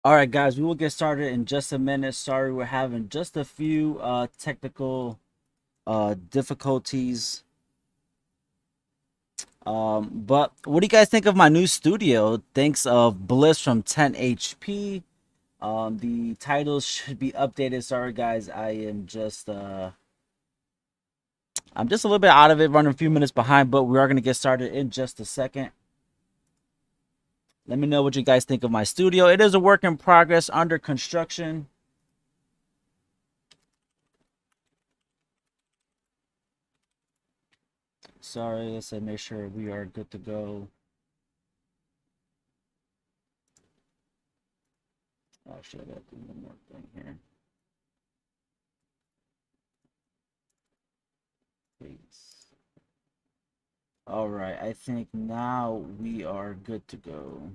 All right, guys, we will get started in just a minute. Sorry, we're having just a few technical difficulties. But what do you guys think of my new studio? Thanks of Bliss from 10HP. The titles should be updated. Sorry, guys, I'm just a little bit out of it, running a few minutes behind, but we are gonna get started in just a second. Let me know what you guys think of my studio. It is a work in progress, under construction. Sorry, let's make sure we are good to go. Actually, I gotta do one more thing here. Peace. All right, I think now we are good to go.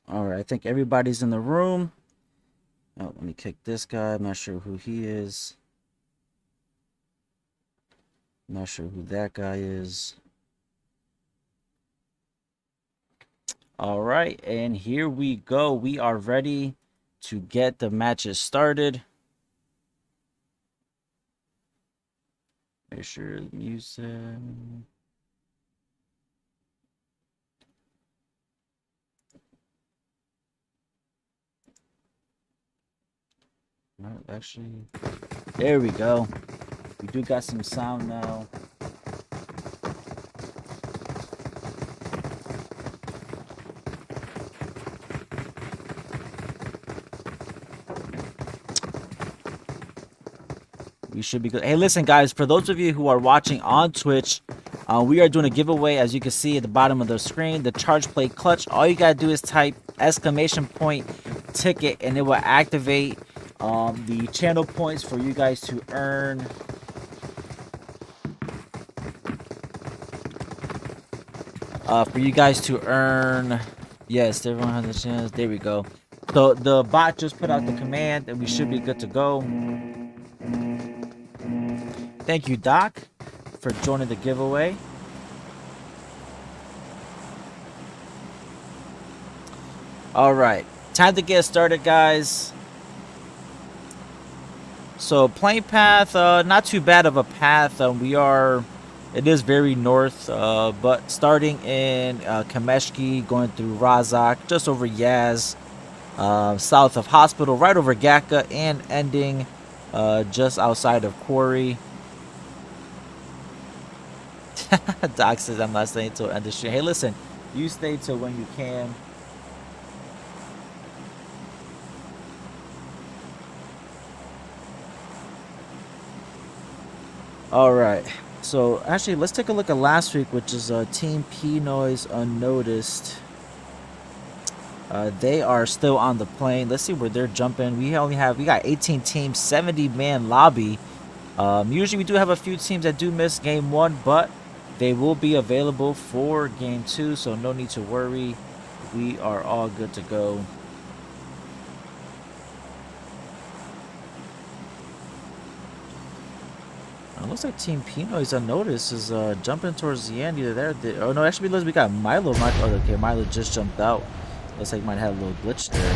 All right, I think everybody's in the room. Oh, let me kick this guy. I'm not sure who he is. Not sure who that guy is. All right, and here we go. We are ready to get the matches started. Make sure the music. Right, actually, there we go. We do got some sound now. We should be good. Hey, listen, guys, for those of you who are watching on Twitch, we are doing a giveaway. As you can see at the bottom of the screen, the charge plate clutch. All you gotta do is type exclamation point ticket, and it will activate the channel points for you guys to earn. Yes, everyone has a chance. There we go. So the bot just put out the command, and we should be good to go. Thank you, Doc, for joining the giveaway. All right, time to get started, guys. So plane path, not too bad of a path. It is very north, but starting in Kameshki, going through Razak, just over Yaz, south of Hospital, right over Gaka, and ending just outside of Quarry. Doc says I'm not staying till end of stream. Hey, listen, you stay till when you can. All right. So actually, let's take a look at last week, which is Team P Noise Unnoticed. They are still on the plane. Let's see where they're jumping. We got 18 teams, 70-man lobby. Usually we do have a few teams that do miss game 1, but they will be available for game 2, so no need to worry. We are all good to go. Looks like Team Pino is unnoticed, is jumping towards the end. Either there. Oh no, actually, we got Milo. Oh, okay, Milo just jumped out. Looks like he might have a little glitch there.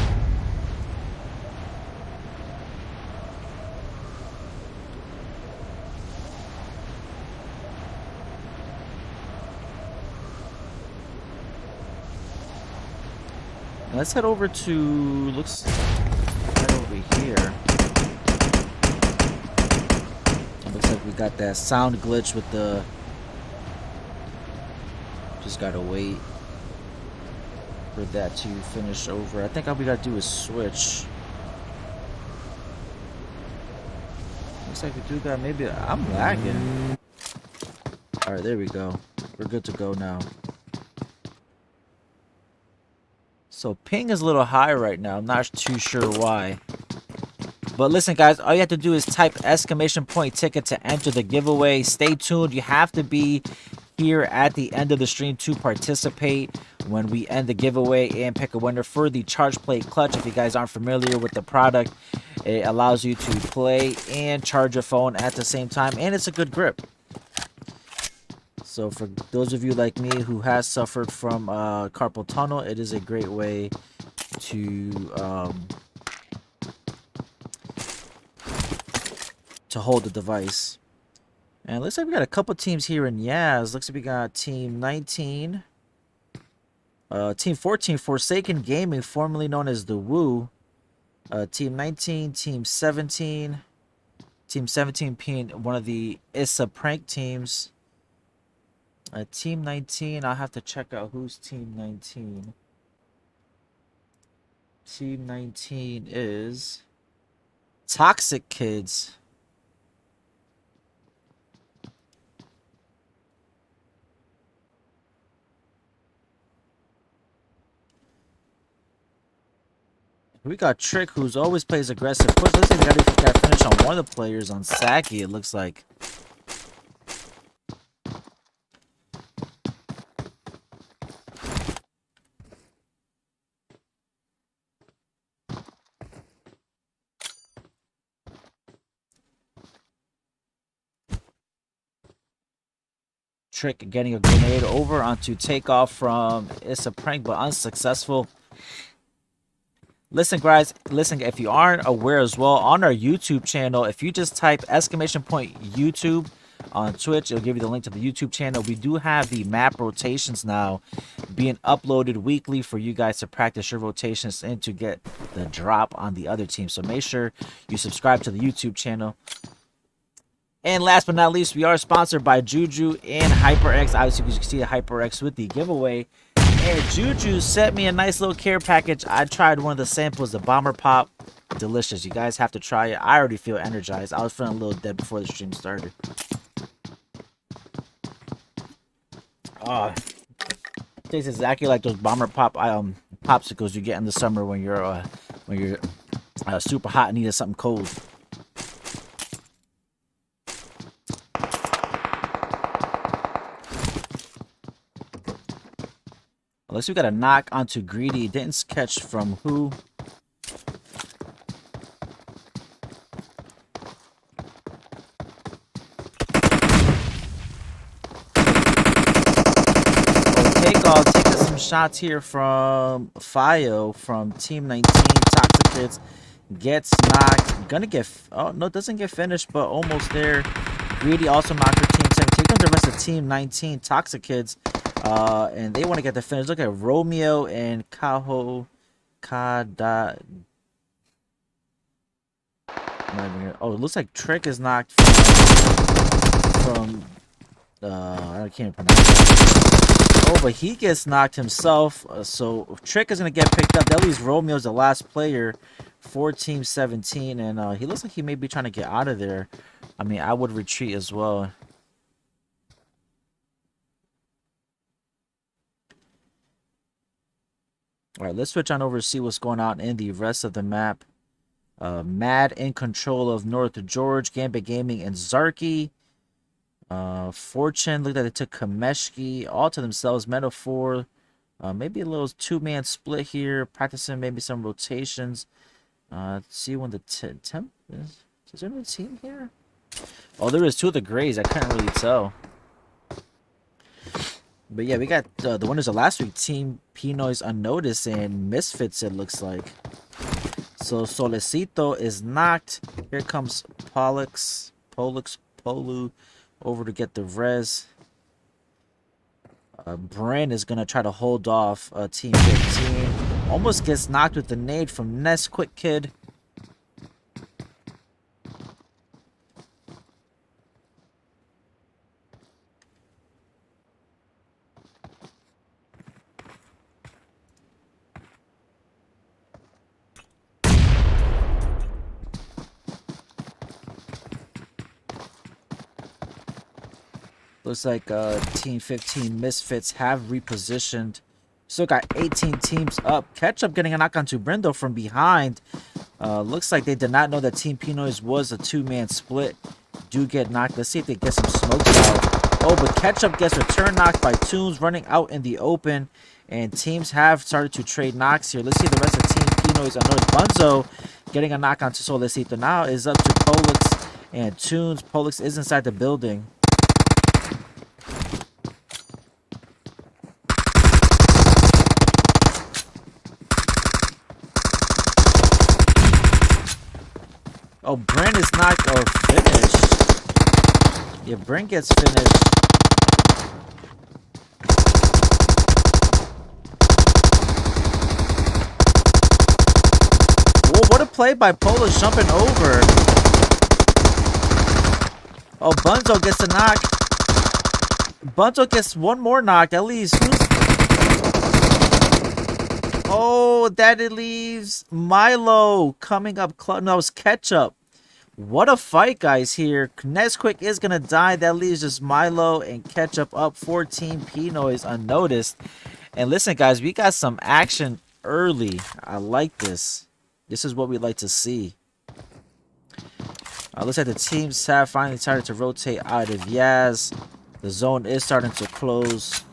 Let's head over to. Looks right over here. Looks like we got that sound glitch with the. Just gotta wait for that to finish over. I think all we gotta do is switch. Looks like we do got maybe. I'm lagging. Alright, there we go. We're good to go now. So ping is a little high right now. I'm not too sure why. But listen, guys, all you have to do is type exclamation point ticket to enter the giveaway. Stay tuned. You have to be here at the end of the stream to participate when we end the giveaway and pick a winner for the charge plate clutch. If you guys aren't familiar with the product, it allows you to play and charge your phone at the same time, and it's a good grip. So for those of you like me who has suffered from carpal tunnel, it is a great way to hold the device. And looks like we got a couple teams here in Yaz. Looks like we got Team 19, Team 14, Forsaken Gaming, formerly known as the Woo. Team 19, Team 17. Team 17 being one of the Issa prank teams. Team 19, I'll have to check out who's Team 19. Team 19 is Toxic Kids. We got Trick, who's always plays aggressive push. Looks like they got finish on one of the players on Saki, it looks like. Trick getting a grenade over onto takeoff from It's a Prank, but unsuccessful. Listen, guys, listen, if you aren't aware as well, on our YouTube channel, if you just type !YouTube on Twitch, it'll give you the link to the YouTube channel. We do have the map rotations now being uploaded weekly for you guys to practice your rotations and to get the drop on the other team. So make sure you subscribe to the YouTube channel. And last but not least, we are sponsored by JuJu and HyperX. Obviously, you can see the HyperX with the giveaway. And JuJu sent me a nice little care package. I tried one of the samples, the Bomber Pop. Delicious. You guys have to try it. I already feel energized. I was feeling a little dead before the stream started. Tastes exactly like those Bomber Pop popsicles you get in the summer when you're super hot and needed something cold. Unless we got a knock onto Greedy. Didn't catch from who. Taking some shots here from Fio from Team 19. Toxic Kids gets knocked. Gonna get, oh no, doesn't get finished, but almost there. Greedy also knocked for Team 7. Taking the rest of Team 19. Toxic Kids. And they want to get the finish. Look at Romeo and Kaho Kada. Oh, it looks like Trick is knocked from I can't pronounce that. Oh, but he gets knocked himself. So Trick is gonna get picked up. That leaves Romeo's the last player for Team 17, and he looks like he may be trying to get out of there. I mean, I would retreat as well. All right, let's switch on over to see what's going on in the rest of the map. Mad in control of North George, Gambit Gaming, and Zarky. Fortune, look like they took Kameshki all to themselves. Metaphor, maybe a little two-man split here, practicing maybe some rotations. Let's see when the temp is. Is there no team here? Oh, there is two of the Grays. I couldn't really tell. But yeah, we got the winners of last week, Team Pinoy's Unnoticed and Misfits, it looks like. So Solecito is knocked. Here comes Polu over to get the res. Bren is going to try to hold off Team 15. Almost gets knocked with the nade from Ness. Quick Kid. Looks like Team 15 Misfits have repositioned. Still got 18 teams up. Ketchup getting a knock onto Brindo from behind. Looks like they did not know that Team Pinoy's was a two-man split. Do get knocked. Let's see if they get some smoke out. Oh, but Ketchup gets return knocked by Toons running out in the open. And teams have started to trade knocks here. Let's see the rest of Team Pinoy's. I know Bunzo getting a knock onto Solecito. Now is up to Polix and Toons. Polix is inside the building. Oh, Brent is not or finished. Yeah, Brent gets finished. Whoa, what a play by Polish jumping over. Oh, Bunzo gets a knock. Bunzo gets one more knock. At least who's... Oh, that it leaves Milo coming up. No, it was Ketchup. What a fight, guys, here. Nesquik is going to die. That leaves just Milo and Ketchup up 14. Pinoy unnoticed. And listen, guys, we got some action early. I like this. This is what we like to see. Looks like the teams have finally started to rotate out of Yaz. The zone is starting to close.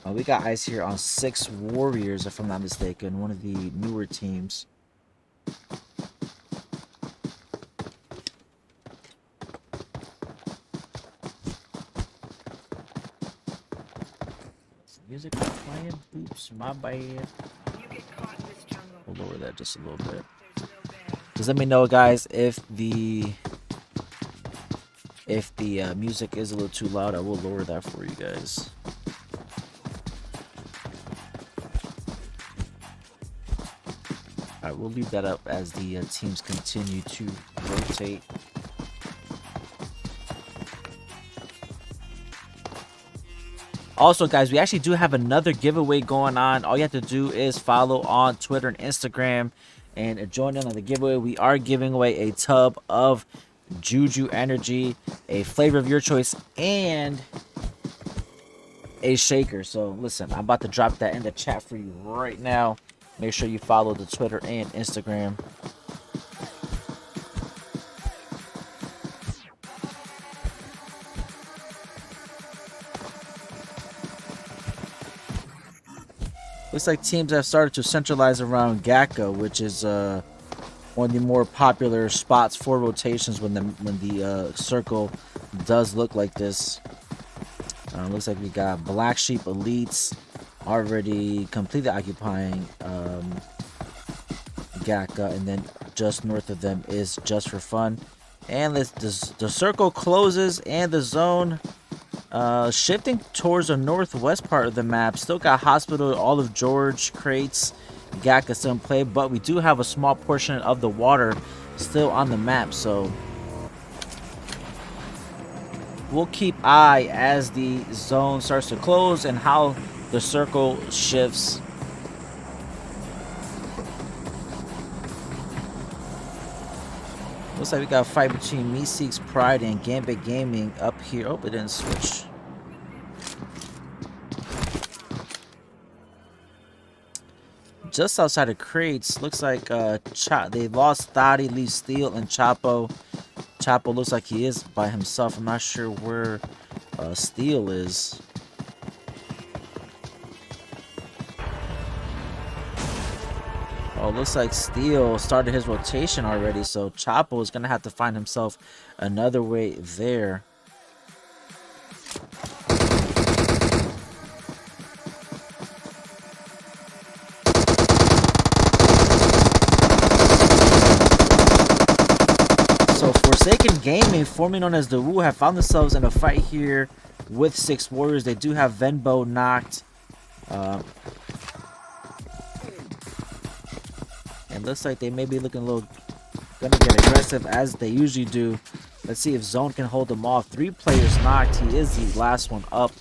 We got eyes here on 6 Warriors, if I'm not mistaken, one of the newer teams. Is the music playing? Oops, my bad. We'll lower that just a little bit. Just let me know, guys, if the music is a little too loud. I will lower that for you guys. We'll leave that up as the teams continue to rotate. Also, guys, we actually do have another giveaway going on. All you have to do is follow on Twitter and Instagram and join in on the giveaway. We are giving away a tub of JuJu Energy, a flavor of your choice, and a shaker. So listen, I'm about to drop that in the chat for you right now. Make sure you follow the Twitter and Instagram. Looks like teams have started to centralize around Gakka, which is one of the more popular spots for rotations when the circle does look like this. Looks like we got Black Sheep Elites already completely occupying Gakka, and then just north of them is Just for Fun. And the circle closes and the zone shifting towards the northwest part of the map. Still got Hospital, Olive George, Crates, Gakka still in play, but we do have a small portion of the water still on the map, so we'll keep eye as the zone starts to close and how the circle shifts. Looks like we got a fight between Meseeks Pride and Gambit Gaming up here. Oh, it didn't switch. Just outside of Crates, looks like they lost Thotty, leaves Steel and Chapo. Chapo looks like he is by himself. I'm not sure where Steel is. Oh, looks like Steel started his rotation already, so Chapo is going to have to find himself another way there. So Forsaken Gaming, formerly known as the Wu, have found themselves in a fight here with 6 Warriors. They do have Venbo knocked. And looks like they may be looking a little gonna get aggressive as they usually do. Let's see if Zone can hold them off. 3 players knocked. He is the last one up.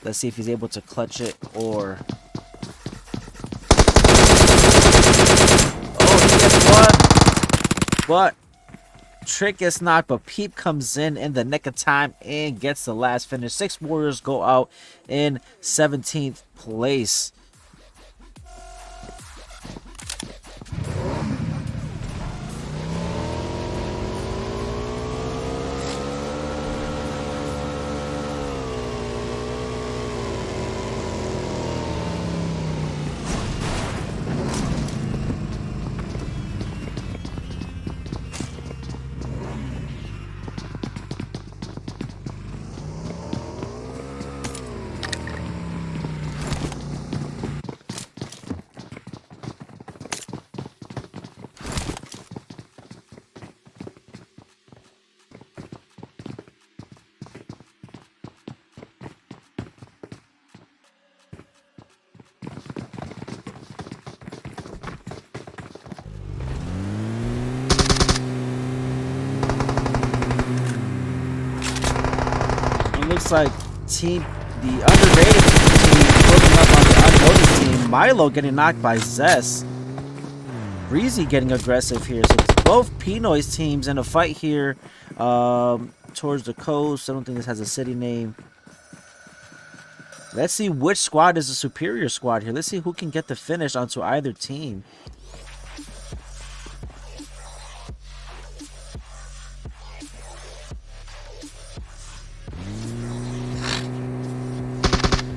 Let's see if he's able to clutch it or... Oh, he gets one! But Trick gets knocked, but Peep comes in the nick of time and gets the last finish. 6 Warriors go out in 17th place. looks like the underrated team pulling up on the unnoticed team. Milo getting knocked by Zest. Breezy getting aggressive here. So it's both Pinoy's teams in a fight here towards the coast. I don't think this has a city name. Let's see which squad is the superior squad here. Let's see who can get the finish onto either team.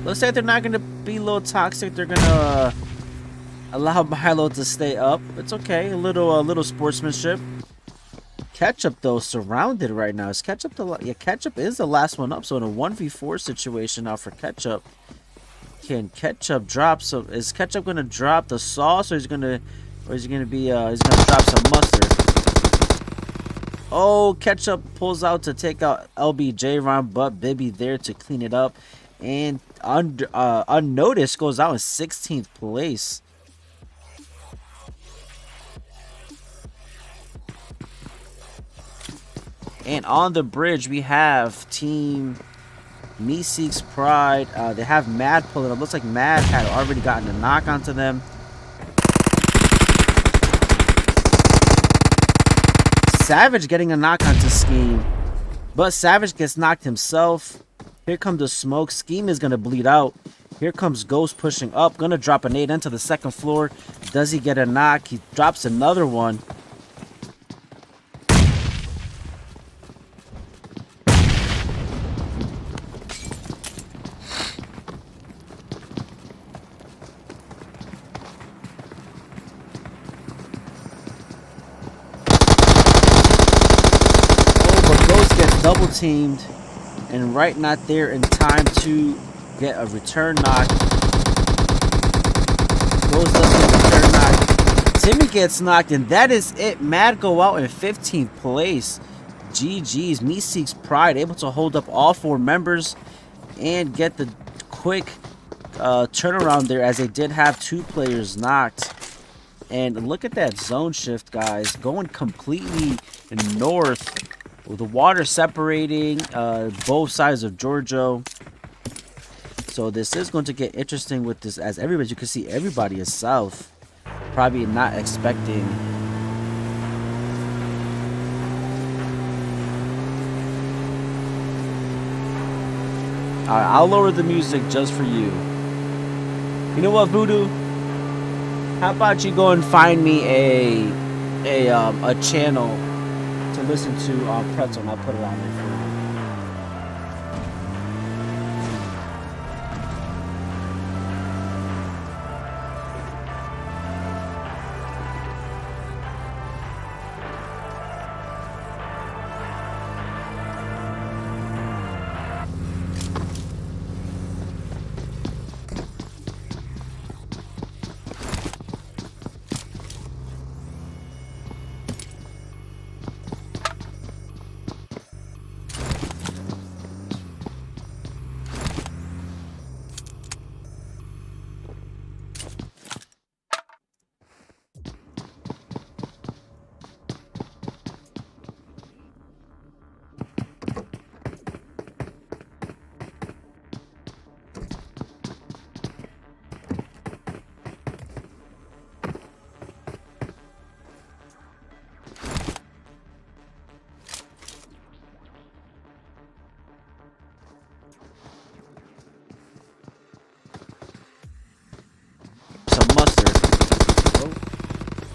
Looks like they're not going to be a little toxic. They're going to allow Milo to stay up. It's okay. A little sportsmanship. Ketchup, though, surrounded right now. Is Ketchup Ketchup is the last one up. So in a 1v4 situation now for Ketchup. Can Ketchup drop some? Is Ketchup going to drop the sauce, or is he going to he's going to drop some mustard? Oh, Ketchup pulls out to take out LBJ round, but Bibby there to clean it up. And unnoticed goes out in 16th place. And on the bridge we have team Meseeks Pride. They have Mad pulling up. Looks like Mad had already gotten a knock onto them. Savage getting a knock onto Scheme, but Savage gets knocked himself. Here comes the smoke. Scheme is going to bleed out. Here comes Ghost pushing up. Going to drop a nade into the second floor. Does he get a knock? He drops another one. Oh, but Ghost gets double teamed. And right not there in time to get a return knock. Ghost doesn't get a return knock. Timmy gets knocked, and that is it. Mad go out in 15th place. GG's. Meseeks Pride able to hold up all 4 members and get the quick turnaround there, as they did have 2 players knocked. And look at that zone shift, guys. Going completely north. With the water separating both sides of JuJu. So this is going to get interesting with this, as everybody, you can see everybody is south. Probably not expecting. Alright, I'll lower the music just for you. You know what, Voodoo? How about you go and find me a channel to listen to on Pretzel, and I'll put it on there for you.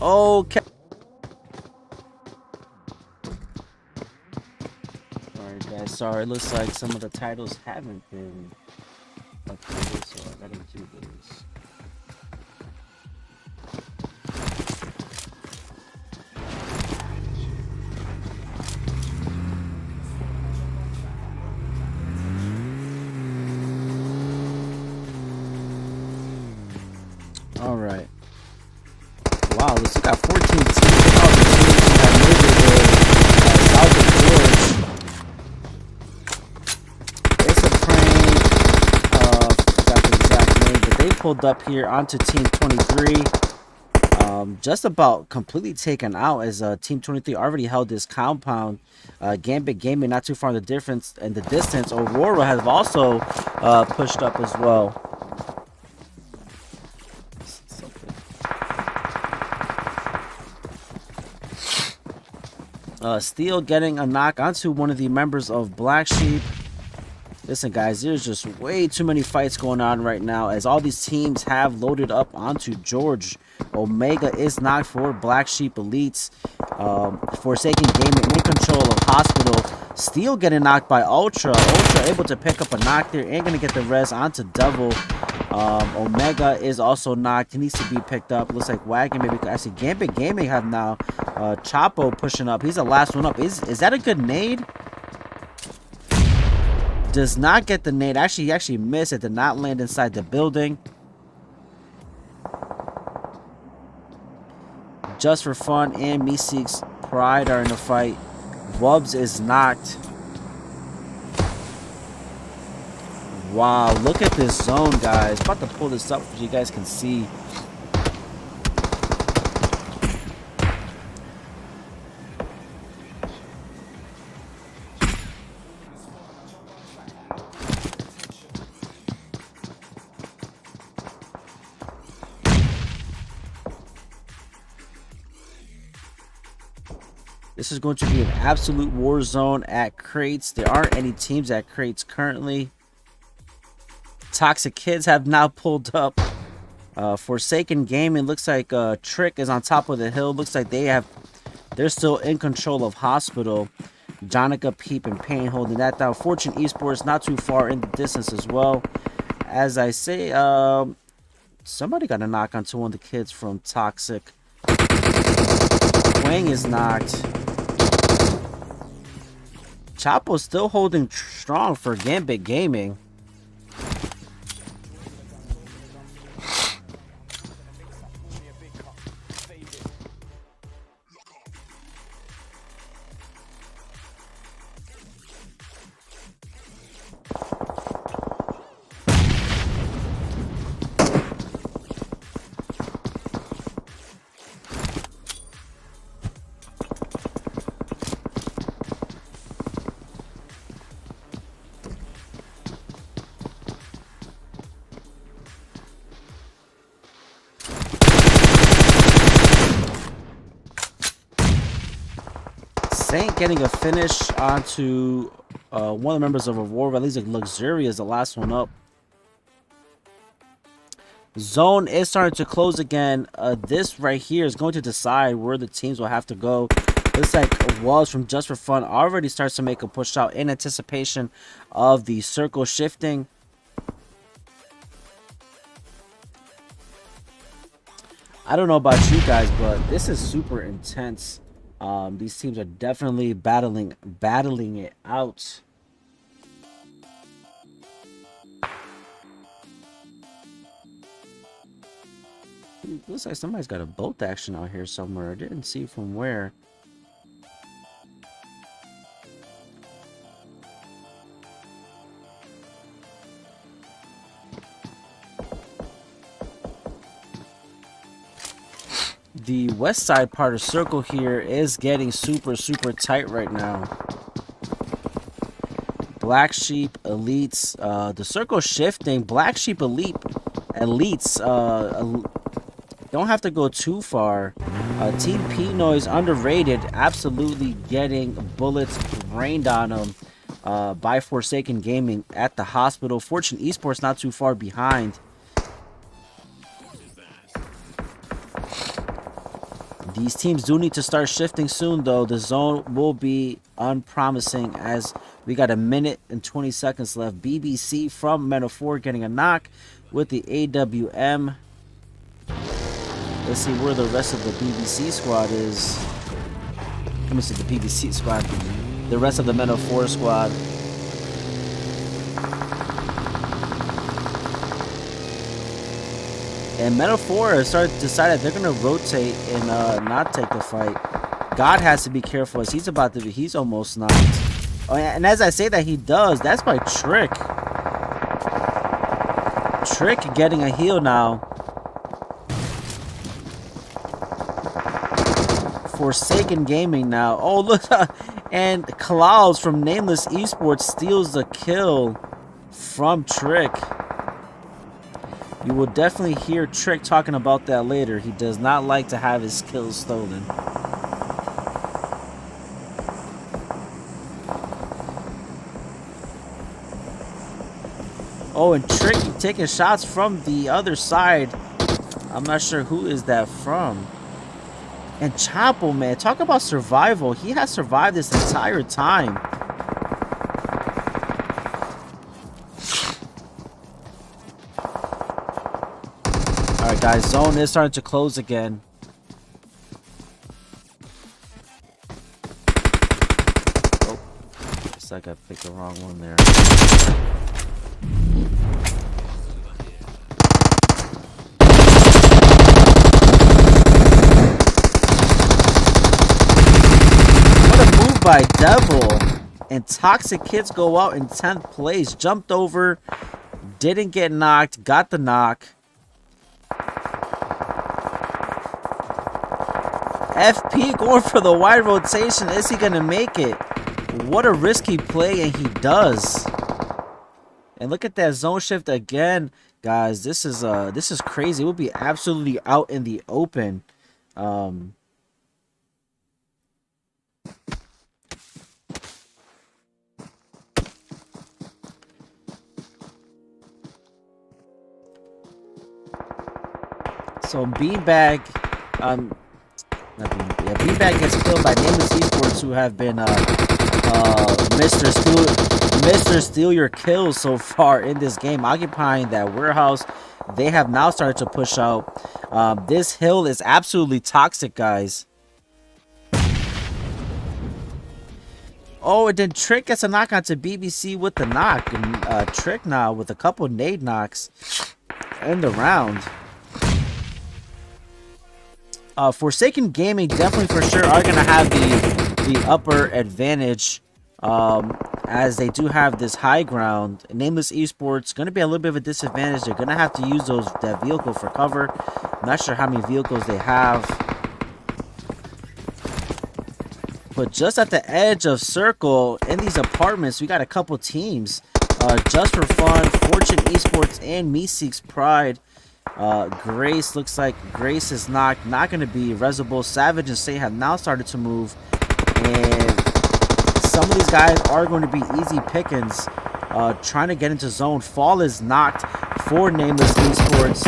Okay. Alright guys, sorry, it looks like some of the titles haven't been updated, so I gotta do this. Alright. Wow, let's look at 14 teams. Look at all the teams who have made it there. South of George. It's a prank. Forgot the exact name, but they pulled up here onto Team 23. just about completely taken out as Team 23 already held this compound. Gambit Gaming not too far in the difference in the distance. Aurora has also pushed up as well. Steel getting a knock onto one of the members of Black Sheep. Listen, guys, there's just way too many fights going on right now as all these teams have loaded up onto George. Omega is knocked for Black Sheep Elites. Forsaken Gaming in control of Hospital. Steel getting knocked by Ultra. Ultra able to pick up a knock there and going to get the res onto Devil. Omega is also knocked. He needs to be picked up. Looks like Wagon maybe. Actually, Gambit Gaming have now Chapo pushing up. He's the last one up. Is that a good nade? Does not get the nade. Actually, he actually missed. It did not land inside the building. Just for Fun and Meseeks Pride are in the fight. Wubs is knocked. Wow, look at this zone, guys. About to pull this up so you guys can see. This is going to be an absolute war zone at crates. There aren't any teams at crates currently. Toxic Kids have now pulled up. Forsaken Gaming looks like Trick is on top of the hill. Looks like they're still in control of Hospital. Jonica, Peep, and Pain holding that down. Fortune Esports not too far in the distance as well. As I say, somebody got a knock onto one of the kids from Toxic. Wang is knocked. Chapo's still holding strong for Gambit Gaming. Saint getting a finish onto one of the members of Aurora. At least like Luxury is the last one up. Zone is starting to close again. This right here is going to decide where the teams will have to go. Looks like Walls from Just for Fun already starts to make a push out in anticipation of the circle shifting. I don't know about you guys, but this is super intense. These teams are definitely battling it out. Looks like somebody's got a bolt action out here somewhere. I didn't see from where. The west side part of circle here is getting super tight right now. Black Sheep Elites, the circle shifting. Black Sheep Elites don't have to go too far. Team P Noise underrated, absolutely getting bullets rained on them by Forsaken Gaming at the hospital. Fortune Esports not too far behind. These teams do need to start shifting soon, though. The zone will be unpromising as we got 1 minute and 20 seconds left. BBC from Metaphor getting a knock with the AWM. Let's see where the rest of the BBC squad is. Let me see the BBC squad. The rest of the Metaphor squad. And Metaphor has decided they're going to rotate and not take the fight. God has to be careful as he's almost knocked. Oh, and as I say that, he does. That's by Trick. Trick getting a heal now. Forsaken Gaming now. Oh, look. And Klaus from Nameless Esports steals the kill from Trick. You will definitely hear Trick talking about that later. He does not like to have his kills stolen. Oh, and Trick taking shots from the other side. I'm not sure who is that from. And Chapo, man, talk about survival. He has survived this entire time. Alright, guys, zone is starting to close again. Oh, guess I got picked the wrong one there. By Devil, and Toxic Kids go out in 10th place. Jumped over, didn't get knocked, got the knock. FP going for the wide rotation. Is he gonna make it? What a risky play, and he does. And look at that zone shift again, guys. This is crazy. We'll be absolutely out in the open. So Beanbag, Beanbag gets killed by Nameless Esports, who have been Mr. Steal Your Kills so far in this game, occupying that warehouse. They have now started to push out. This hill is absolutely toxic, guys. Oh, and then Trick gets a knock onto BBC with the knock, and Trick now with a couple nade knocks in the round. Forsaken Gaming definitely for sure are going to have the upper advantage, as they do have this high ground. Nameless Esports going to be a little bit of a disadvantage. They're going to have to use that vehicle for cover. I'm not sure how many vehicles they have. But just at the edge of circle in these apartments, we got a couple teams. Just for fun, Fortune Esports and Meseeks Pride. Grace, looks like Grace is not going to be Reservoir. Savage and Say have now started to move, and some of these guys are going to be easy pickings, trying to get into zone. Fall is knocked for Nameless Esports.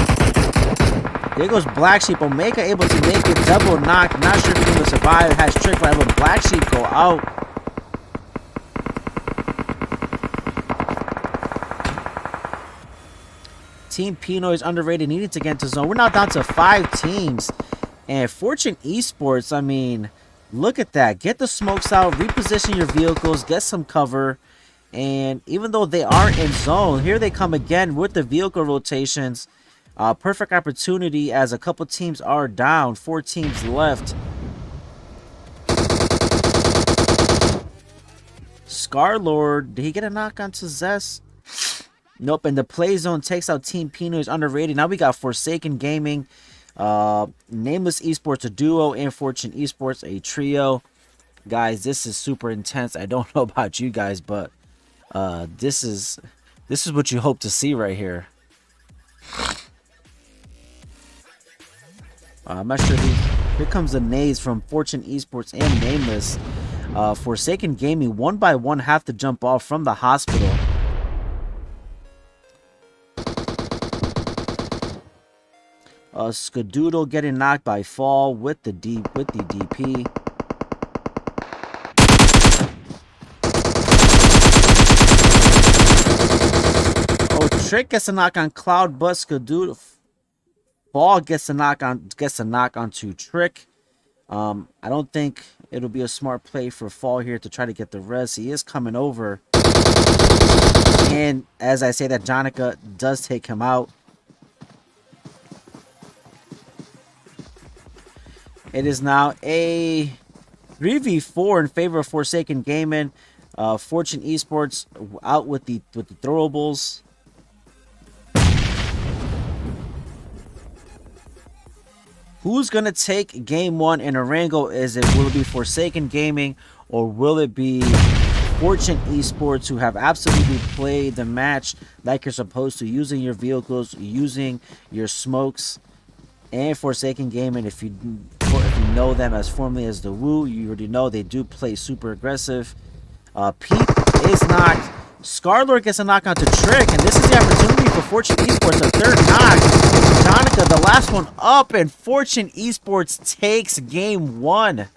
There goes Black Sheep. Omega able to make it, double knock. Not sure if he's going to survive. Has Trick right, but Black Sheep go out. Team Pinoy is underrated, needing to get into zone. We're now down to 5 teams. And Fortune Esports, I mean, look at that. Get the smokes out, reposition your vehicles, get some cover. And even though they are in zone, here they come again with the vehicle rotations. Perfect opportunity as a couple teams are down. 4 teams left. Scarlord, did he get a knock onto Zest? Nope, and the play zone takes out Team Pino, is underrated. Now we got Forsaken Gaming, Nameless Esports, a duo, and Fortune Esports, a trio. Guys, this is super intense. I don't know about you guys, but this is what you hope to see right here. I'm not sure. Here comes the nades from Fortune Esports and Nameless. Forsaken Gaming, one by one, have to jump off from the hospital. Skadoodle getting knocked by Fall with the DP. Oh, Trick gets a knock on Cloud, but Skadoodle Fall gets a knock onto Trick. I don't think it'll be a smart play for Fall here to try to get the res. He is coming over, and as I say that, Jonica does take him out. It is now a 3v4 in favor of Forsaken Gaming. Fortune Esports out with the throwables. Who's going to take game one in Arango? Will it be Forsaken Gaming, or will it be Fortune Esports, who have absolutely played the match like you're supposed to, using your vehicles, using your smokes? And Forsaken Gaming, if you know them as formerly as the Woo, you already know they do play super aggressive. Pete is knocked. Scarlord gets a knock onto Trick, and this is the opportunity for Fortune Esports. A third knock. Jonica, the last one up, and Fortune Esports takes game one.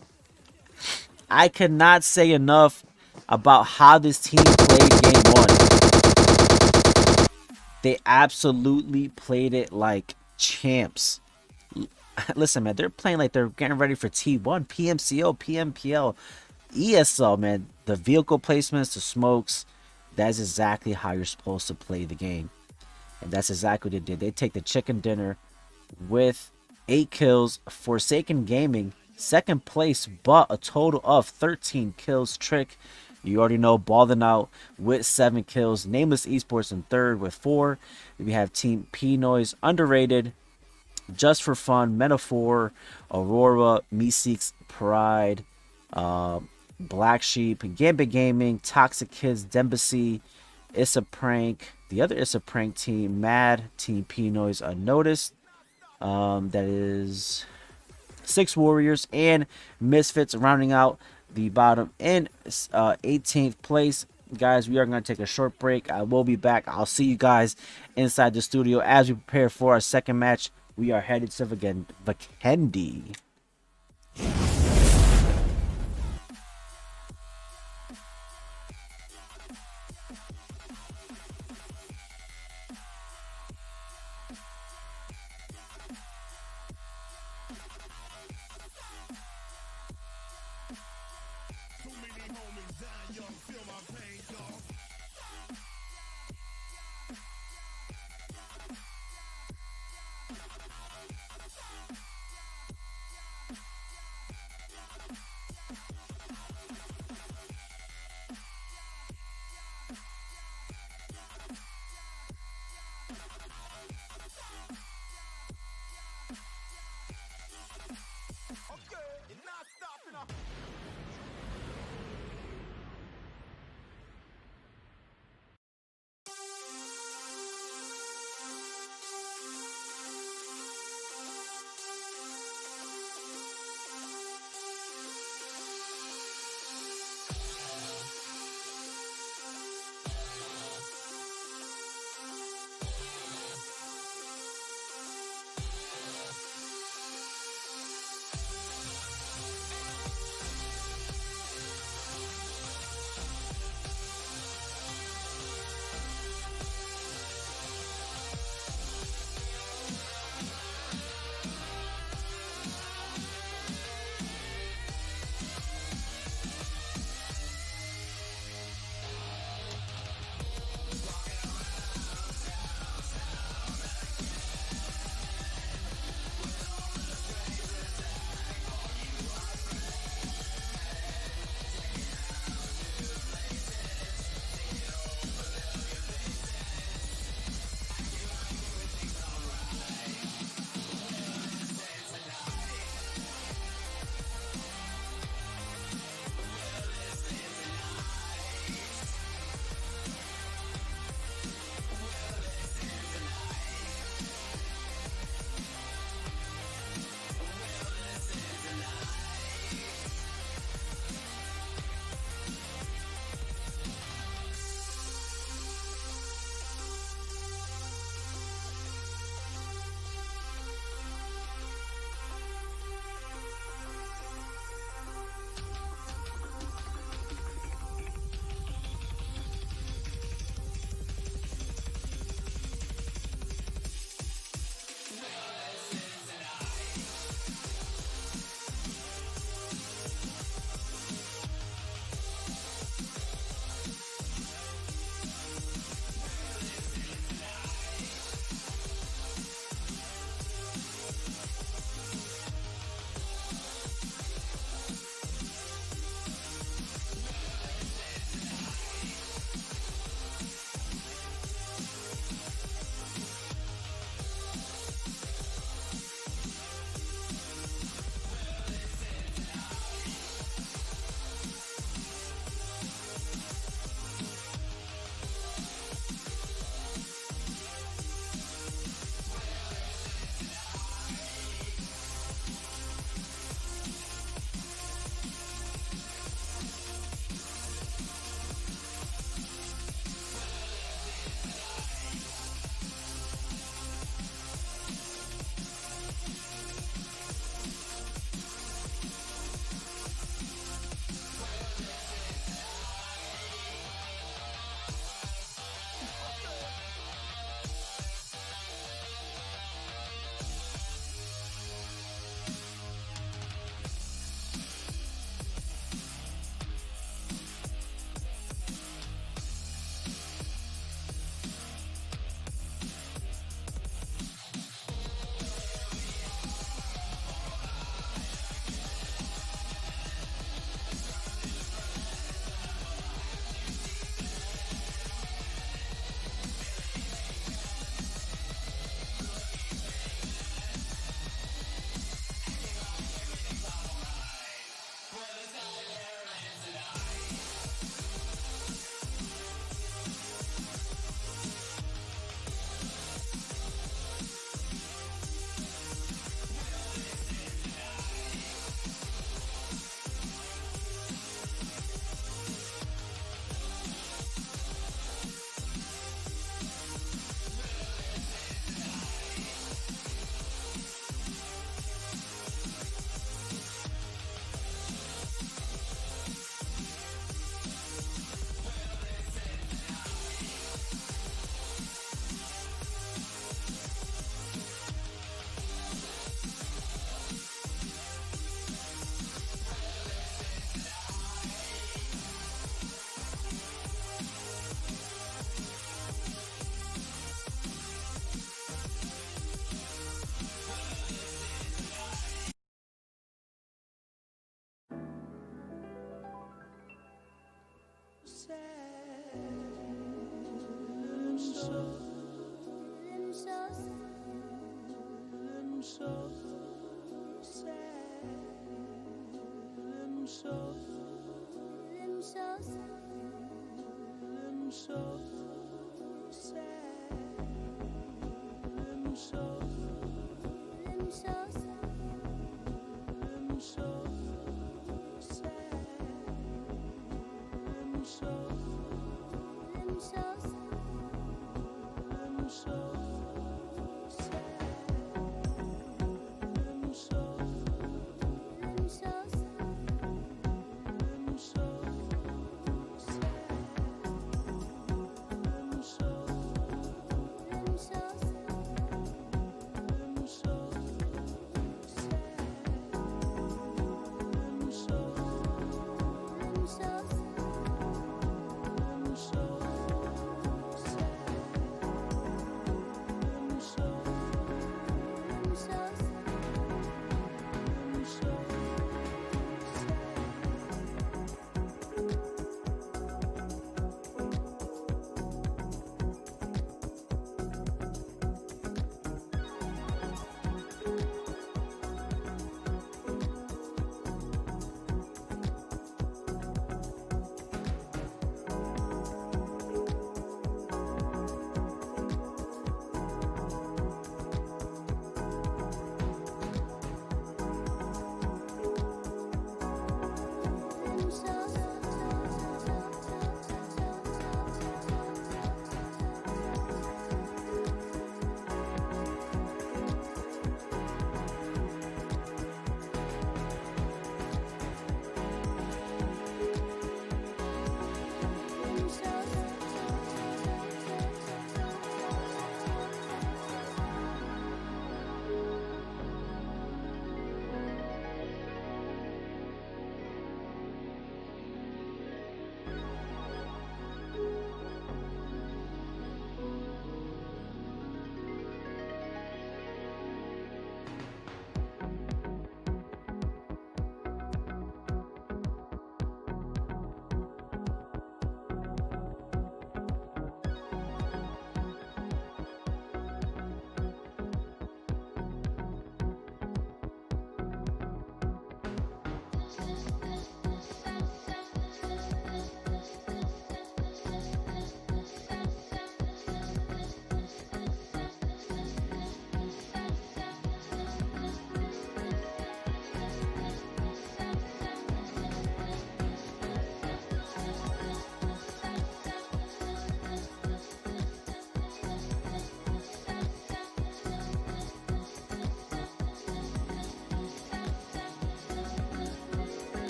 I cannot say enough about how this team played game one. They absolutely played it like champs. Listen, man, they're playing like they're getting ready for T1, PMCO, PMPL, ESL, man. The vehicle placements, the smokes, that's exactly how you're supposed to play the game. And that's exactly what they did. They take the chicken dinner with 8 kills. Forsaken Gaming, second place, but a total of 13 kills. Trick, you already know, balling out with 7 kills. Nameless Esports in third with 4. We have Team P Noise, underrated, Just for Fun, Metaphor, Aurora, Meseeks, Pride, Black Sheep, Gambit Gaming, Toxic Kids, Dembassy, It's a Prank, the other It's a Prank team, Mad, Team P Noise, Unnoticed. That is 6 Warriors, and Misfits rounding out the bottom in 18th place. Guys, we are going to take a short break. I will be back. I'll see you guys inside the studio as we prepare for our second match. We are headed to Vikendi.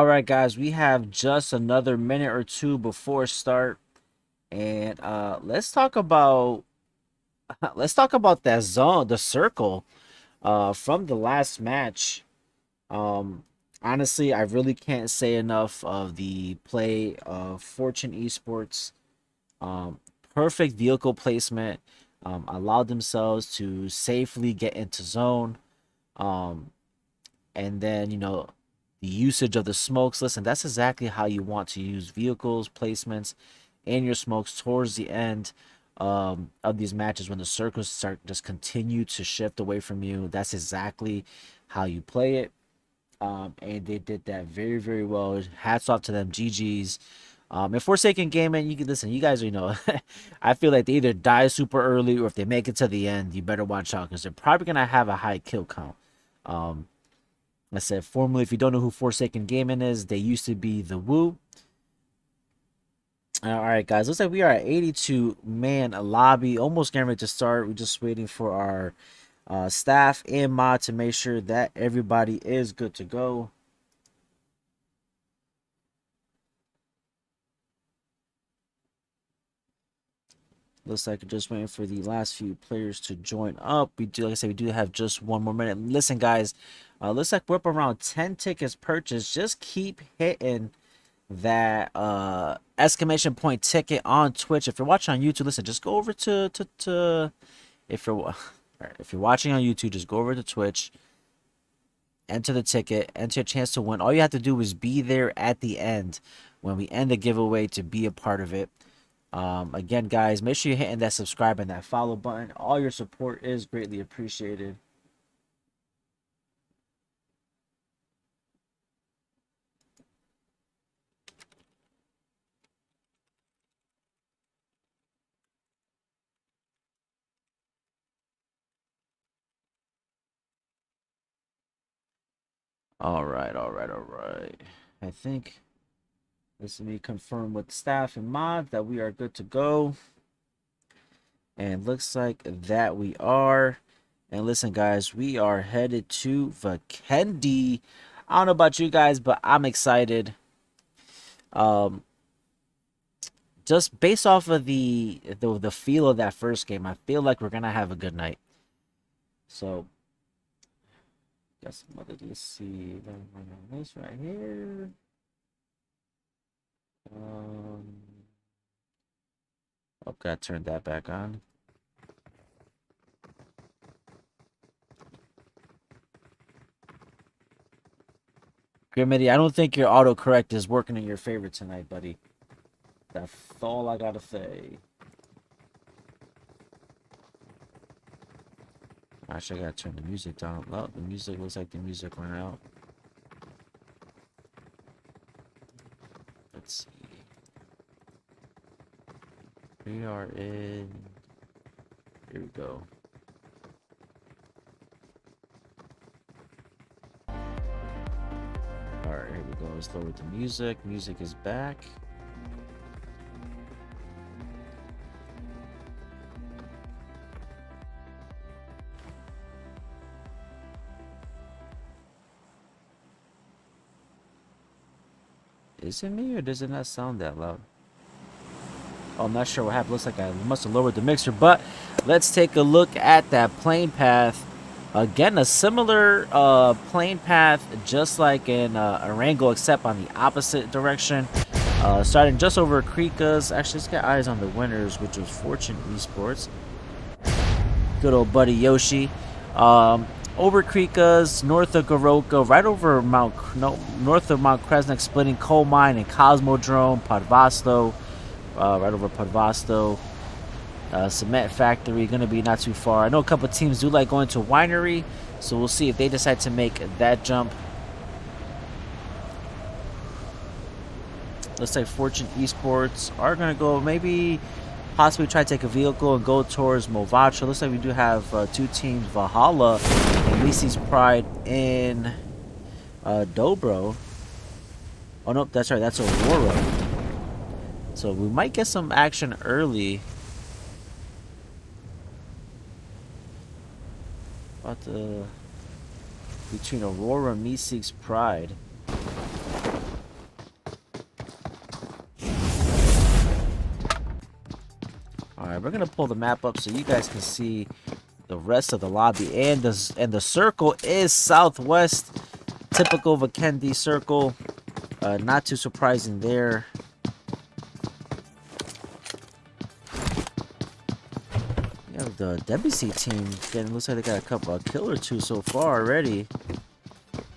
All right, guys, we have just another minute or two before start, and let's talk about that zone, the circle, from the last match. Um, Honestly, I really can't say enough of the play of Fortune Esports. Um, Perfect vehicle placement, allowed themselves to safely get into zone. Um, and then the usage of the smokes. Listen, that's exactly how you want to use vehicles placements and your smokes towards the end of these matches when the circles start just continue to shift away from you. That's exactly how you play it. And they did that very, very well. Hats off to them. GG's. And Forsaken Gaming, you can listen. You guys, I feel like they either die super early or if they make it to the end, you better watch out because they're probably gonna have a high kill count. I said, formerly, if you don't know who Forsaken Gaming is, they used to be the Woo. All right, guys, looks like we are at 82-man lobby, almost getting ready to start. We're just waiting for our staff and mod to make sure that everybody is good to go. Looks like we're just waiting for the last few players to join up. We do, like I said, we do have just one more minute. Listen, guys, looks like we're up around 10 tickets purchased. Just keep hitting that exclamation point ticket on Twitch. If you're watching on YouTube, listen, just go over to if you're watching on YouTube, just go over to Twitch, enter the ticket, enter a chance to win. All you have to do is be there at the end when we end the giveaway to be a part of it. Again, guys, make sure you're hitting that subscribe and that follow button. All your support is greatly appreciated. All right. I think this is me confirm with staff and mod that we are good to go. And looks like that we are. And listen, guys, we are headed to Vikendi. I don't know about you guys, but I'm excited. Just based off of the feel of that first game, I feel like we're gonna have a good night. So, guess let's see this right here. Oh, gotta turn that back on. Grimity, I don't think your autocorrect is working in your favor tonight, buddy. That's all I gotta say. Actually, I gotta turn the music down. Well, the music looks like the music went out. Let's see. We are in. Here we go. Alright, here we go. Let's lower the music. Music is back. Is it me or does it not sound that loud? Oh, I'm not sure what happened. Looks like I must have lowered the mixer, but let's take a look at that plane path. Again, a similar plane path, just like in Arango, except on the opposite direction. Starting just over Krika's. Actually, let's get eyes on the winners, which was Fortune Esports. Good old buddy Yoshi. Over Krika's, north of Goroka, right over north of Mount Kresnik, splitting Coal Mine and Cosmodrome, Podvasto, right over Podvasto. Cement Factory, going to be not too far. I know a couple of teams do like going to Winery, so we'll see if they decide to make that jump. Looks like Fortune Esports are going to go maybe possibly try to take a vehicle and go towards Movacha. Looks like we do have two teams, Valhalla and Meseeks Pride in Dobro. Oh, nope, that's right. That's Aurora. So we might get some action early. About the between Aurora and Meseeks Pride. Alright, we're gonna pull the map up so you guys can see the rest of the lobby, and the circle is southwest. Typical Vikendi circle. Not too surprising there. The WC team getting, looks like they got a kill or two so far already.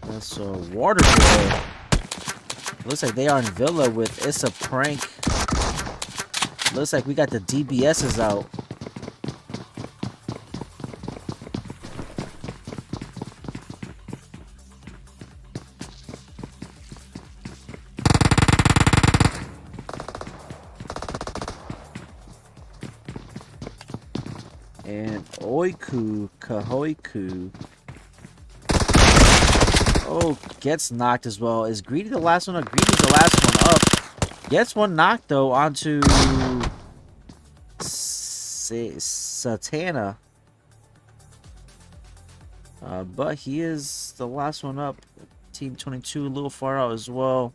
That's Waterboy. Looks like they are in Villa with It's a Prank. Looks like we got the DBSs out. And Oiku Kahoiku. Oh, gets knocked as well. Is Greedy the last one up? Greedy's the last one up. Gets one knocked though onto Satana. But he is the last one up. Team 22 a little far out as well.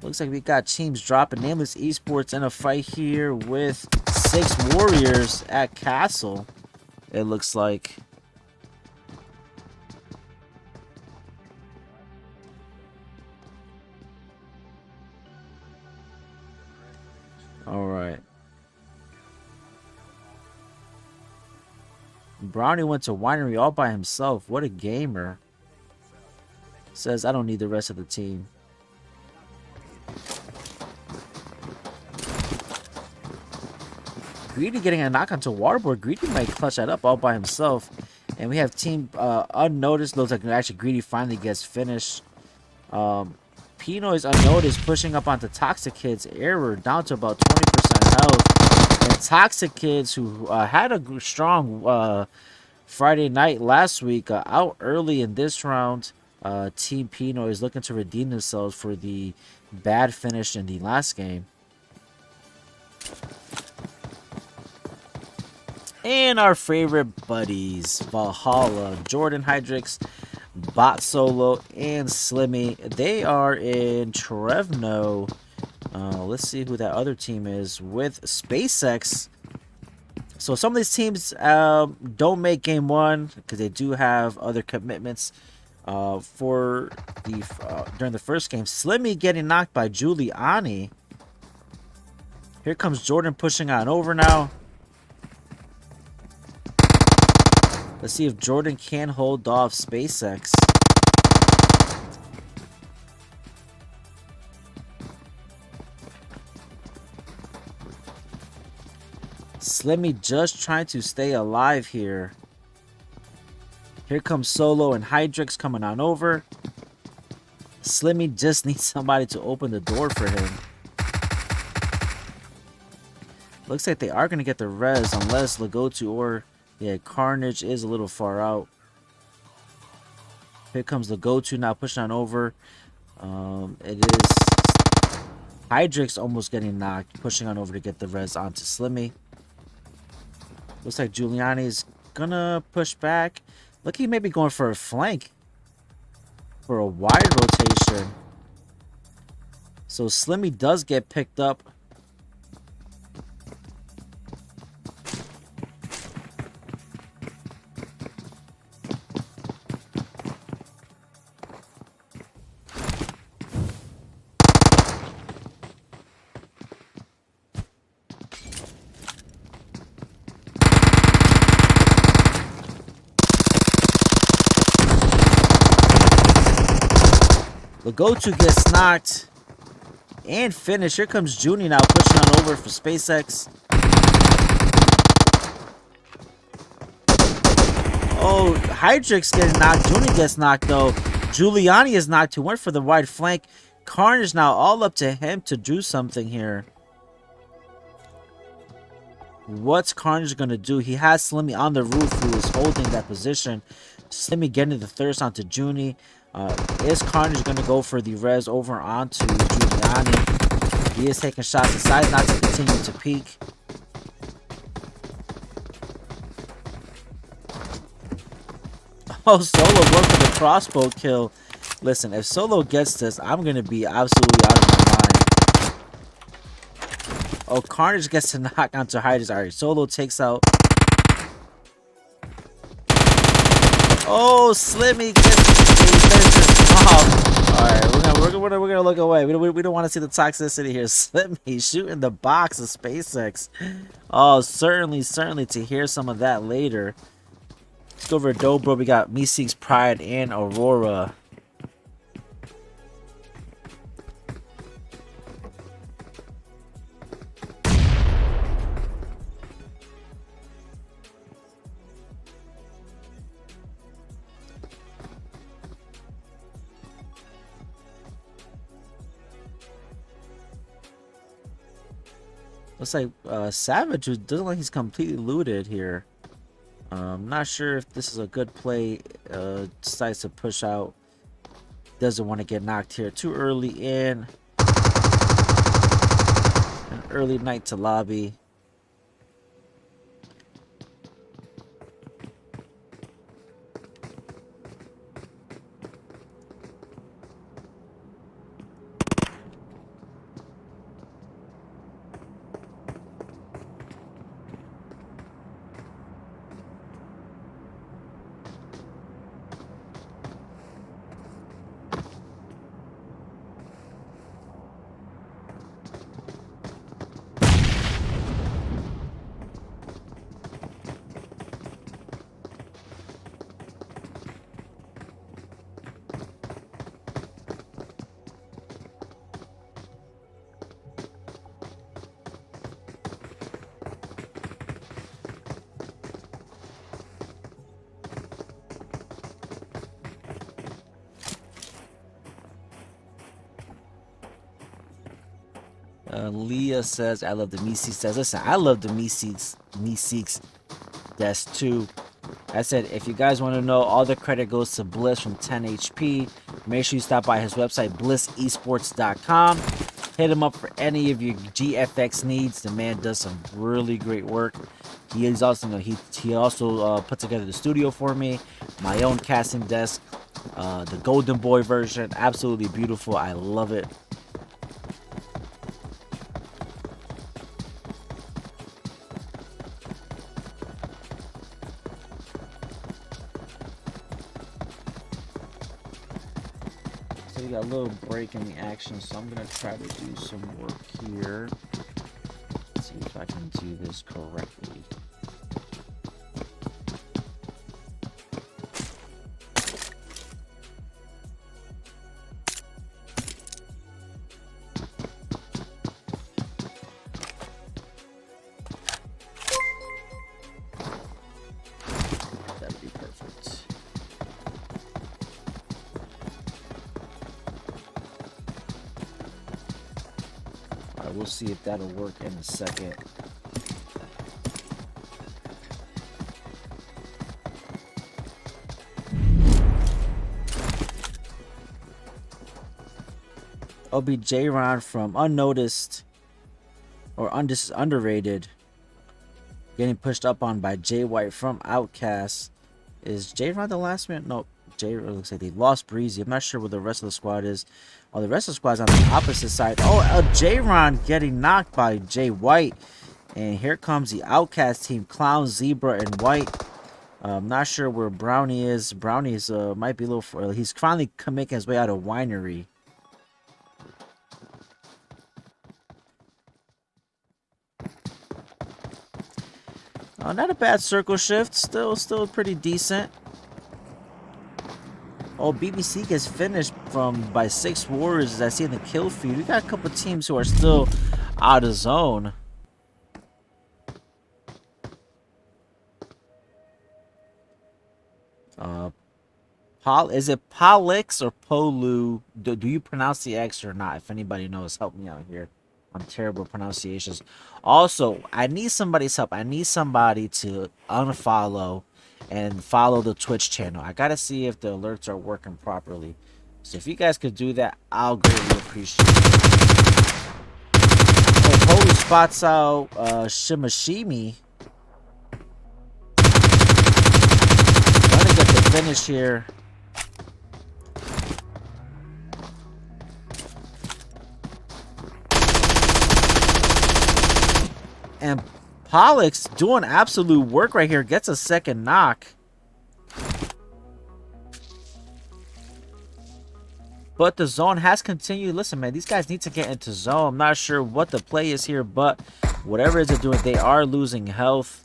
Looks like we got teams dropping. Nameless Esports in a fight here with 6 Warriors at Castle. It looks like. All right. Brownie went to winery all by himself. What a gamer. Says, I don't need the rest of the team. Greedy getting a knock onto Waterboard. Greedy might clutch that up all by himself. And we have team unnoticed. Looks like actually Greedy finally gets finished. Pino is unnoticed, pushing up onto Toxic Kids. Error down to about 20% health. And Toxic Kids, who had a strong Friday night last week, out early in this round. Team Pino is looking to redeem themselves for the bad finish in the last game. And our favorite buddies, Valhalla, Jordan HyperX, Bot Solo, and Slimmy. They are in Trevno. Let's see who that other team is with SpaceX. So some of these teams don't make game one because they do have other commitments for the during the first game. Slimmy getting knocked by Giuliani. Here comes Jordan pushing on over now. Let's see if Jordan can hold off SpaceX. Slimmy just trying to stay alive here. Here comes Solo and HyperX coming on over. Slimmy just needs somebody to open the door for him. Looks like they are going to get the res unless Legotu or... yeah, Carnage is a little far out. Here comes the go-to now pushing on over. It is HyperX almost getting knocked, pushing on over to get the res onto Slimmy. Looks like Giuliani is gonna push back. Look, he may be going for a flank. For a wide rotation. So Slimmy does get picked up. Legotu gets knocked and finished. Here comes Junie now pushing on over for SpaceX. Oh, HyperX getting knocked. Junie gets knocked though. Giuliani is knocked who went for the wide flank. Carnage now all up to him to do something here. What's Carnage gonna do? He has Slimmy on the roof who is holding that position. Slimmy getting the thirst onto Junie. Is Carnage going to go for the res over onto Giuliani? He is taking shots. Decides not to continue to peek. Oh, Solo went for the crossbow kill. Listen, if Solo gets this, I'm going to be absolutely out of my mind. Oh, Carnage gets to knock onto HyperX. Alright, Solo takes out... oh, Slimmy gets alright, we're gonna look away. We don't want to see the toxicity here. Slimmy shooting the box of SpaceX. Oh, certainly to hear some of that later. Let's go over to Dobro. We got Meseeks, Pride, and Aurora. Looks like Savage, who doesn't look like he's completely looted here. I'm not sure if this is a good play. Decides to push out. Doesn't want to get knocked here too early in. An early night to lobby. Leah says, I love the Meseeks desk. Listen, I love the Meseeks desk too. I said, if you guys want to know, all the credit goes to Bliss from 10 HP. Make sure you stop by his website, blissesports.com. Hit him up for any of your GFX needs. The man does some really great work. He is also, he also put together the studio for me, my own casting desk, the GoldenBoy version. Absolutely beautiful. I love it. So we got a little break in the action, so I'm gonna try to do some work here. Let's see if I can do this correctly. That'd be perfect. Alright, we'll see if that'll work in a second. OBJ Ron from Unnoticed or Underrated getting pushed up on by Jay White from Outcast. Is J Ron the last man? No, J looks like they lost Breezy. I'm not sure where the rest of the squad is. Oh, the rest of the squad's on the opposite side. Oh, J Ron getting knocked by Jay White. And here comes the Outcast team, Clown, Zebra, and White. I'm not sure where Brownie is. Brownie's might be a little. He's finally making his way out of Winery. Not a bad circle shift. Still pretty decent. Oh, BBC gets finished by 6 Warriors, as I see in the kill feed. We got a couple teams who are still out of zone. Is it Polix or Polu? Do you pronounce the X or not? If anybody knows, help me out here. I'm terrible pronunciations. Also, I need somebody's help. I need somebody to unfollow and follow the Twitch channel. I gotta see if the alerts are working properly. So if you guys could do that, I'll greatly appreciate it. Oh, Polu spots out Shimashimi. Trying to get the finish here. And Pollock's doing absolute work right here. Gets a second knock. But the zone has continued. Listen, man, these guys need to get into zone. I'm not sure what the play is here, but whatever it is they're doing, they are losing health.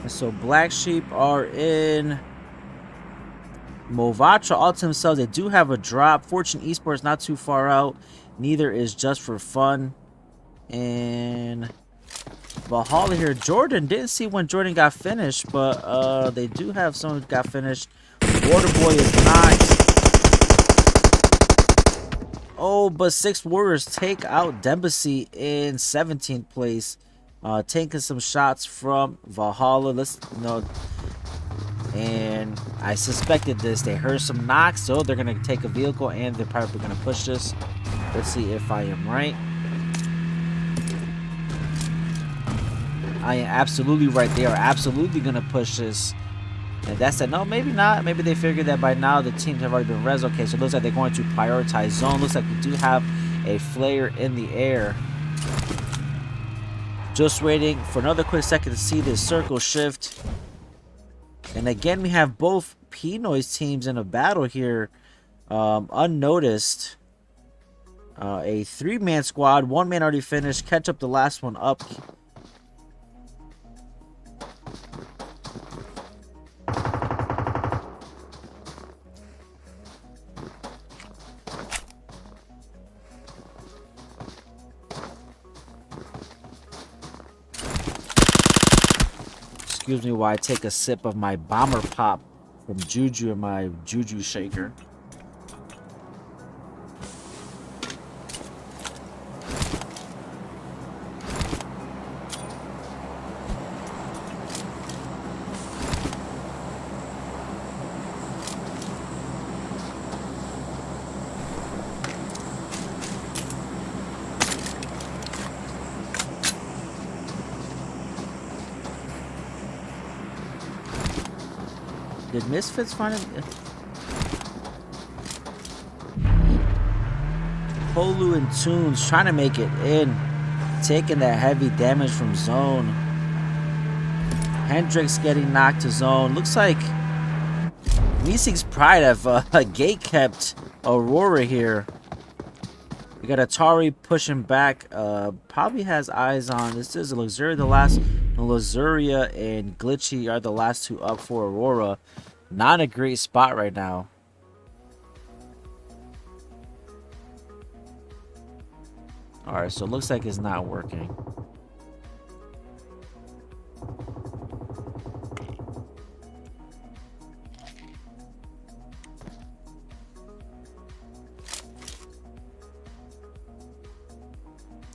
So Black Sheep are in Movatra all to themselves. They do have a drop. Fortune Esports not too far out. Neither is Just for Fun. And Valhalla here. Jordan, didn't see when Jordan got finished, but they do have someone who got finished. Waterboy is not. Oh, but 6 Warriors take out Dembassy in 17th place. Taking some shots from Valhalla. And I suspected this. They heard some knocks, so they're going to take a vehicle and they're probably going to push this. Let's see if I am right. I am absolutely right. They are absolutely going to push this. And that's it. No, maybe not. Maybe they figured that by now the teams have already been res. Okay, so it looks like they're going to prioritize zone. Looks like we do have a flare in the air. Just waiting for another quick second to see this circle shift. And again, we have both Pinoy's teams in a battle here, unnoticed. A 3-man squad. 1 man already finished. Catch up the last one up. Excuse me while I take a sip of my bomber pop from JuJu and my JuJu shaker. Did Misfits find it? Polu and Tunes trying to make it in. Taking that heavy damage from zone. Hendrix getting knocked to zone. Looks like Meseeks Pride have gate kept Aurora here. We got Atari pushing back. Probably has eyes on. This is a Luxuria. The last Luxuria and Glitchy are the last 2 up for Aurora. Not a great spot right now. Alright, so it looks like it's not working.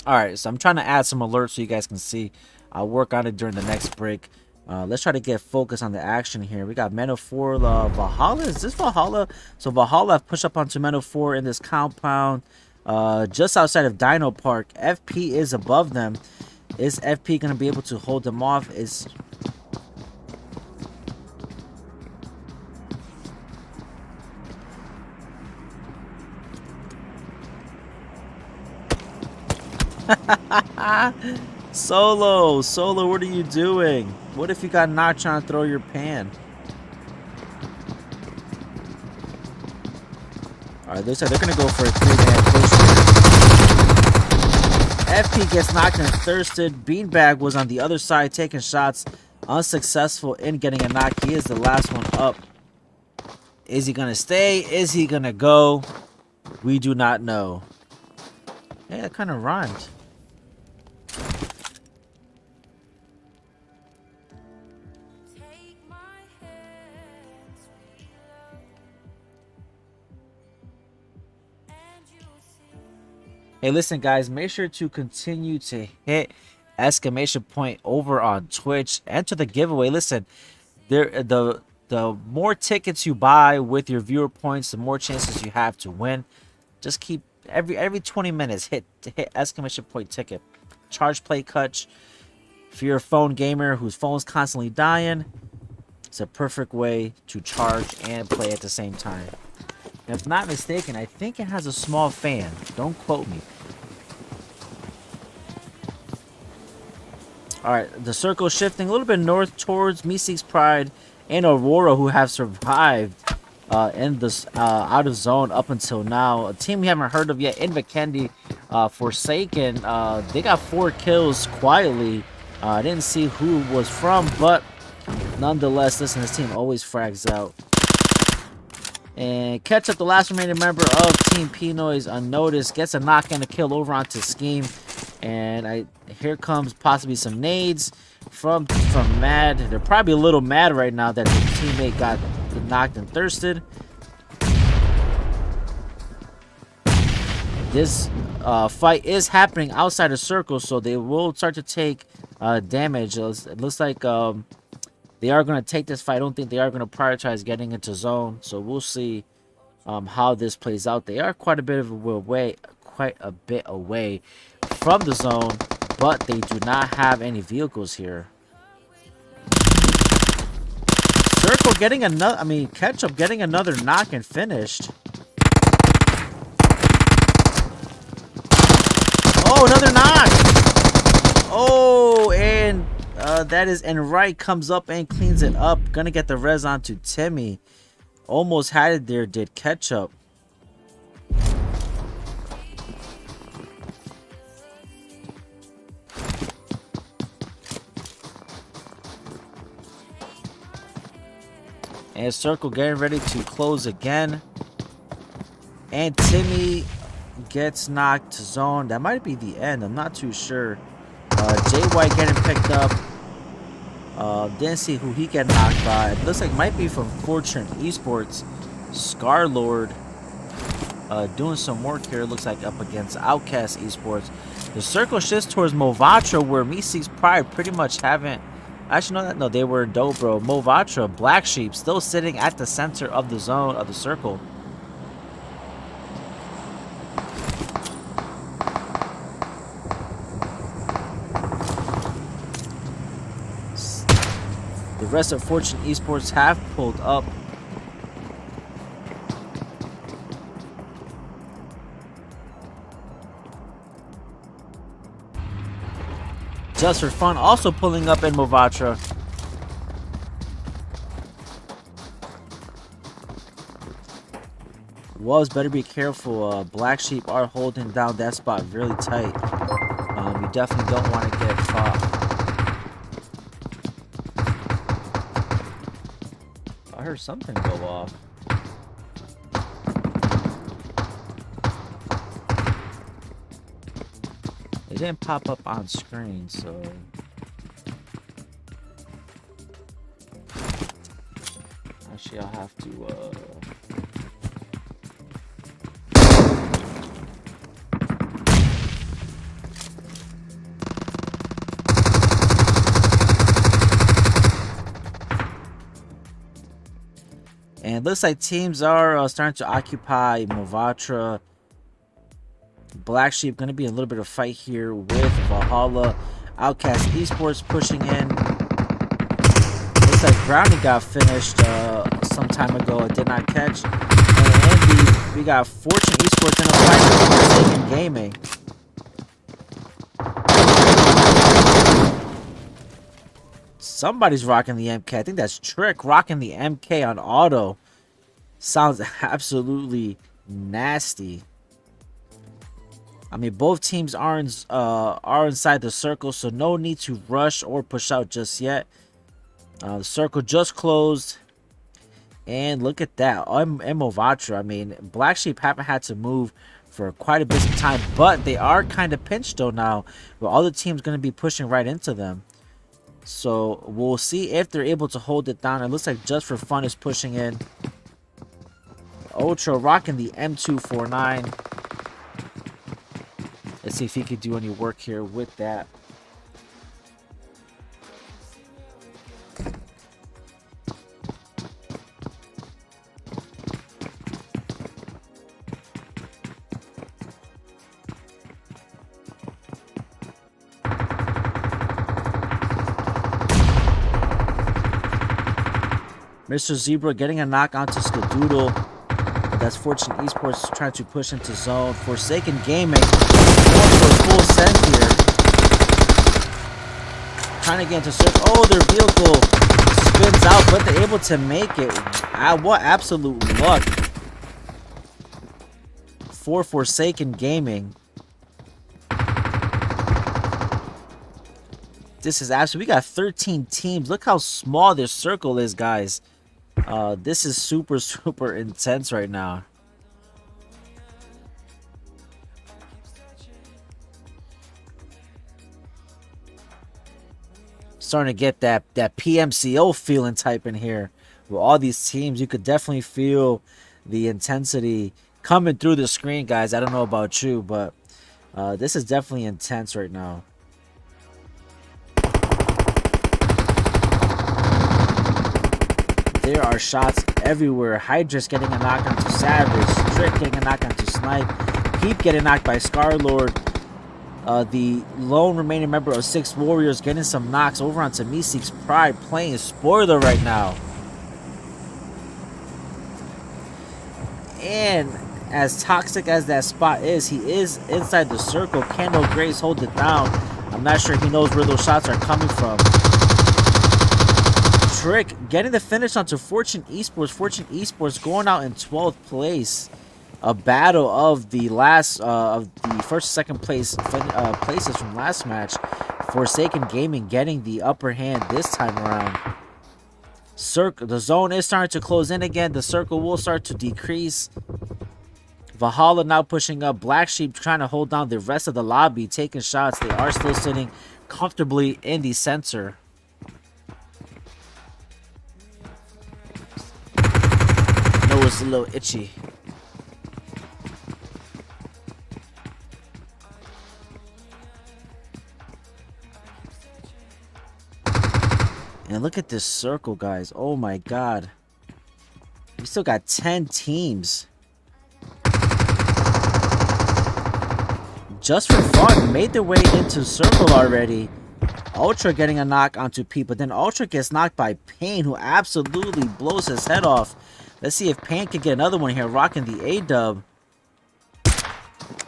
Alright, so I'm trying to add some alerts so you guys can see. I'll work on it during the next break. Let's try to get focus on the action here. We got Meadow 4, Valhalla. Is this Valhalla? So Valhalla have pushed up onto Meadow 4 in this compound just outside of Dino Park. FP is above them. Is FP going to be able to hold them off? Is Solo, what are you doing? What if you got knocked trying to throw your pan? Alright, looks like they're gonna go for a 3-man push here. FP gets knocked and thirsted. Beanbag was on the other side taking shots. Unsuccessful in getting a knock. He is the last one up. Is he gonna stay? Is he gonna go? We do not know. Yeah, it kind of rhymed. Hey, listen, guys, make sure to continue to hit exclamation point over on Twitch. Enter the giveaway. Listen, the more tickets you buy with your viewer points, the more chances you have to win. Just keep every 20 minutes hit exclamation point ticket. Charge play cut. If you're a phone gamer whose phone's constantly dying, it's a perfect way to charge and play at the same time. If not mistaken, I think it has a small fan. Don't quote me. Alright, the circle shifting a little bit north towards Meseeks Pride and Aurora, who have survived in this out of zone up until now. A team we haven't heard of yet, Invikendi, Forsaken. They got 4 kills quietly. I didn't see who was from, but nonetheless, listen, this team always frags out. And catch up the last remaining member of Team Pinoy's unnoticed. Gets a knock and a kill over onto Scheme. And here comes possibly some nades from Mad. They're probably a little mad right now that their teammate got knocked and thirsted. This fight is happening outside of circle, so they will start to take damage. It looks like they are going to take this fight. I don't think they are going to prioritize getting into zone. So we'll see how this plays out. They are quite a bit away from the zone, but they do not have any vehicles here. Circle getting another, I mean, Ketchup getting another knock and finished. Oh, another knock. Oh, and that is, and Wright comes up and cleans it up. Gonna get the res onto Timmy. Almost had it there, did Ketchup. And Circle getting ready to close again. And Timmy gets knocked to zone. That might be the end. I'm not too sure. Jay White getting picked up. Didn't see who he get knocked by. It looks like it might be from Fortune Esports. Scarlord doing some work here. Looks like up against Outcast Esports. The circle shifts towards Movatra, where Meseeks Pride pretty much haven't. Actually, no, they were dope, bro. Movatra, Black Sheep, still sitting at the center of the zone of the circle. The rest of Fortune Esports have pulled up. Just for Fun also pulling up in Movatra. Wolves better be careful. Black Sheep are holding down that spot really tight. You definitely don't want to get fought. I heard something go off. It didn't pop up on screen, so... Actually, I'll have to, And it looks like teams are starting to occupy Movatra. Black Sheep going to be a little bit of fight here with Valhalla. Outcast Esports pushing in. Looks like Brownie got finished some time ago. It did not catch. And we got Fortune Esports in a fight with Forsaken Gaming. Somebody's rocking the MK. I think that's Trick rocking the MK on auto. Sounds absolutely nasty. I mean, both teams are inside the circle, so no need to rush or push out just yet. The circle just closed. And look at that. Movatra. I mean, Black Sheep haven't had to move for quite a bit of time, but they are kind of pinched though now. Where all the teams going to be pushing right into them. So we'll see if they're able to hold it down. It looks like Just for Fun is pushing in. Ultra rocking the M249. Let's see if he could do any work here with that. Mr. Zebra getting a knock onto Skadoodle. That's Fortune Esports trying to push into zone. Forsaken Gaming going for a full send here. Trying to get into circle. Oh, their vehicle spins out, but they're able to make it. What absolute luck for Forsaken Gaming. This is absolutely. We got 13 teams. Look how small this circle is, guys. This is super intense right now. Starting to get that PMCO feeling type in here. With all these teams, you could definitely feel the intensity coming through the screen, guys. I don't know about you, but this is definitely intense right now. There are shots everywhere. Hydra's getting a knock onto Savage. Trick getting a knock onto Snipe. Peep getting knocked by Scarlord. The lone remaining member of Six Warriors getting some knocks over onto Meseeks Pride playing spoiler right now. And as toxic as that spot is, he is inside the circle. Can no Grace hold it down? I'm not sure he knows where those shots are coming from. Trick getting the finish onto Fortune Esports. Fortune Esports going out in 12th place. A battle of the last of the first and second places from last match. Forsaken Gaming getting the upper hand this time around. The zone is starting to close in again. The circle will start to decrease. Valhalla now pushing up. Black Sheep trying to hold down the rest of the lobby, taking shots. They are still sitting comfortably in the center. No, it's a little itchy. And look at this circle, guys. Oh my god. We still got 10 teams. Just for fun, made their way into circle already. Ultra getting a knock onto Pete, but then Ultra gets knocked by Pain, who absolutely blows his head off. Let's see if Pain can get another one here, rocking the A-dub.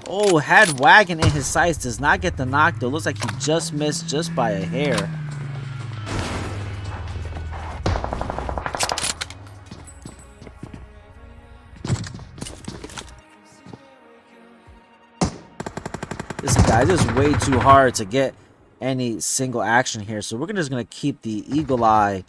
Oh, had Wagon in his sights, does not get the knock though. Looks like he just missed just by a hair. Listen, guys, it's way too hard to get any single action here. So we're just going to keep the eagle eye.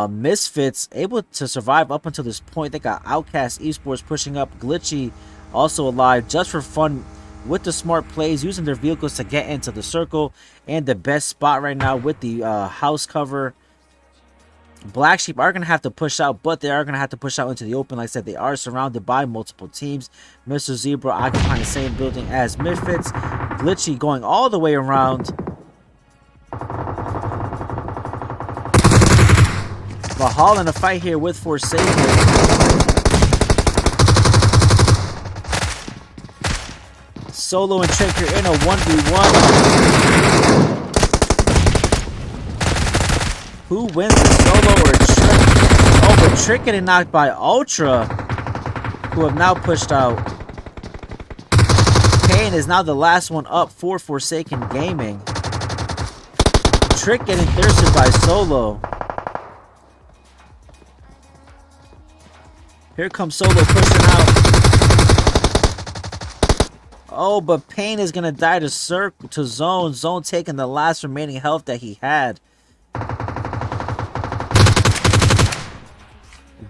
Misfits able to survive up until this point. They got Outcast Esports pushing up. Glitchy also alive just for fun with the smart plays, using their vehicles to get into the circle. And the best spot right now with the house cover. Black Sheep are going to have to push out, but they are going to have to push out into the open. Like I said, they are surrounded by multiple teams. Mr. Zebra occupying the same building as Misfits. Glitchy going all the way around. Valhalla in a fight here with Forsaken. Solo and Trick, you're in a 1v1. Who wins the solo or Trick? Oh, but Trick getting knocked by Ultra, who have now pushed out. Kane is now the last one up for Forsaken Gaming. Trick getting thirsted by Solo. Here comes Solo pushing out. Oh, but Pain is going to die to Zone. Zone taking the last remaining health that he had.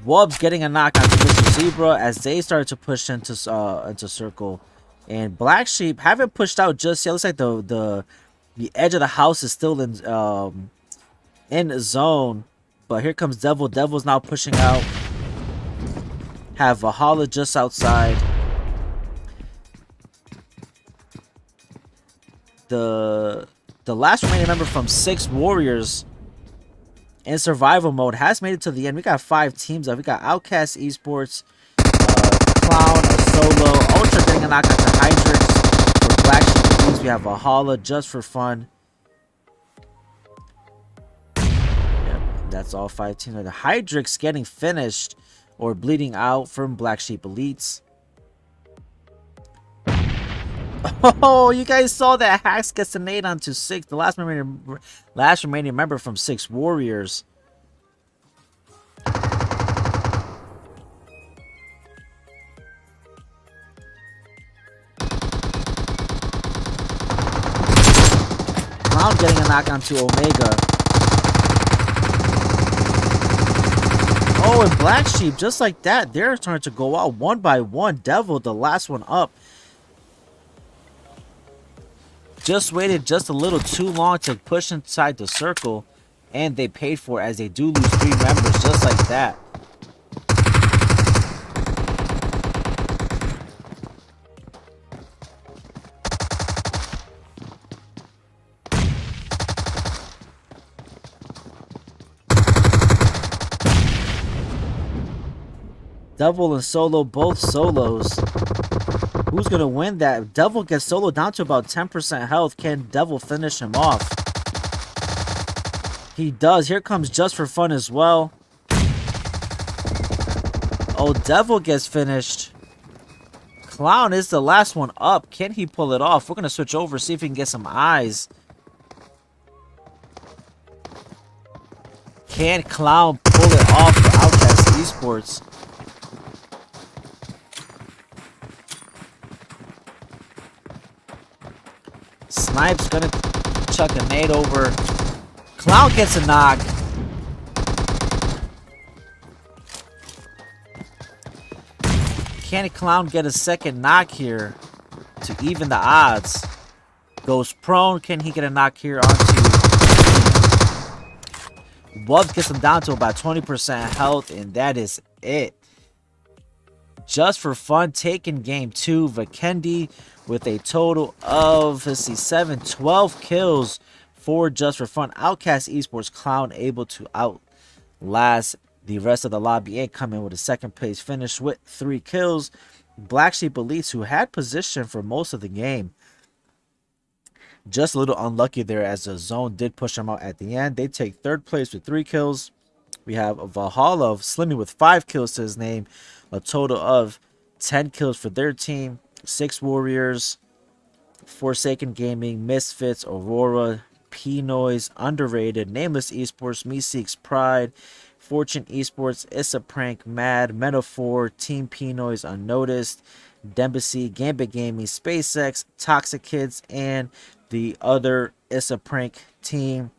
Wubs getting a knock on Mr. Zebra as they start to push into circle. And Black Sheep haven't pushed out just yet. Looks like the edge of the house is still in zone. But here comes Devil. Devil's now pushing out. Have Valhalla just outside. The last remaining member from 6 Warriors in survival mode has made it to the end. We got 5 teams up. We got Outcast Esports, Clown, a Solo, Ultra getting a knock out to Hydrix. For Black Sheep, we have Valhalla just for fun. Yep, that's all 5 teams. The Hydrix getting finished or bleeding out from Black Sheep Elites. Oh, you guys saw that Hacks gets a nade onto 6. The last remaining member from 6 Warriors. Clown getting a knock onto Omega. Oh, and Black Sheep, just like that, they're starting to go out one by one. Devil, the last one up. Just waited just a little too long to push inside the circle, and they paid for it as they do lose 3 members just like that. Devil and Solo, both solos. Who's going to win that? Devil gets Solo down to about 10% health. Can Devil finish him off? He does. Here comes Just for Fun as well. Oh, Devil gets finished. Clown is the last one up. Can he pull it off? We're going to switch over, see if we can get some eyes. Can Clown pull it off for Outcast Esports? Snipe's gonna chuck a nade over. Clown gets a knock. Can Clown get a second knock here to even the odds? Goes prone. Can he get a knock here onto Wubs? Gets him down to about 20% health, and that is it. Just for fun, taking game 2. Vikendi with a total of, let's see, 12 kills for Just for Fun. Outcast Esports Clown able to outlast the rest of the lobby and come in with a second place finish with 3 kills. Black Sheep Elites, who had position for most of the game, just a little unlucky there as the zone did push them out at the end. They take third place with 3 kills. We have Valhalla of Slimmy with 5 kills to his name. A total of 10 kills for their team. 6 Warriors, Forsaken Gaming, Misfits, Aurora, P-Noise, Underrated, Nameless Esports, Meseeks, Pride, Fortune Esports, Issa Prank, Mad, Metaphor, Team P-Noise, Unnoticed, Dembacy, Gambit Gaming, SpaceX, Toxic Kids, and the other Issa Prank team.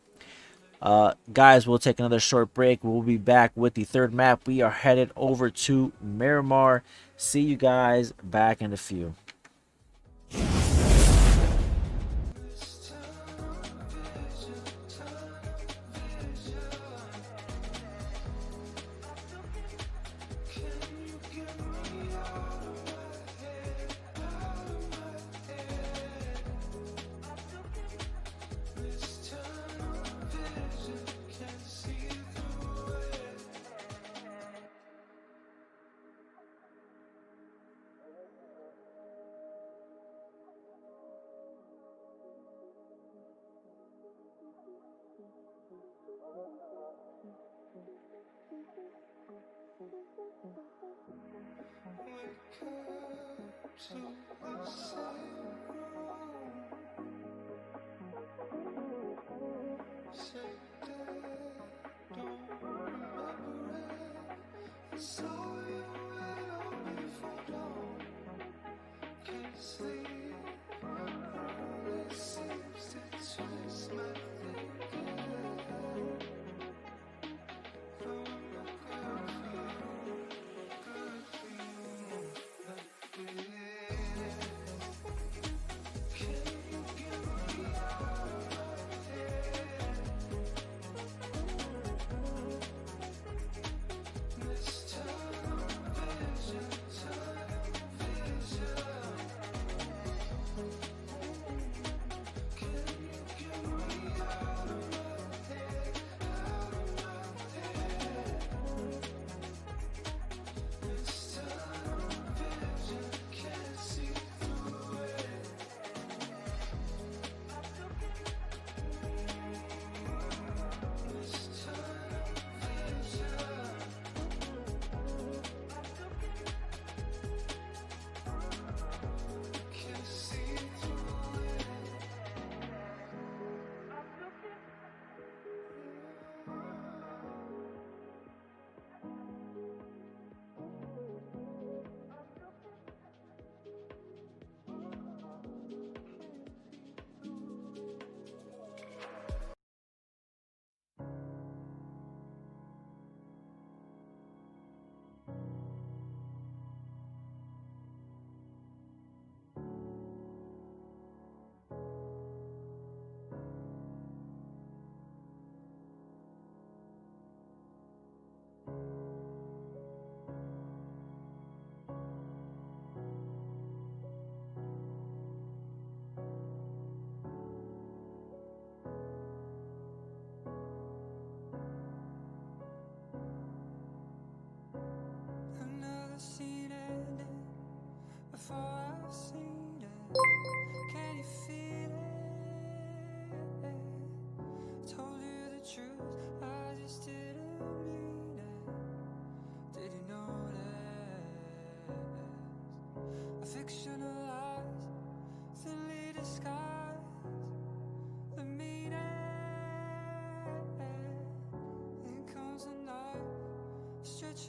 Guys, we'll take another short break. We'll be back with the third map. We are headed over to Miramar. See you guys back in a few.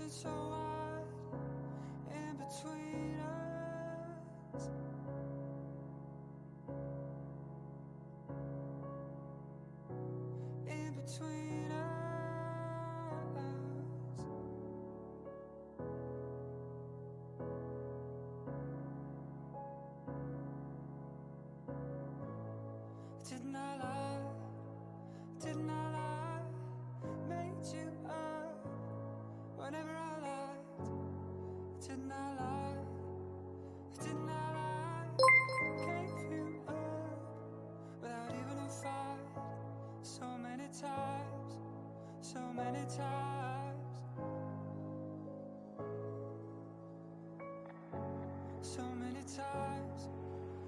stretching so wide in between us. In between us. Didn't I lie? Didn't I lie? Made you up whenever I lied. Didn't I lie? Didn't I lie? Gave you up without even a fight. So many times, so many times. So many times,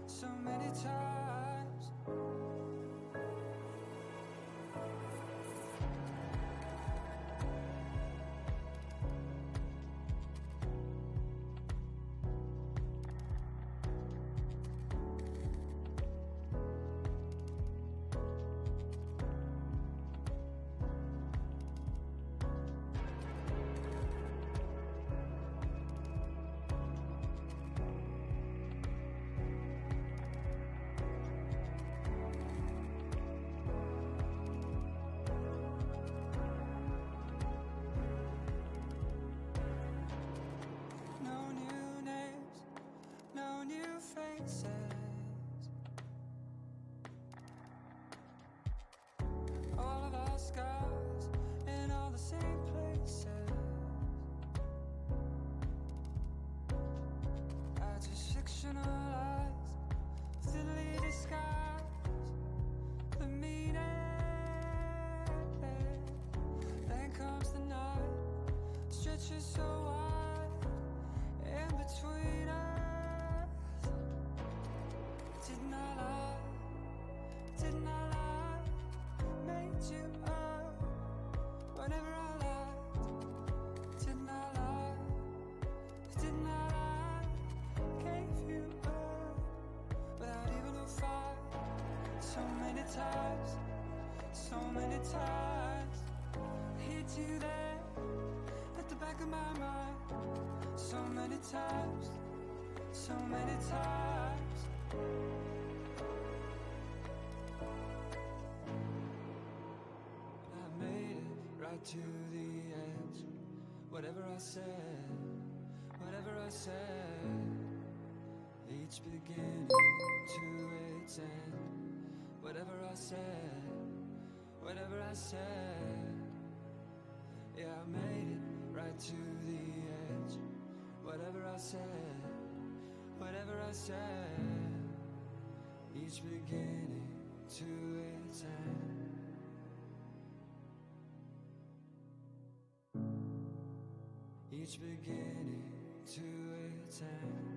so many times. No new names, no new faces. All of our scars in all the same places. I just fictionalize, thinly disguise the meaning. Then comes the night, stretches so wide in between us. Didn't I lie? Didn't I lie? Made you up whenever I lied. Didn't I lie? Didn't I lie? Gave you up without even a fight. So many times, so many times. Hit you there at the back of my mind. So many times, so many times. I made it right to the edge. Whatever I said, whatever I said, each beginning to its end. Whatever I said, whatever I said. Yeah, I made it right to the edge. Whatever I said, whatever I said, each beginning to its end. Each beginning to its end.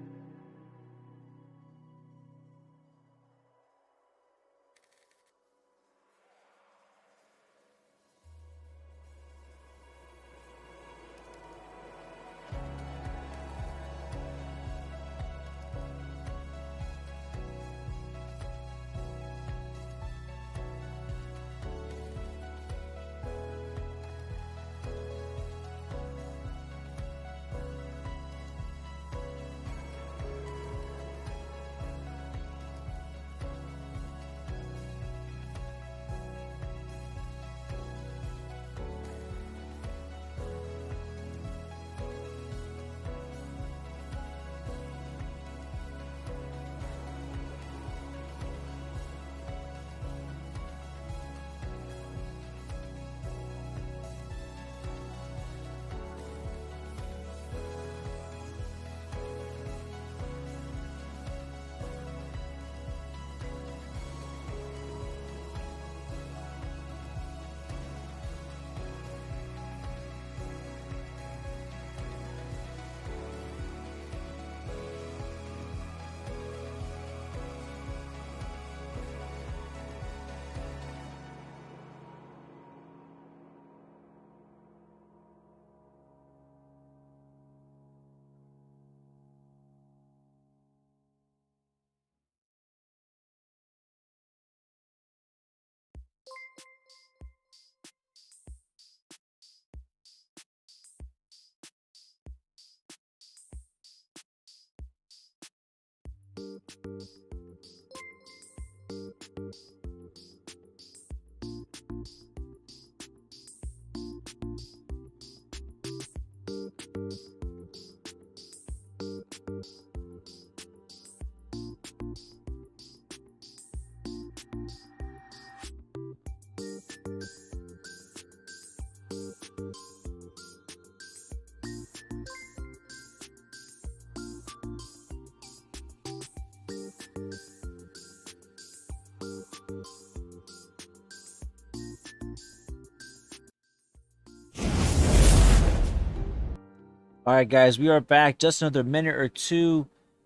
All right, guys, we are back. Just another minute or two.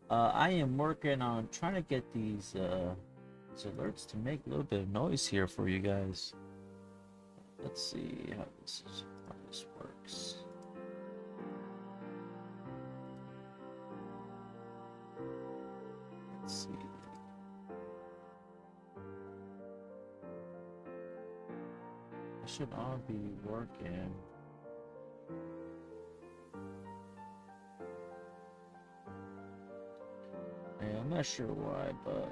I am working on trying to get these alerts to make a little bit of noise here for you guys. Let's see how this works. Let's see. It should all be working. Yeah, I'm not sure why, but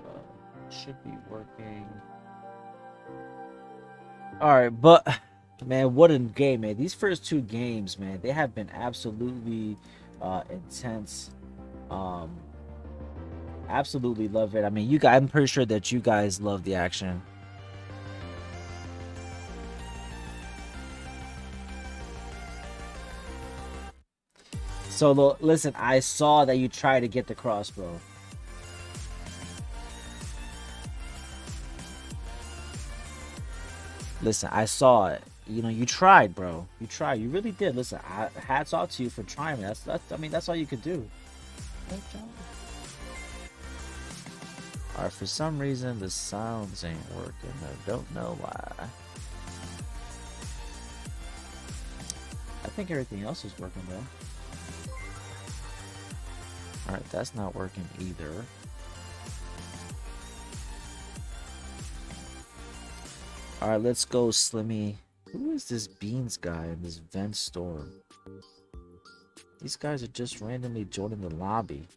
it should be working. Alright, but man, what a game, man. These first two games, man, they have been absolutely intense. Absolutely love it. I mean, I'm pretty sure that you guys love the action. So listen, I saw that you tried to get the crossbow. Listen, I saw it. You know, you tried, bro. You tried. You really did. Listen, hats off to you for trying. That's I mean, that's all you could do. Alright, for some reason the sounds ain't working. I don't know why. I think everything else is working though. Alright, that's not working either. Alright, let's go, Slimmy. Who is this Beans guy in this vent store? These guys are just randomly joining the lobby.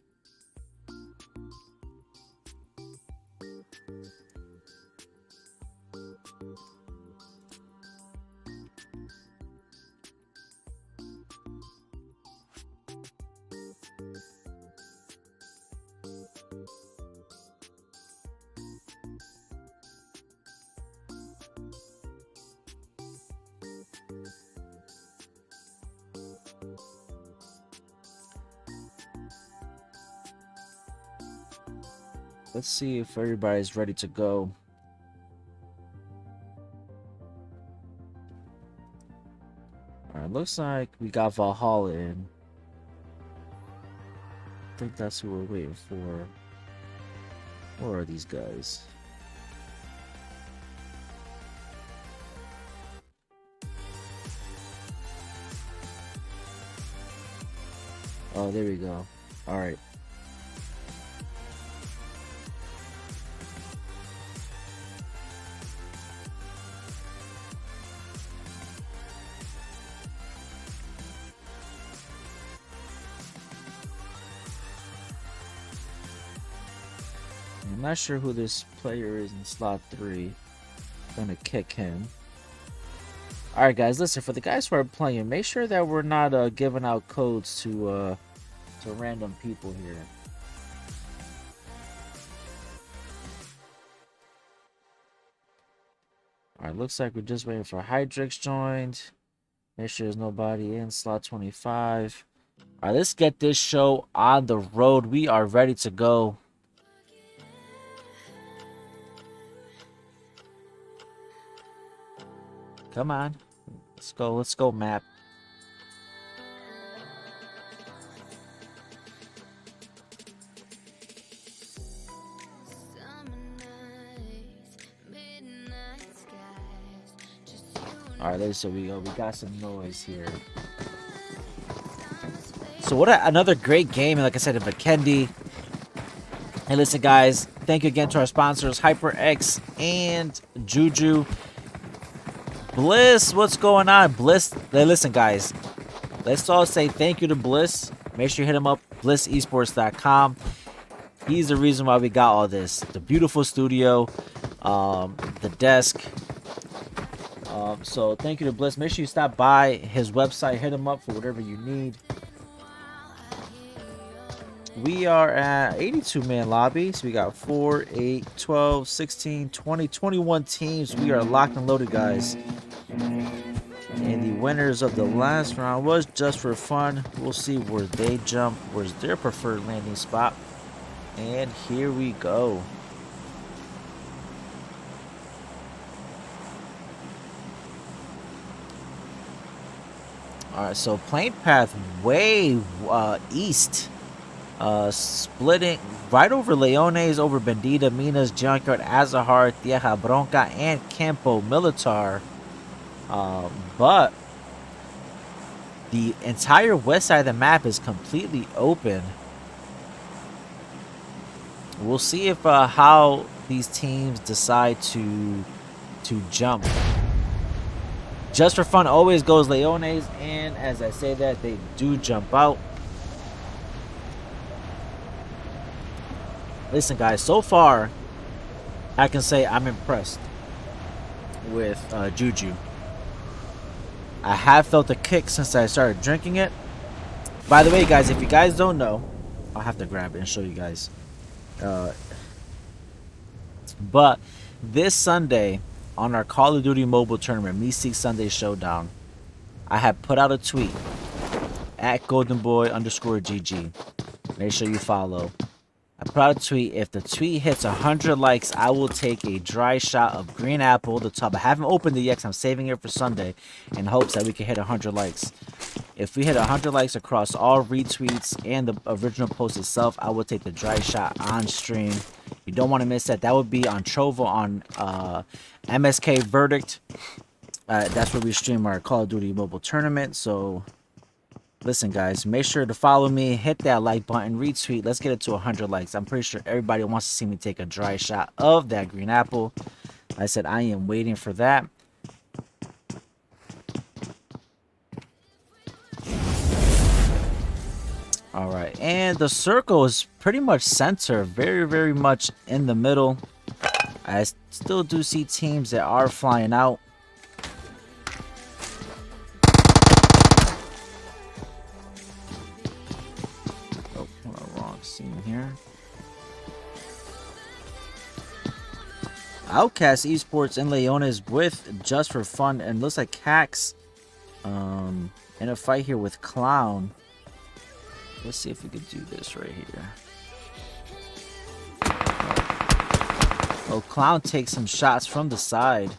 Let's see if everybody's ready to go. Alright, looks like we got Valhalla in. I think that's who we're waiting for. Where are these guys? Oh, there we go. Alright. I'm not sure who this player is in slot 3. I'm gonna kick him. Alright guys, listen, for the guys who are playing, make sure that we're not giving out codes to random people here. Alright, looks like we're just waiting for HyperX joined. Make sure there's nobody in slot 25. Alright, let's get this show on the road. We are ready to go. Come on. Let's go, map. Alright, there we go. We got some noise here. So what another great game, and like I said, in Vikendi. Hey, listen, guys. Thank you again to our sponsors, HyperX and JuJu. Bliss, what's going on? Bliss, hey, listen, guys. Let's all say thank you to Bliss. Make sure you hit him up, blissesports.com. He's the reason why we got all this. The beautiful studio, the desk. So thank you to Bliss. Make sure you stop by his website. Hit him up for whatever you need. We are at 82-man lobby. So we got 4, 8, 12, 16, 20, 21 teams. We are locked and loaded, guys. And the winners of the last round was just for fun. We'll see where they jump. Where's their preferred landing spot. And here we go. Alright, so plane path way east. Splitting right over Leones, over Bandita, Minas, Junkyard, Azahar, Tierra Bronca, and Campo Militar. But the entire west side of the map is completely open. We'll see if how these teams decide to jump. Just for fun always goes Leones, and as I say that, they do jump out. Listen, guys, so far I can say I'm impressed with JuJu. I have felt a kick since I started drinking it. By the way, guys, if you guys don't know, I'll have to grab it and show you guys. But this Sunday on our Call of Duty mobile tournament, Meseeks Sunday Showdown, I have put out a tweet at GoldenBoy_GG. Make sure you follow. I put out a tweet. If the tweet hits 100 likes, I will take a dry shot of green apple, the tub. I haven't opened it yet because I'm saving it for Sunday in hopes that we can hit 100 likes. If we hit 100 likes across all retweets and the original post itself, I will take the dry shot on stream. You don't want to miss that. That would be on Trovo on MSK Verdict. That's where we stream our Call of Duty mobile tournament. So listen, guys, make sure to follow me, hit that like button, retweet. Let's get it to 100 likes. I'm pretty sure everybody wants to see me take a dry shot of that green apple. I said I am waiting for that. All right, and the circle is pretty much center, very much in the middle. I still do see teams that are flying out. Oh, wrong scene here. Outcast Esports and Leones with Just for Fun, and looks like Cax in a fight here with Clown. Let's see if we could do this right here. Oh, Clown takes some shots from the side.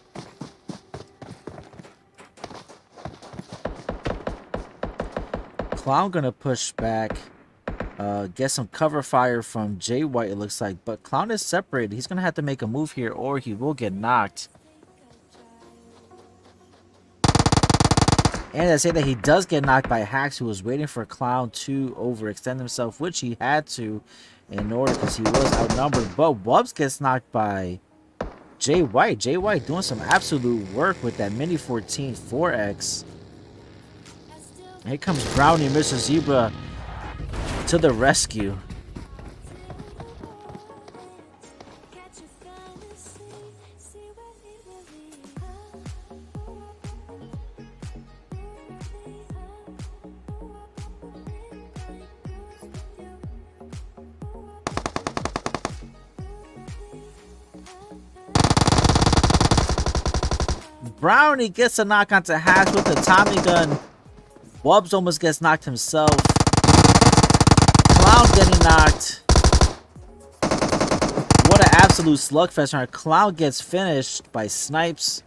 Clown gonna push back. Get some cover fire from Jay White, it looks like. But Clown is separated. He's gonna have to make a move here or he will get knocked. And I say that he does get knocked by Hacks, who was waiting for Clown to overextend himself, which he had to in order because he was outnumbered. But Wubbs gets knocked by Jay White. Jay White doing some absolute work with that Mini 14 4X. And here comes Brownie, Mr. Zebra, to the rescue. Brownie gets a knock onto Hash with the Tommy gun. Wubbs almost gets knocked himself. Clown getting knocked. What an absolute slugfest. Our Clown gets finished by Snipes.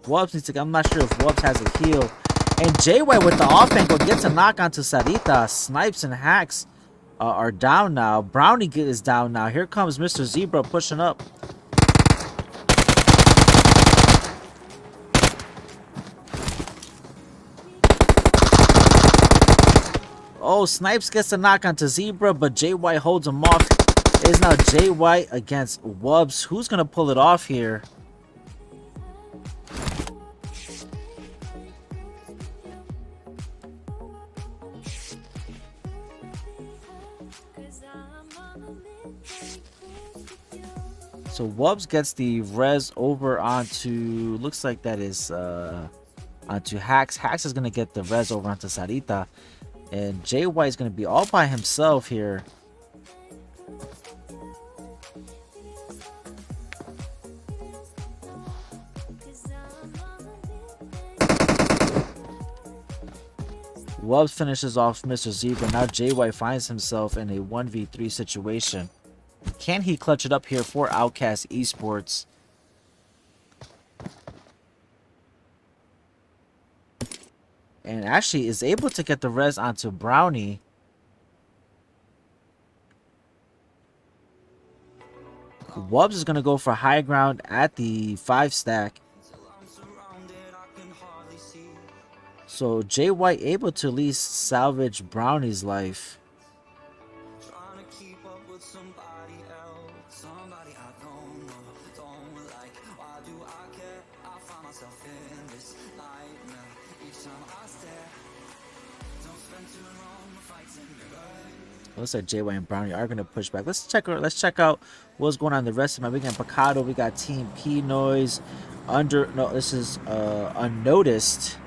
Wubbs needs to. I'm not sure if Wubbs has a heal. And J-Way with the off angle gets a knock onto Sarita. Snipes and Hacks are down now. Brownie is down now. Here comes Mr. Zebra pushing up. Oh, Snipes gets a knock onto Zebra, but Jay White holds him off. It is now Jay White against Wubbs. Who's going to pull it off here? So Wubbs gets the res over onto, looks like that is onto Hacks. Hacks is going to get the res over onto Sarita. And Jay White is going to be all by himself here. Wubbs finishes off Mr. Zebra. Now Jay White finds himself in a 1v3 situation. Can he clutch it up here for Outcast Esports? And actually is able to get the res onto Brownie. Wubbs is going to go for high ground at the 5 stack. So Jay White able to at least salvage Brownie's life. Looks like Jay White and Brownie are gonna push back. Let's check out what's going on in the rest of my. We got Picado, we got Team P Noise. This is Unnoticed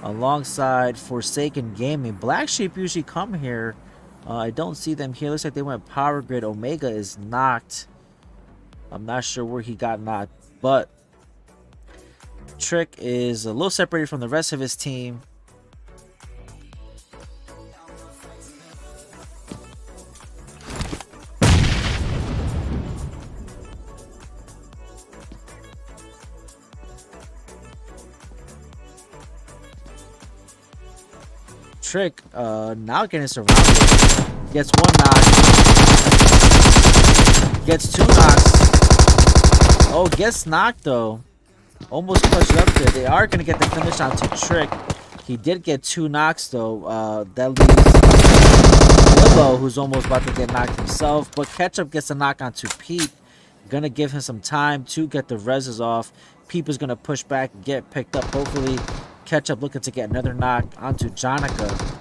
alongside Forsaken Gaming. Black Sheep usually come here. I don't see them here. Looks like they went Power Grid. Omega is knocked. I'm not sure where he got knocked, but Trick is a little separated from the rest of his team. Trick now getting surrounded. Gets 1 knock. Gets 2 knocks. Oh, gets knocked though. Almost clutched up there. They are gonna get the finish onto Trick. He did get 2 knocks though. That leaves Willow, who's almost about to get knocked himself. But Ketchup gets a knock onto Pete. Gonna give him some time to get the reses off. Peep is gonna push back and get picked up. Hopefully Ketchup looking to get another knock onto Jonica.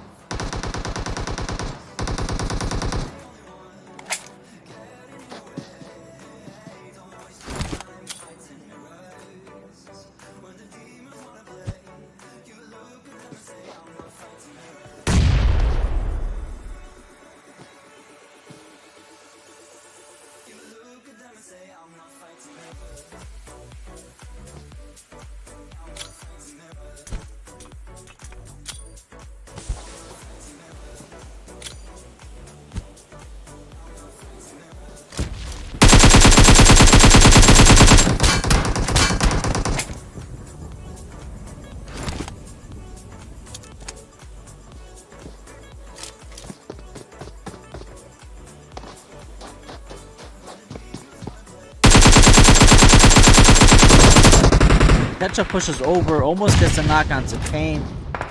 Ketchup pushes over, almost gets a knock onto Payne.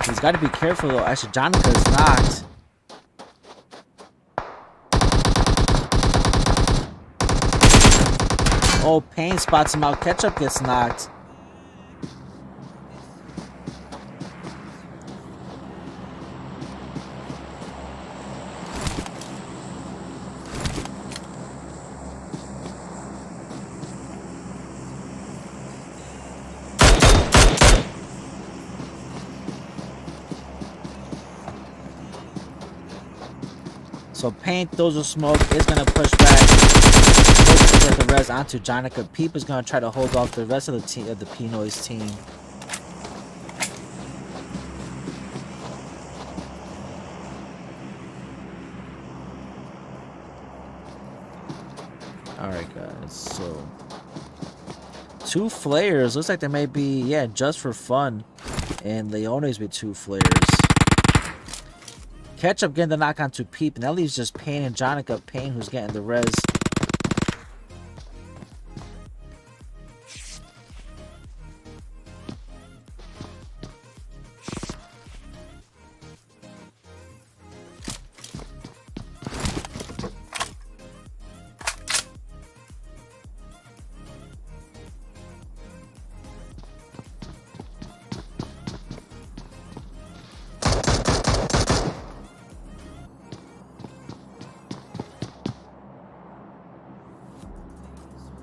He's got to be careful though. Actually, Jonica is knocked. Oh, Payne spots him out. Ketchup gets knocked. So Payne throws a smoke, is gonna push back, to get the res onto Jonica. Peep is gonna try to hold off the rest of the team, of the P Noise team. All right, guys. So 2 flares. Looks like there may be, yeah, just for fun, and Leones with 2 flares. Ketchup getting the knock onto Peep, and that leaves just Payne and Jonica. Payne who's getting the res.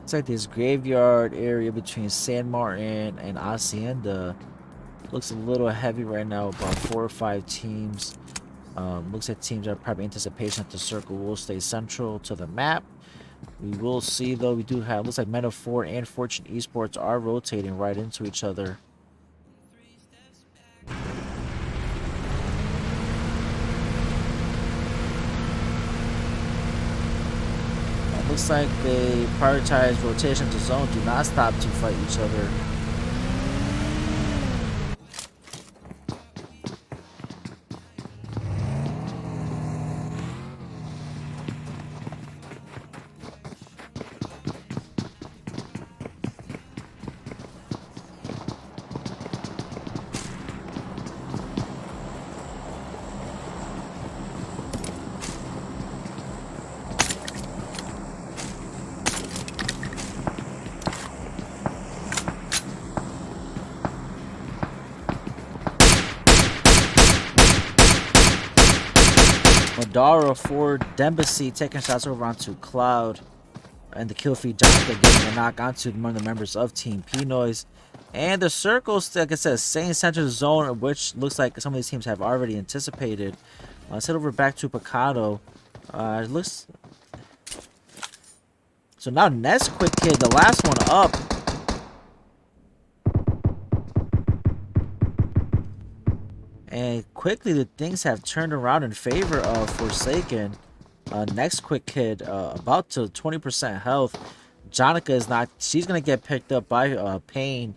It's like this graveyard area between San Martin and Hacienda. Looks a little heavy right now, about 4 or 5 teams. Looks like teams are probably anticipation that the circle will stay central to the map. We will see though. We do have, looks like Metaphor and Fortune Esports are rotating right into each other. looks like they prioritize rotation to zone. Do not stop to fight each other. Madara for Dembasi taking shots over onto Cloud. And the kill feed Jonathan getting a knock onto one of the members of Team P-Noise. And the circles, like I said, same center zone, which looks like some of these teams have already anticipated. Let's head over back to Picado. It looks... So now Nesquik Kid, the last one up. And quickly the things have turned around in favor of Forsaken. Next quick kid, about to 20% health. Jonica is not, she's going to get picked up by Pain.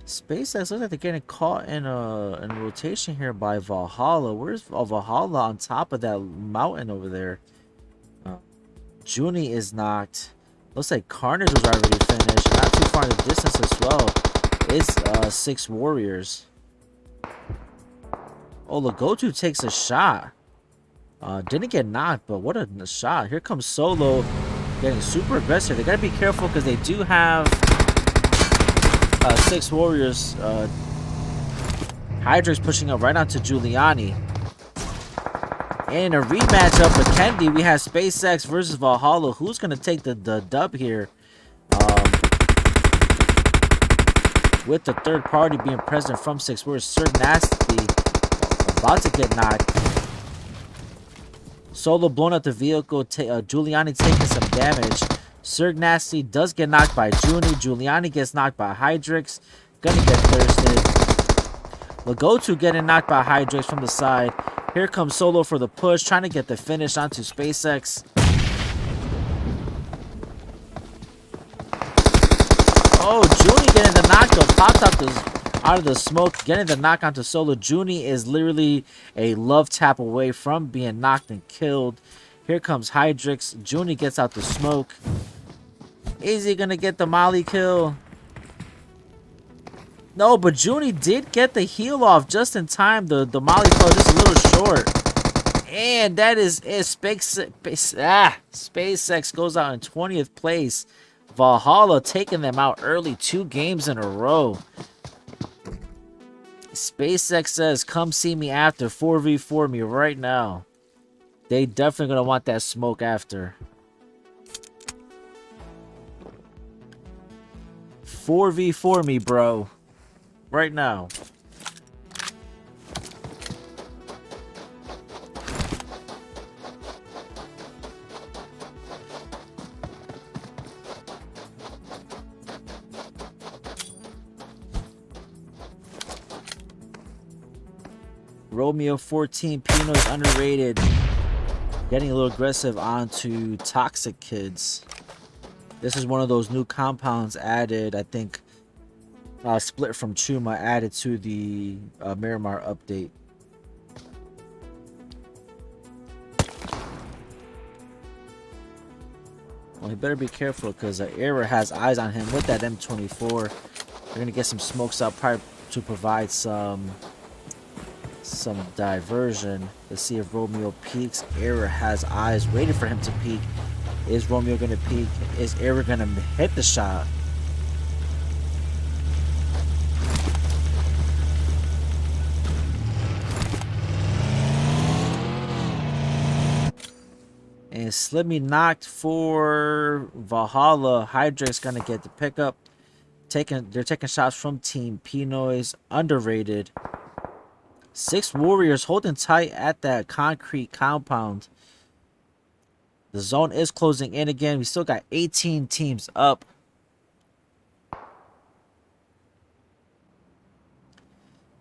SpaceX looks like they're getting caught in rotation here by Valhalla. Where's Valhalla on top of that mountain over there? Junie is knocked. Looks like Carnage was already finished. Not too far in the distance as well. It's 6 warriors. Oh, Lagotu takes a shot. Didn't get knocked, but what a shot. Here comes Solo getting super aggressive. They gotta be careful because they do have 6 warriors. Hydra's pushing up right onto Giuliani. And in a rematch of the Kendi, we have SpaceX versus Valhalla. Who's going to take the dub here? With the third party being present from 6 warriors. Sir Nasty about to get knocked. Solo blown out the vehicle. Giuliani taking some damage. Sir Nasty does get knocked by Junie. Giuliani gets knocked by Hydrix. Gonna get thirsted. Lagotu getting knocked by Hydrix from the side. Here comes Solo for the push, trying to get the finish onto SpaceX. Oh, Junie getting the knockup. Popped out of the smoke, getting the knock onto Solo. Junie is literally a love tap away from being knocked and killed. Here comes Hydrix. Junie gets out the smoke. Is he gonna get the Molly kill? No, but Junie did get the heal off just in time. The Molly fell just a little short. And that is it. SpaceX goes out in 20th place. Valhalla taking them out early, 2 games in a row. SpaceX says, come see me after. 4v4 me right now. They definitely going to want that smoke after. 4v4 me, bro. Right now. Romeo 14, Pino's underrated. Getting a little aggressive onto Toxic Kids. This is one of those new compounds added, I think, split from Chuma, added to the Miramar update. Well, he better be careful because Era has eyes on him with that M24. They're going to get some smokes out prior to provide some diversion. Let's see if Romeo peeks. Era has eyes waiting for him to peek. Is Romeo going to peek? Is Era going to hit the shot? And Slimmy knocked for Valhalla. Hydra's going to get the pickup. They're taking shots from Team P-Noise. Underrated. 6 warriors holding tight at that concrete compound. The zone is closing in again. We still got 18 teams up.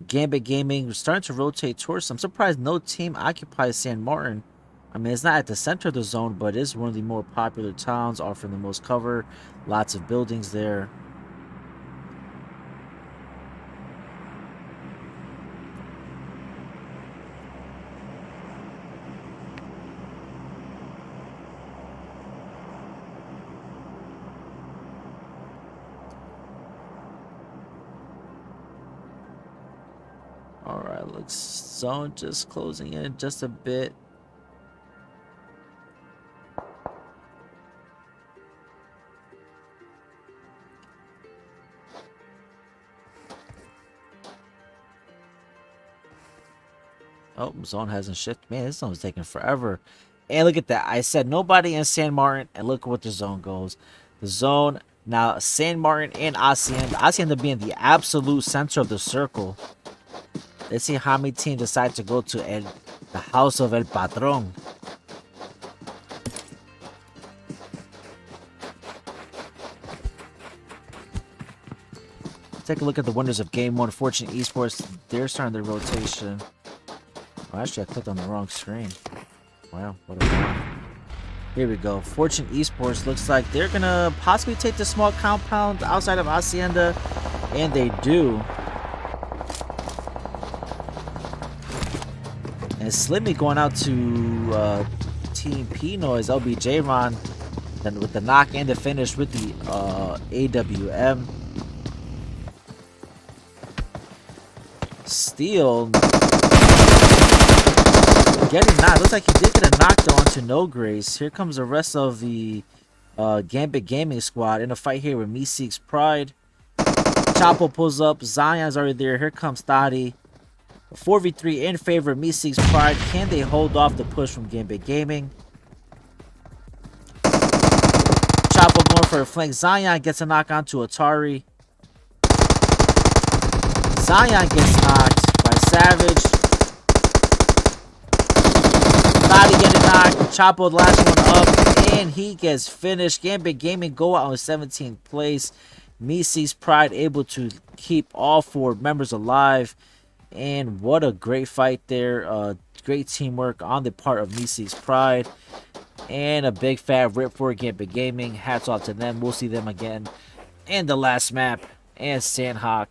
Gambit Gaming starting to rotate towards. I'm surprised no team occupies San Martin. I mean, it's not at the center of the zone, but it is one of the more popular towns, offering the most cover. Lots of buildings there. Alright, looks zone just closing in just a bit. Oh, zone hasn't shifted. Man, this zone's taking forever. And look at that. I said nobody in San Martin, and look where the zone goes. The zone, now San Martin and Hacienda. Hacienda being the absolute center of the circle. Let's see how many teams decide to go to the house of El Patron. Take a look at the winners of Game 1. Fortune Esports, they're starting their rotation. Oh, actually, I clicked on the wrong screen. Wow, what a... Here we go. Fortune Esports looks like they're going to possibly take the small compound outside of Hacienda. And they do. And Slimmy going out to Team P-Noise, LBJ Ron. Then with the knock and the finish with the AWM. Steele getting knocked. Looks like he did get a knock though onto No Grace. Here comes the rest of the Gambit Gaming squad in a fight here with Meseeks Pride. Chapo pulls up. Zion's already there. Here comes Thadi. 4v3 in favor of Meseeks Pride. Can they hold off the push from Gambit Gaming? Chapo going for a flank. Zion gets a knock onto Atari. Zion gets knocked by Savage. Thadi getting knocked. Chapo the last one up. And he gets finished. Gambit Gaming go out on 17th place. Meseeks Pride able to keep all 4 members alive. And what a great fight there. Great teamwork on the part of Meseeks Pride. And a big fat rip for Gambit Gaming. Hats off to them. We'll see them again in the last map. And Sandhawk.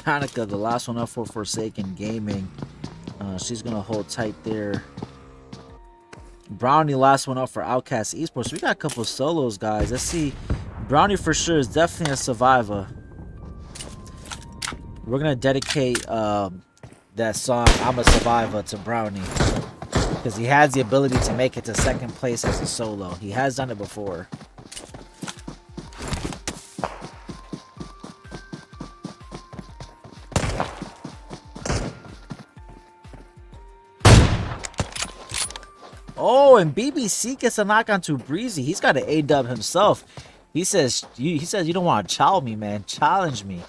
Jonica, the last one up for Forsaken Gaming. She's going to hold tight there. Brownie, last one up for Outcast Esports. We got a couple of solos, guys. Let's see. Brownie for sure is definitely a survivor. We're going to dedicate that song, I'm a Survivor, to Brownie. Because he has the ability to make it to 2nd place as a solo. He has done it before. Oh, and BBC gets a knock onto Breezy. He's got an A-dub himself. He says you don't want to chow me, man. Challenge me.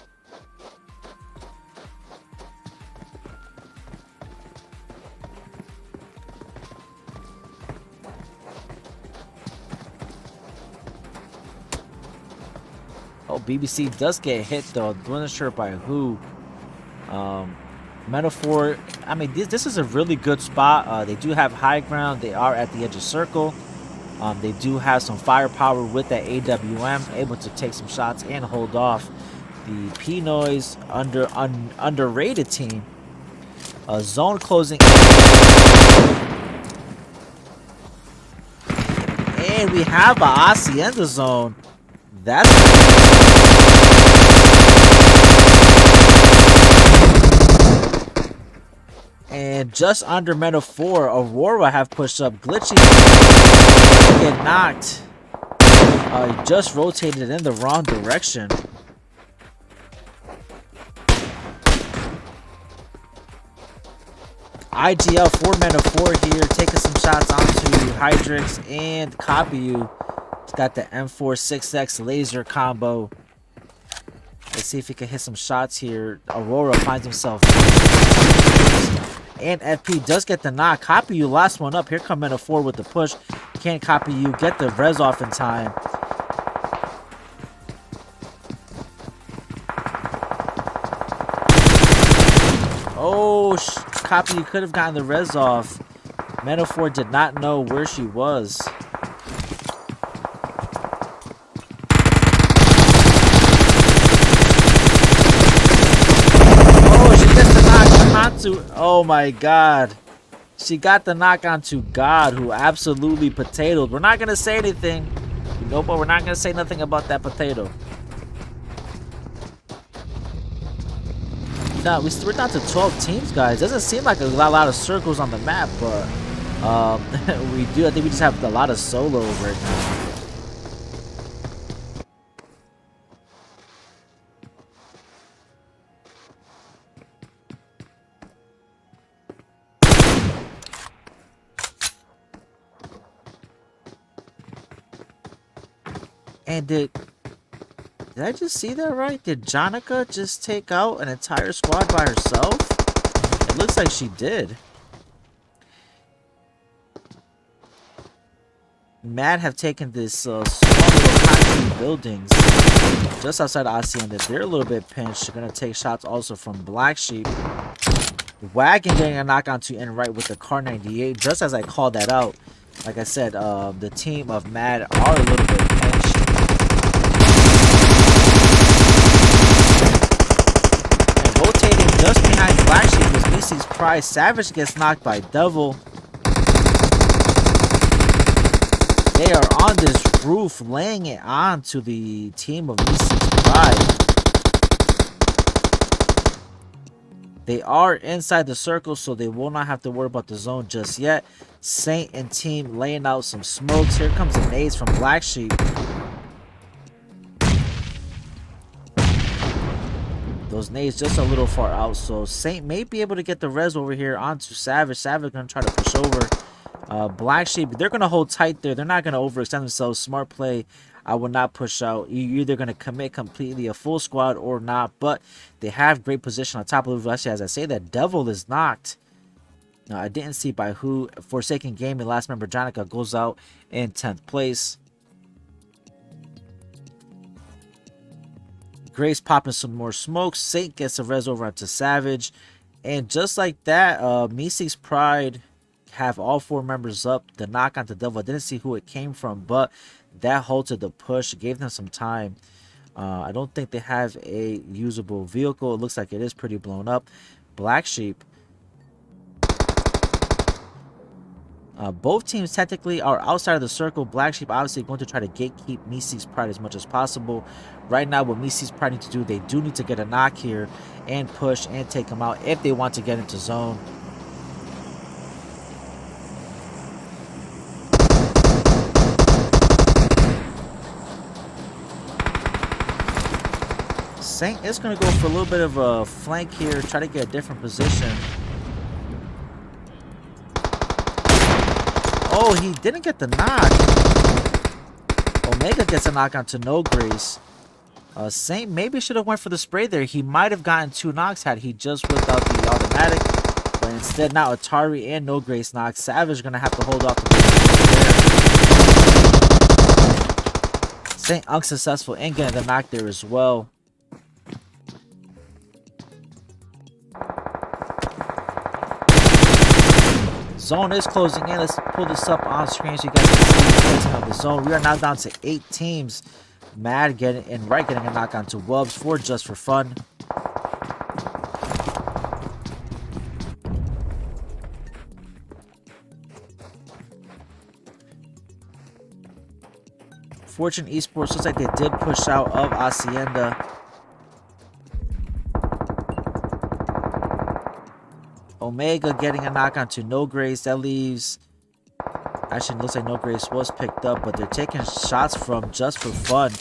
Oh, BBC does get hit though. I'm not sure by who. Metaphor, I mean, this is a really good spot. They do have high ground. They are at the edge of circle. They do have some firepower with that AWM, able to take some shots and hold off the P-Noise underrated team. Zone closing. And we have a Hacienda zone. That's... And just under Metaphor, Aurora have pushed up. Glitchy get knocked. He just rotated in the wrong direction. IGL 4 Metaphor here, taking some shots onto HyperX and Copy You. Got the M4 6X laser combo. Let's see if he can hit some shots here. Aurora finds himself. And FP does get the knock. Copy you, last one up. Here come Meta 4 with the push. Can't copy you. Get the res off in time. Oh, copy you could have gotten the res off. Meta 4 did not know where she was. Oh my god. She got the knock onto God, who absolutely potatoed. We're not gonna say anything. You know, but we're not gonna say nothing about that potato. No, we're down to 12 teams, guys. Doesn't seem like a lot of circles on the map, but we do. I think we just have a lot of solos right now. And did I just see that right? Did Jonica just take out an entire squad by herself? It looks like she did. Mad have taken this small little concrete buildings just outside Hacienda. They're a little bit pinched. They're going to take shots also from Black Sheep. Wagon getting a knock onto N right with the Car 98. Just as I called that out, like I said, the team of Mad are a little bit pinched. And rotating just behind Black Sheep was Meseeks Pride. Savage gets knocked by Devil. They are on this roof, laying it on to the team of Meseeks Pride. They are inside the circle, so they will not have to worry about the zone just yet. Saint and team laying out some smokes. Here comes the nades from Black Sheep. Those nades just a little far out, so Saint may be able to get the res over here onto Savage. Savage going to try to push over. Black Sheep, they're going to hold tight there. They're not going to overextend themselves. Smart play. I will not push out. You're either going to commit completely a full squad or not, but they have great position on top of the roof. Actually, as I say that, Devil is knocked. I didn't see by who. Forsaken Gaming, last member Jonica, goes out in 10th place. Grace popping some more smoke. Saint gets a res over onto Savage. And just like that, Meseeks Pride have all 4 members up. The knock onto Devil, I didn't see who it came from, but that halted the push, gave them some time. I don't think they have a usable vehicle. It looks like it is pretty blown up. Black Sheep. Both teams technically are outside of the circle. Black Sheep obviously going to try to gatekeep Meseeks Pride as much as possible. Right now, what Meseeks Pride need to do, they do need to get a knock here and push and take them out if they want to get into zone. Saint is going to go for a little bit of a flank here, try to get a different position. Oh, he didn't get the knock. Omega gets a knock onto No Grace. Saint maybe should have went for the spray there. He might have gotten 2 knocks had he just whipped out the automatic. But instead, now Atari and No Grace knocks. Savage going to have to hold off the there. Saint unsuccessful in getting the knock there as well. Zone is closing in. Let's pull this up on screen so you guys can see the placement of the zone. We are now down to 8 teams. Mad getting and Right getting a knock onto Wubs for Just for Fun. Fortune Esports looks like they did push out of Hacienda. Omega getting a knock onto No Grace. That leaves... Actually, it looks like No Grace was picked up, but they're taking shots from Just for Fun.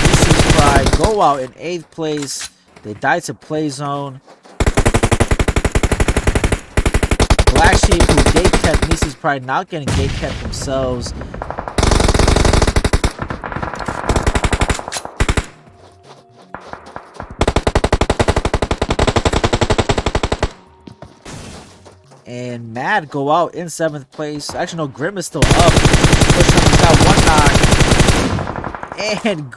Meseeks Pride go out in 8th place. They die to play zone. Black Sheep, who gate kept Meseeks, probably not getting gate kept themselves. And Mad go out in 7th place. Actually, no, Grim is still up. Pushing up, he's got one knock. And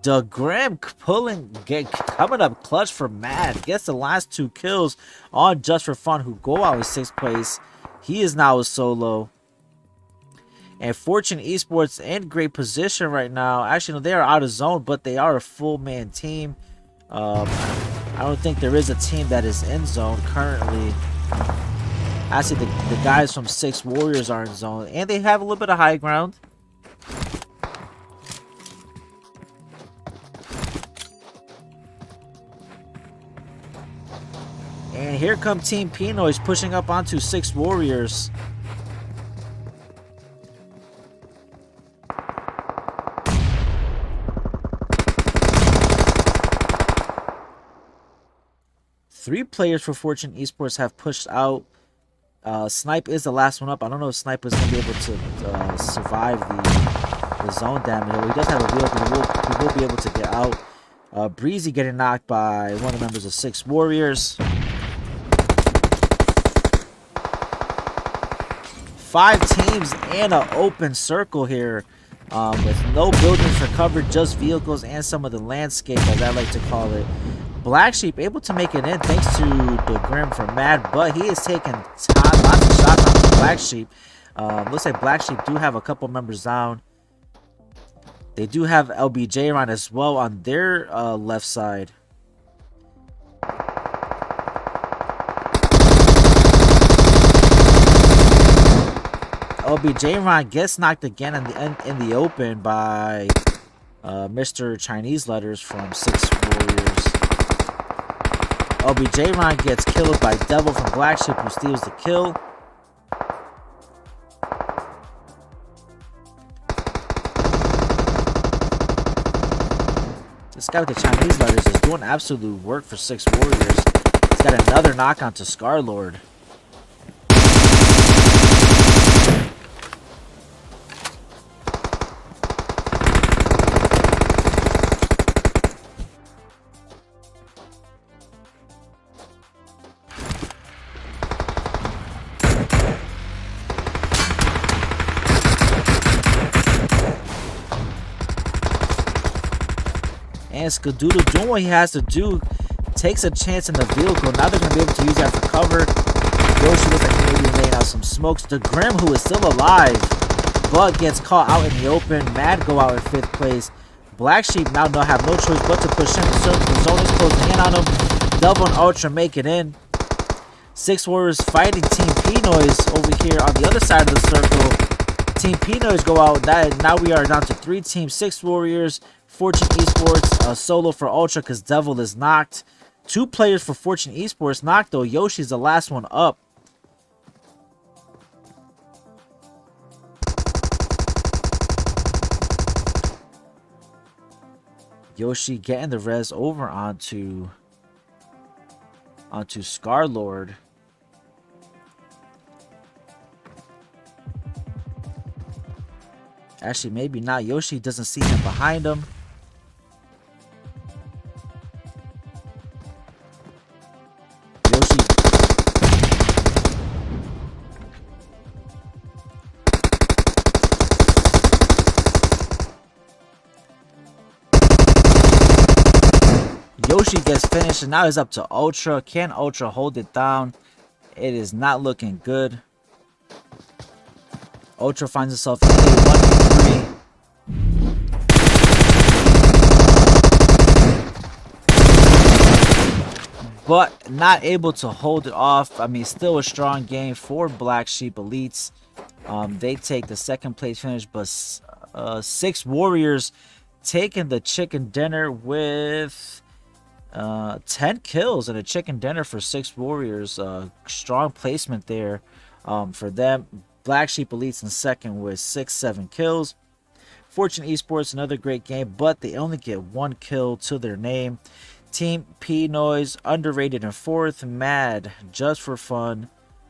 the Grim coming up clutch for Mad. Gets the last 2 kills on Just for Fun, who go out in 6th place. He is now a solo. And Fortune Esports in great position right now. Actually, no, they are out of zone, but they are a full man team. I don't think there is a team that is in zone currently. Actually, the guys from 6 Warriors are in zone, and they have a little bit of high ground. And here come Team Pinoy's pushing up onto 6 Warriors. Three players for Fortune Esports have pushed out. Snipe is the last one up. I don't know if Snipe is going to be able to survive the zone damage. Well, he does have a vehicle. He will be able to get out. Breezy getting knocked by one of the members of 6 Warriors. 5 teams in an open circle here, with no buildings for cover, just vehicles and some of the landscape, as I like to call it. Black Sheep able to make it in thanks to the Grim for Mad, but he is taking lots of shots on Black Sheep. Looks like Black Sheep do have a couple members down. They do have LBJ around as well on their left side. LBJ Ron gets knocked again in the open by Mr. Chinese Letters from 6 Warriors. LBJ Ron gets killed by Devil from Black Sheep, who steals the kill. This guy with the Chinese Letters is doing absolute work for 6 Warriors. He's got another knock onto Scarlord. And Skadoodle doing what he has to do. Takes a chance in the vehicle. Now they're going to be able to use that for cover. Yoshi looks like he may be laying out some smokes. The Grim, who is still alive, but gets caught out in the open. Mad go out in 5th place. Black Sheep now don't have no choice but to push in. The zone is closing in on him. Double and Ultra make it in. 6 Warriors fighting Team Pinoys over here on the other side of the circle. Team Pinoys go out. Now we are down to 3 teams. 6 Warriors, Fortune Esports, solo for Ultra because Devil is knocked. 2 players for Fortune Esports knocked, though. Yoshi's the last one up. Yoshi getting the res over onto Scarlord. Actually, maybe not. Yoshi doesn't see him behind him. Yoshi gets finished, and now he's up to Ultra. Can Ultra hold it down? It is not looking good. Ultra finds himself in a 1v3. But not able to hold it off. I mean, still a strong game for Black Sheep Elites. They take the 2nd place finish, but 6 Warriors taking the chicken dinner with 10 kills and a chicken dinner for 6 Warriors. Strong placement there for them. Black Sheep Elites in 2nd with 6-7 kills. Fortune Esports, another great game, but they only get 1 kill to their name. Team P Noise, underrated in fourth. Mad, just for fun.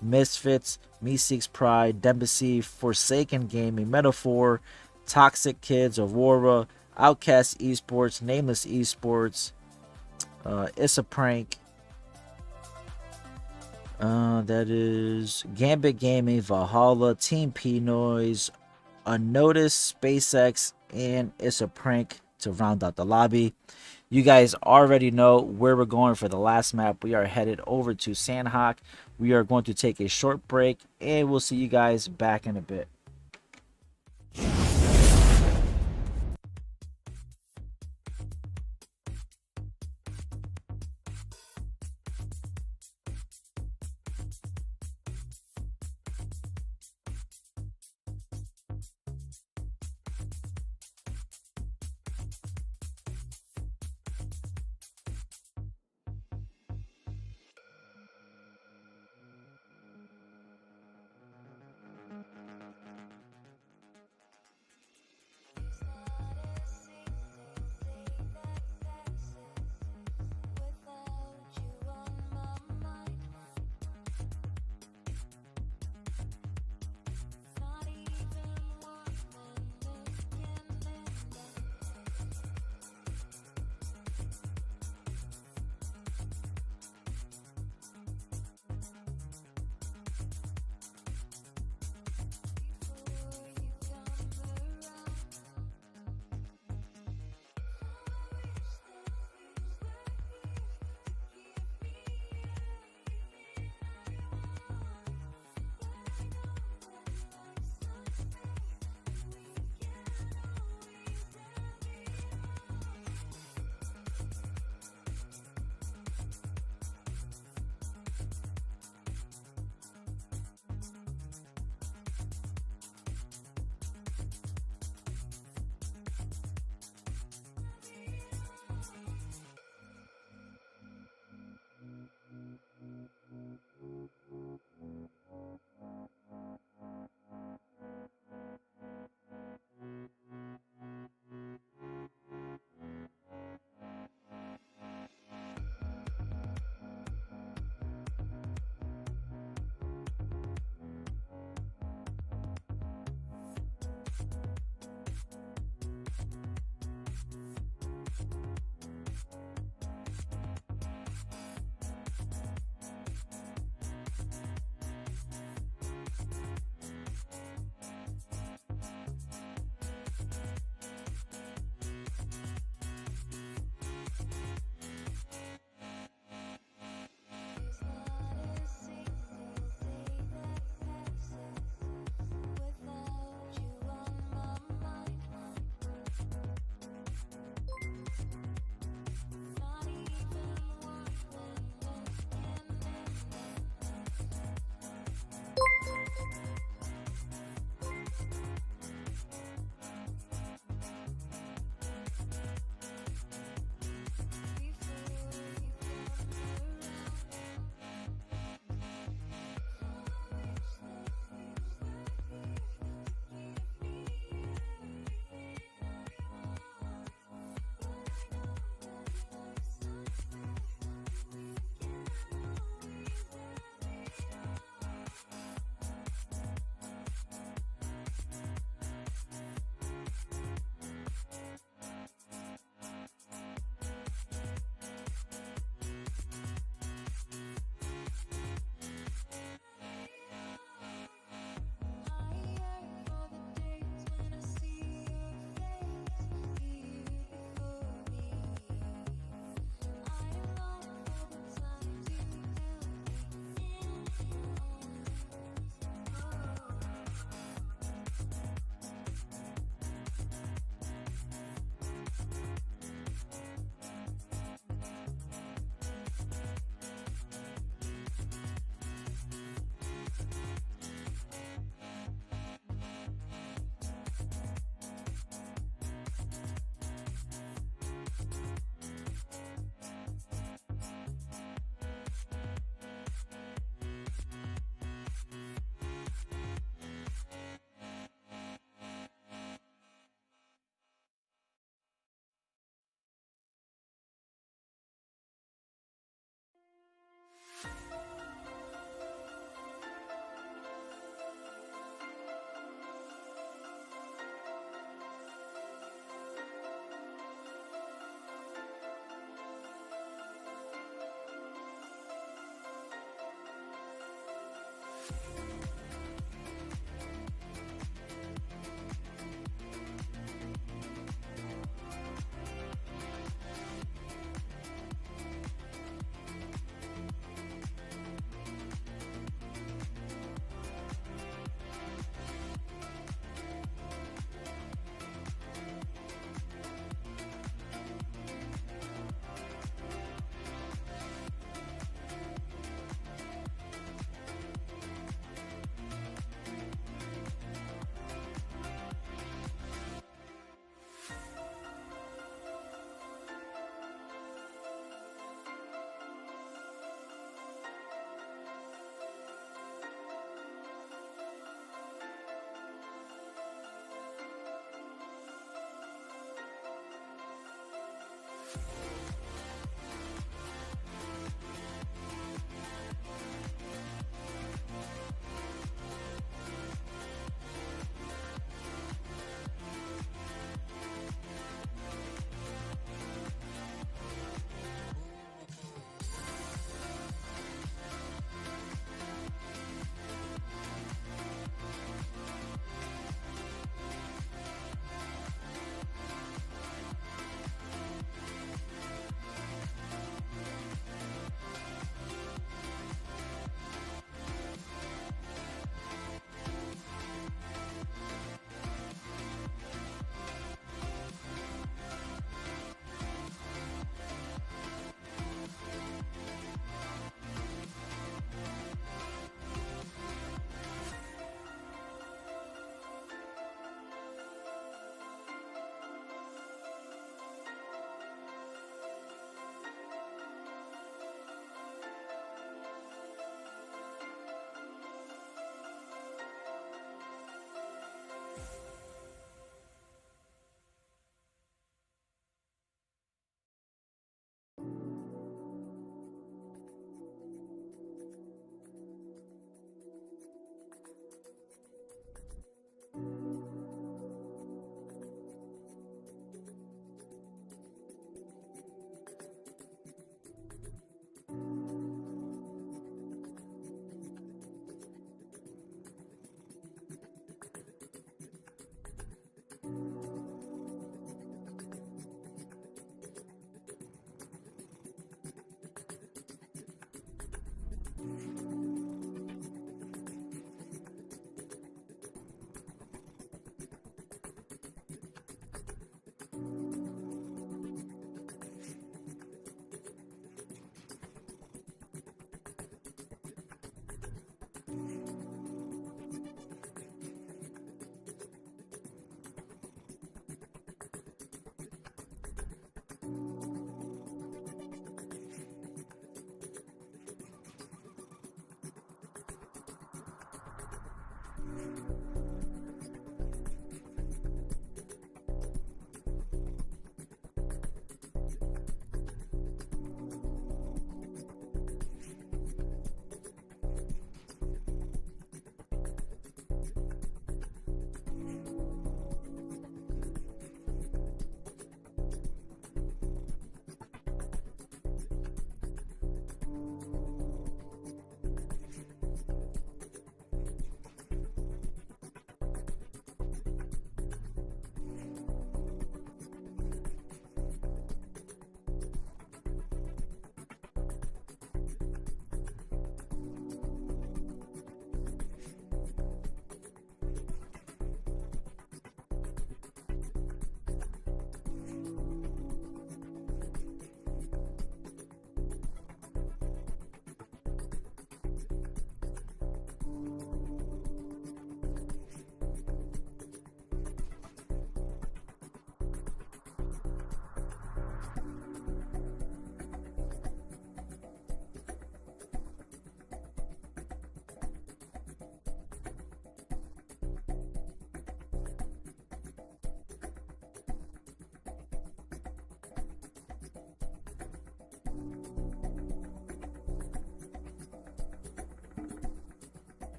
Misfits, Meseeks Pride, Dembasy, Forsaken Gaming, Metaphor, Toxic Kids, Aurora, Outcast Esports, Nameless Esports, It's a Prank. That is Gambit Gaming, Valhalla, Team P Noise, Unnoticed, SpaceX, and It's a Prank to round out the lobby. You guys already know where we're going for the last map. We are headed over to Sandhawk. We are going to take a short break, and we'll see you guys back in a bit.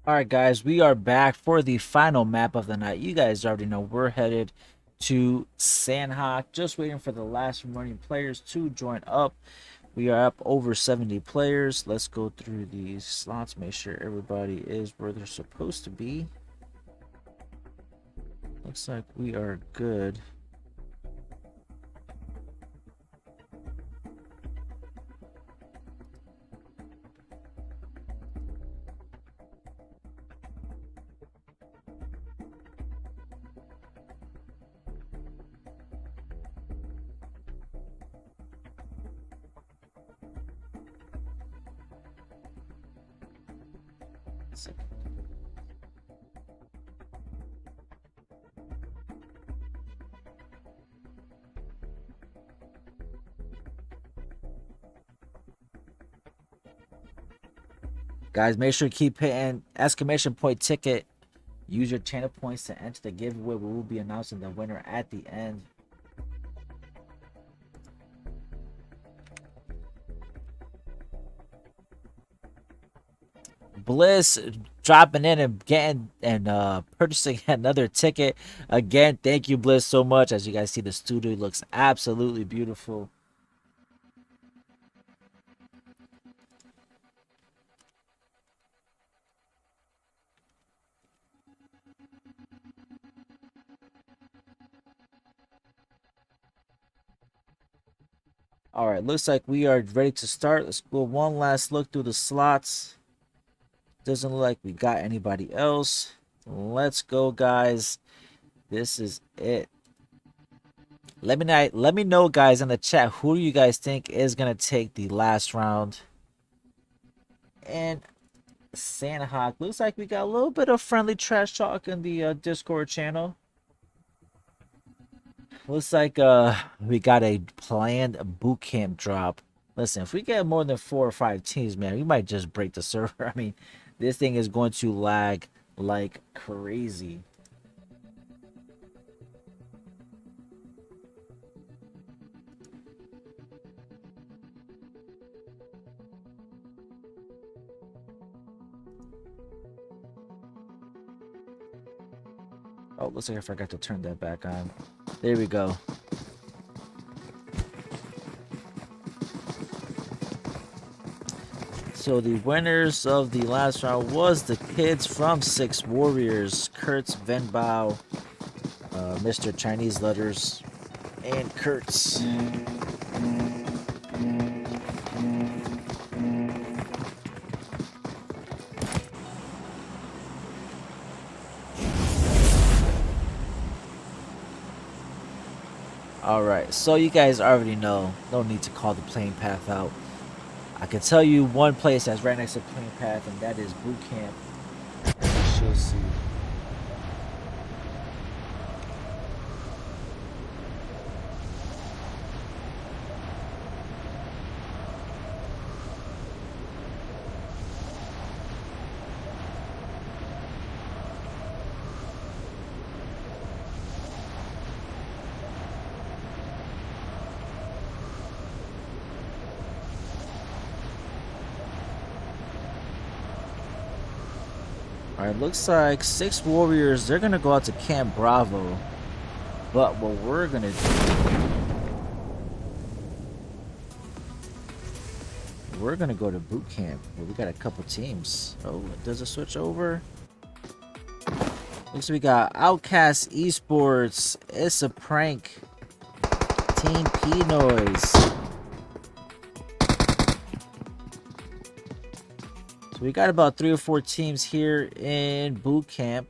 Alright guys, we are back for the final map of the night. You guys already know we're headed to Sandhawk. Just waiting for the last remaining players to join up. We are up over 70 players. Let's go through these slots, make sure everybody is where they're supposed to be. Looks like we are good. Guys, make sure to keep hitting exclamation point ticket. Use your channel points to enter the giveaway. We will be announcing the winner at the end. Bliss dropping in and getting and purchasing another ticket. Again, thank you, Bliss, so much. As you guys see, the studio looks absolutely beautiful. All right, looks like we are ready to start. Let's go one last look through the slots. Doesn't look like we got anybody else. Let's go, guys. This is it. Let me know, guys, in the chat, who do you guys think is gonna take the last round? And Sandhawk, looks like we got a little bit of friendly trash talk in the Discord channel. Looks like we got a planned boot camp drop. Listen, if we get more than 4 or 5 teams, man, we might just break the server. I mean, this thing is going to lag like crazy. Oh, looks like I forgot to turn that back on. There we go. So the winners of the last round was the kids from Six Warriors, Kurtz, Venbao, Mr. Chinese Letters, and Kurtz. Alright, so you guys already know, no need to call the playing path out. I can tell you one place that's right next to playing path, and that is boot camp. As you'll see. Alright, looks like Six Warriors, they're gonna go out to Camp Bravo. But what we're gonna do, we're gonna go to boot camp. Well, we got a couple teams. Oh, does it switch over? Looks like we got Outcast Esports, It's a Prank, Team P Noise. So we got about 3 or 4 teams here in boot camp.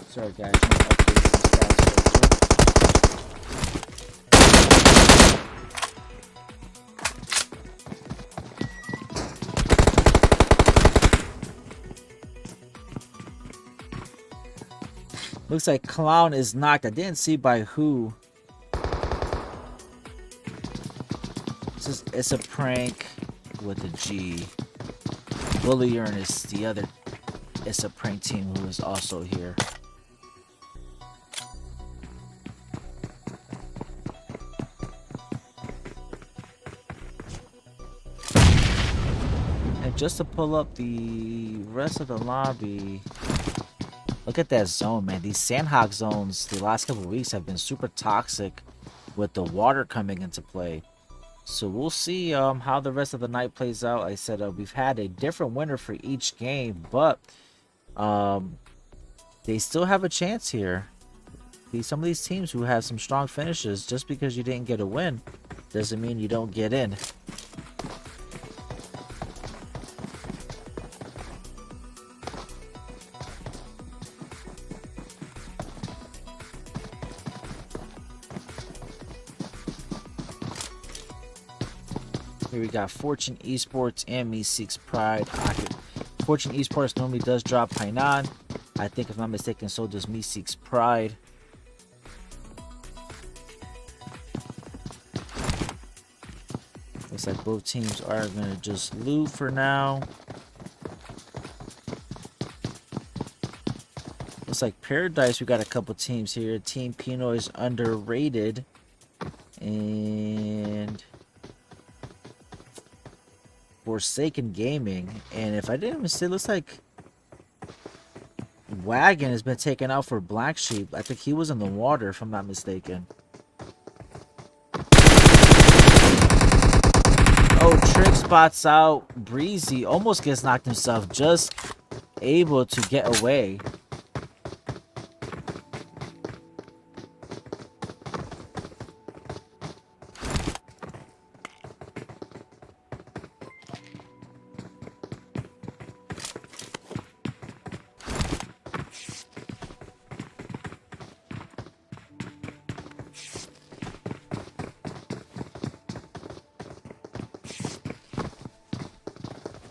Sorry guys, I'm gonna update these stats real quick. Looks like Clown is knocked. I didn't see by who. It's a prank with a G. Bullier is the other. It's a prank team who is also here. And just to pull up the rest of the lobby, look at that zone, man. These Sandhawk zones the last couple of weeks have been super toxic with the water coming into play. So we'll see how the rest of the night plays out. Like I said, we've had a different winner for each game, but they still have a chance here. Some of these teams who have some strong finishes, just because you didn't get a win doesn't mean you don't get in. Here we got Fortune Esports and Meseeks Pride. Fortune Esports normally does drop Hainan. I think, if I'm not mistaken, so does Meseeks Pride. Looks like both teams are going to just loot for now. Looks like Paradise, we got a couple teams here. Team Pinoy is underrated. And Forsaken Gaming, and if I didn't mistake, looks like Wagon has been taken out for Black Sheep. I think he was in the water, if I'm not mistaken. Oh, Trick spots out Breezy, almost gets knocked himself, just able to get away.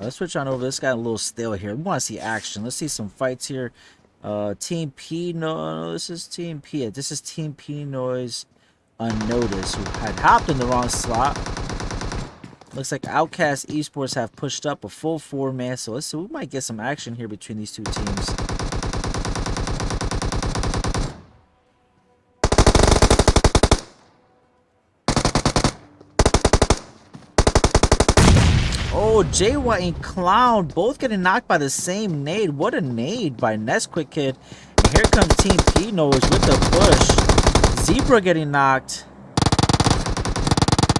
Let's switch on over. This got a little stale here. We want to see action. Let's see some fights here. Team P. No, this is Team P. This is Team Pinoy's Unnoticed, who had hopped in the wrong slot. Looks like Outcast Esports have pushed up a full 4-man. So let's see. We might get some action here between these two teams. Oh, Jay White and Clown both getting knocked by the same nade. What a nade by Nesquik Kid. And here comes Team Pinoys with the push. Zebra getting knocked.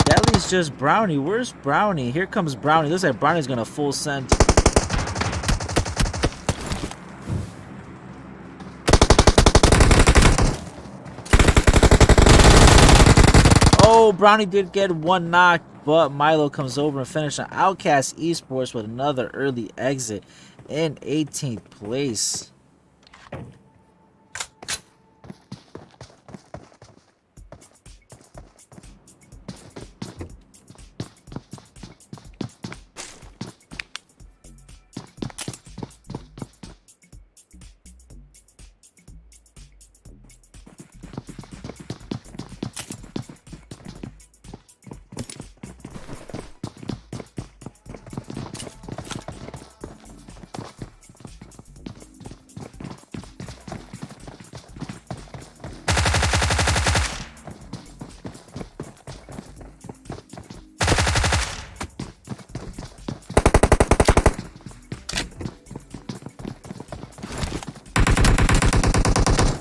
That leaves just Brownie. Where's Brownie? Here comes Brownie. Looks like Brownie's going to full send. Oh, Brownie did get one knock, but Milo comes over and finishes on Outcast Esports with another early exit in 18th place.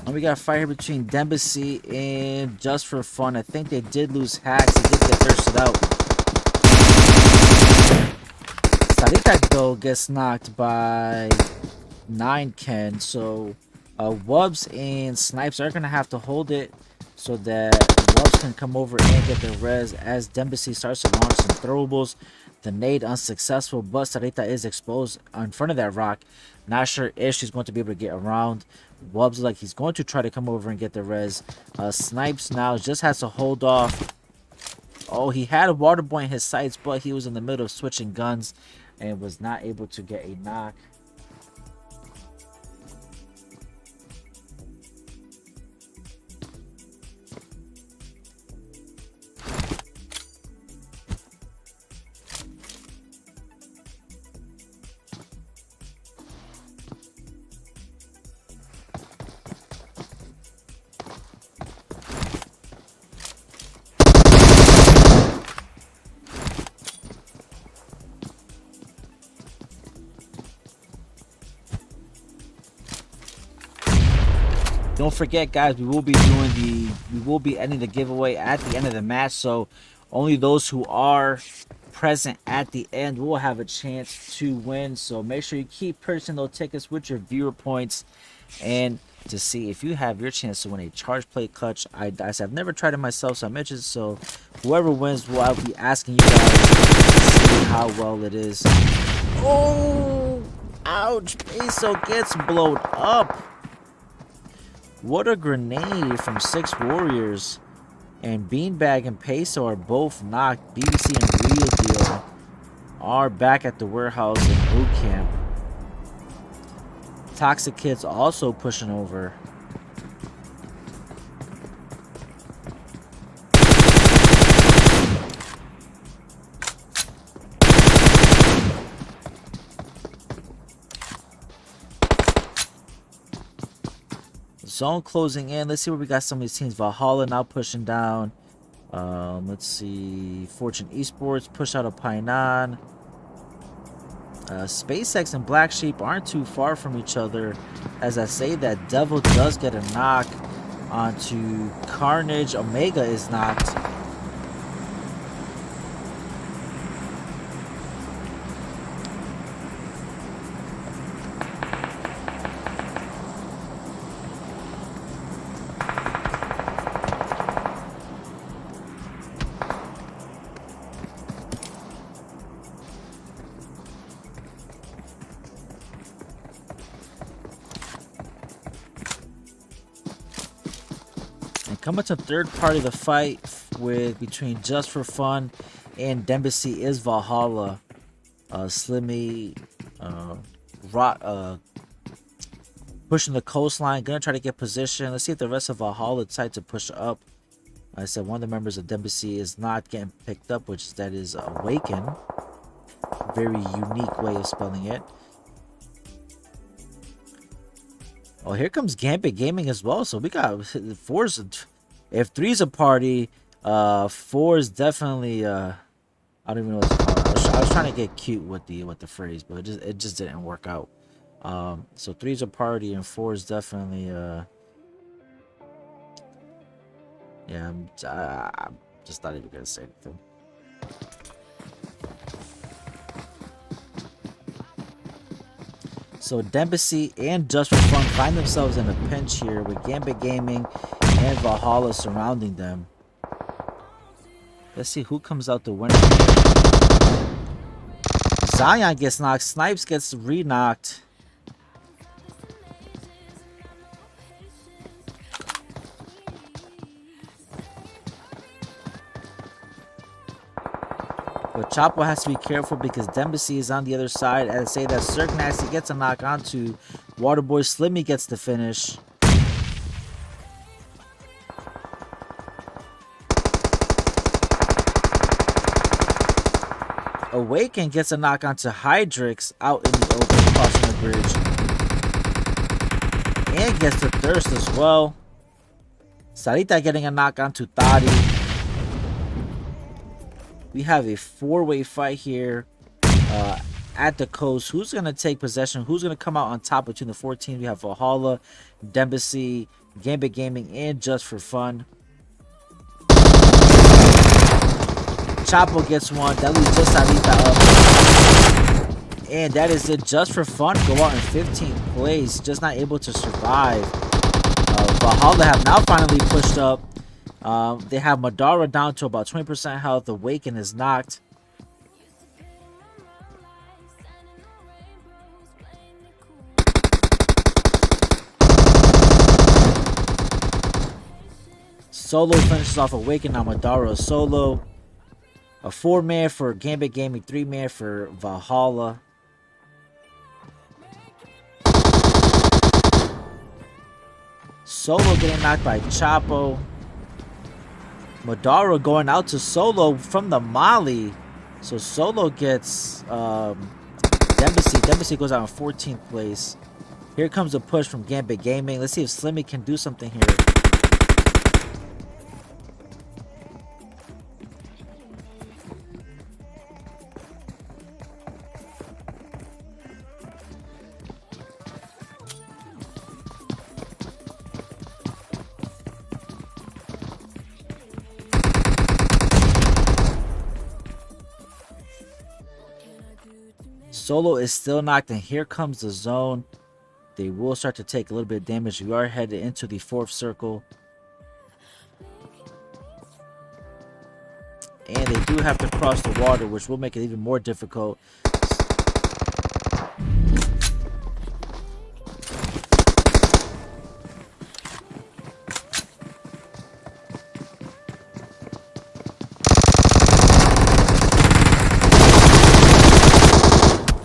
And we got a fight here between Dembacy and Just For Fun. I think they did lose hacks. They did get thirsted out. Saritak, though, gets knocked by 9Ken. So Wubs and Snipes are going to have to hold it so that Wubs can come over and get the res as Dembacy starts to launch some throwables. The nade unsuccessful, but Sarita is exposed in front of that rock. Not sure if she's going to be able to get around. Wubs like he's going to try to come over and get the res. Snipes now just has to hold off. Oh, he had a water boy in his sights, but he was in the middle of switching guns and was not able to get a knock. Don't forget, guys, we will be ending the giveaway at the end of the match, so only those who are present at the end will have a chance to win. So make sure you keep purchasing those tickets with your viewer points, and to see if you have your chance to win a charge plate clutch. I've never tried it myself, so I'm interested. So whoever wins, will I'll be asking you guys to see how well it is. Oh, ouch! Peso gets blown up. What a grenade from 6 Warriors. And Beanbag and Peso are both knocked. BBC and Real Deal are back at the warehouse in boot camp. Toxic Kid's also pushing over. Zone closing in. Let's see where we got some of these teams. Valhalla now pushing down. Let's see. Fortune Esports push out of Painan. SpaceX and Black Sheep aren't too far from each other. As I say that, Devil does get a knock onto Carnage. Omega is knocked. And coming to third party of the fight between Just for Fun and Dembasy is Valhalla. Slimmy pushing the coastline, gonna try to get position. Let's see if the rest of Valhalla decide to push up. I said one of the members of Dembasy is not getting picked up, which that is Awaken. Very unique way of spelling it. Oh, here comes Gambit Gaming as well. So we got 4's. If 3's a party, 4's definitely. I don't even know what to call it. I was trying to get cute with the phrase, but it just didn't work out. So 3's a party and 4's definitely. Yeah, I'm just not even gonna say anything. So Dembasy and Just for Fun find themselves in a pinch here with Gambit Gaming and Valhalla surrounding them. Let's see who comes out the winner here. Zion gets knocked. Snipes gets re-knocked. But Chapo has to be careful because Dembasy is on the other side. As I say that, Cirque Nasty gets a knock onto Waterboy. Slimmy gets the finish. Awaken gets a knock onto Hydrix out in the open, crossing the bridge. And gets the Thirst as well. Sarita getting a knock onto Thadi. We have a 4-way fight here at the coast. Who's going to take possession? Who's going to come out on top between the 4 teams? We have Valhalla, Dembasy, Gambit Gaming, and Just for Fun. Chapo gets one. That leaves just Sarita up. And that is it. Just for Fun go out in 15th place. Just not able to survive. Valhalla have now finally pushed up. They have Madara down to about 20% health. Awaken is knocked. Solo finishes off Awaken. Now Madara solo. A 4-man for Gambit Gaming, 3-man for Valhalla. Solo getting knocked by Chapo. Madara going out to Solo from the Molly. So Solo gets Dembasy. Dembasy goes out in 14th place. Here comes a push from Gambit Gaming. Let's see if Slimmy can do something here. Solo is still knocked, and here comes the zone. They will start to take a little bit of damage. We are headed into the 4th circle. And they do have to cross the water, which will make it even more difficult.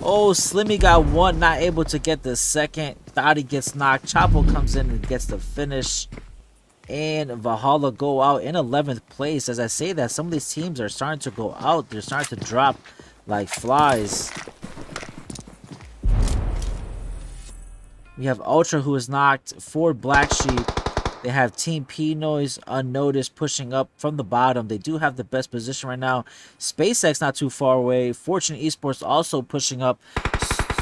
Oh, Slimmy got one, not able to get the second. Thought he gets knocked. Chapo comes in and gets the finish. And Valhalla go out in 11th place. As I say that, some of these teams are starting to go out. They're starting to drop like flies. We have Ultra, who is knocked for Black Sheep. They have Team P Noise unnoticed pushing up from the bottom. They do have the best position right now. SpaceX not too far away. Fortune Esports also pushing up.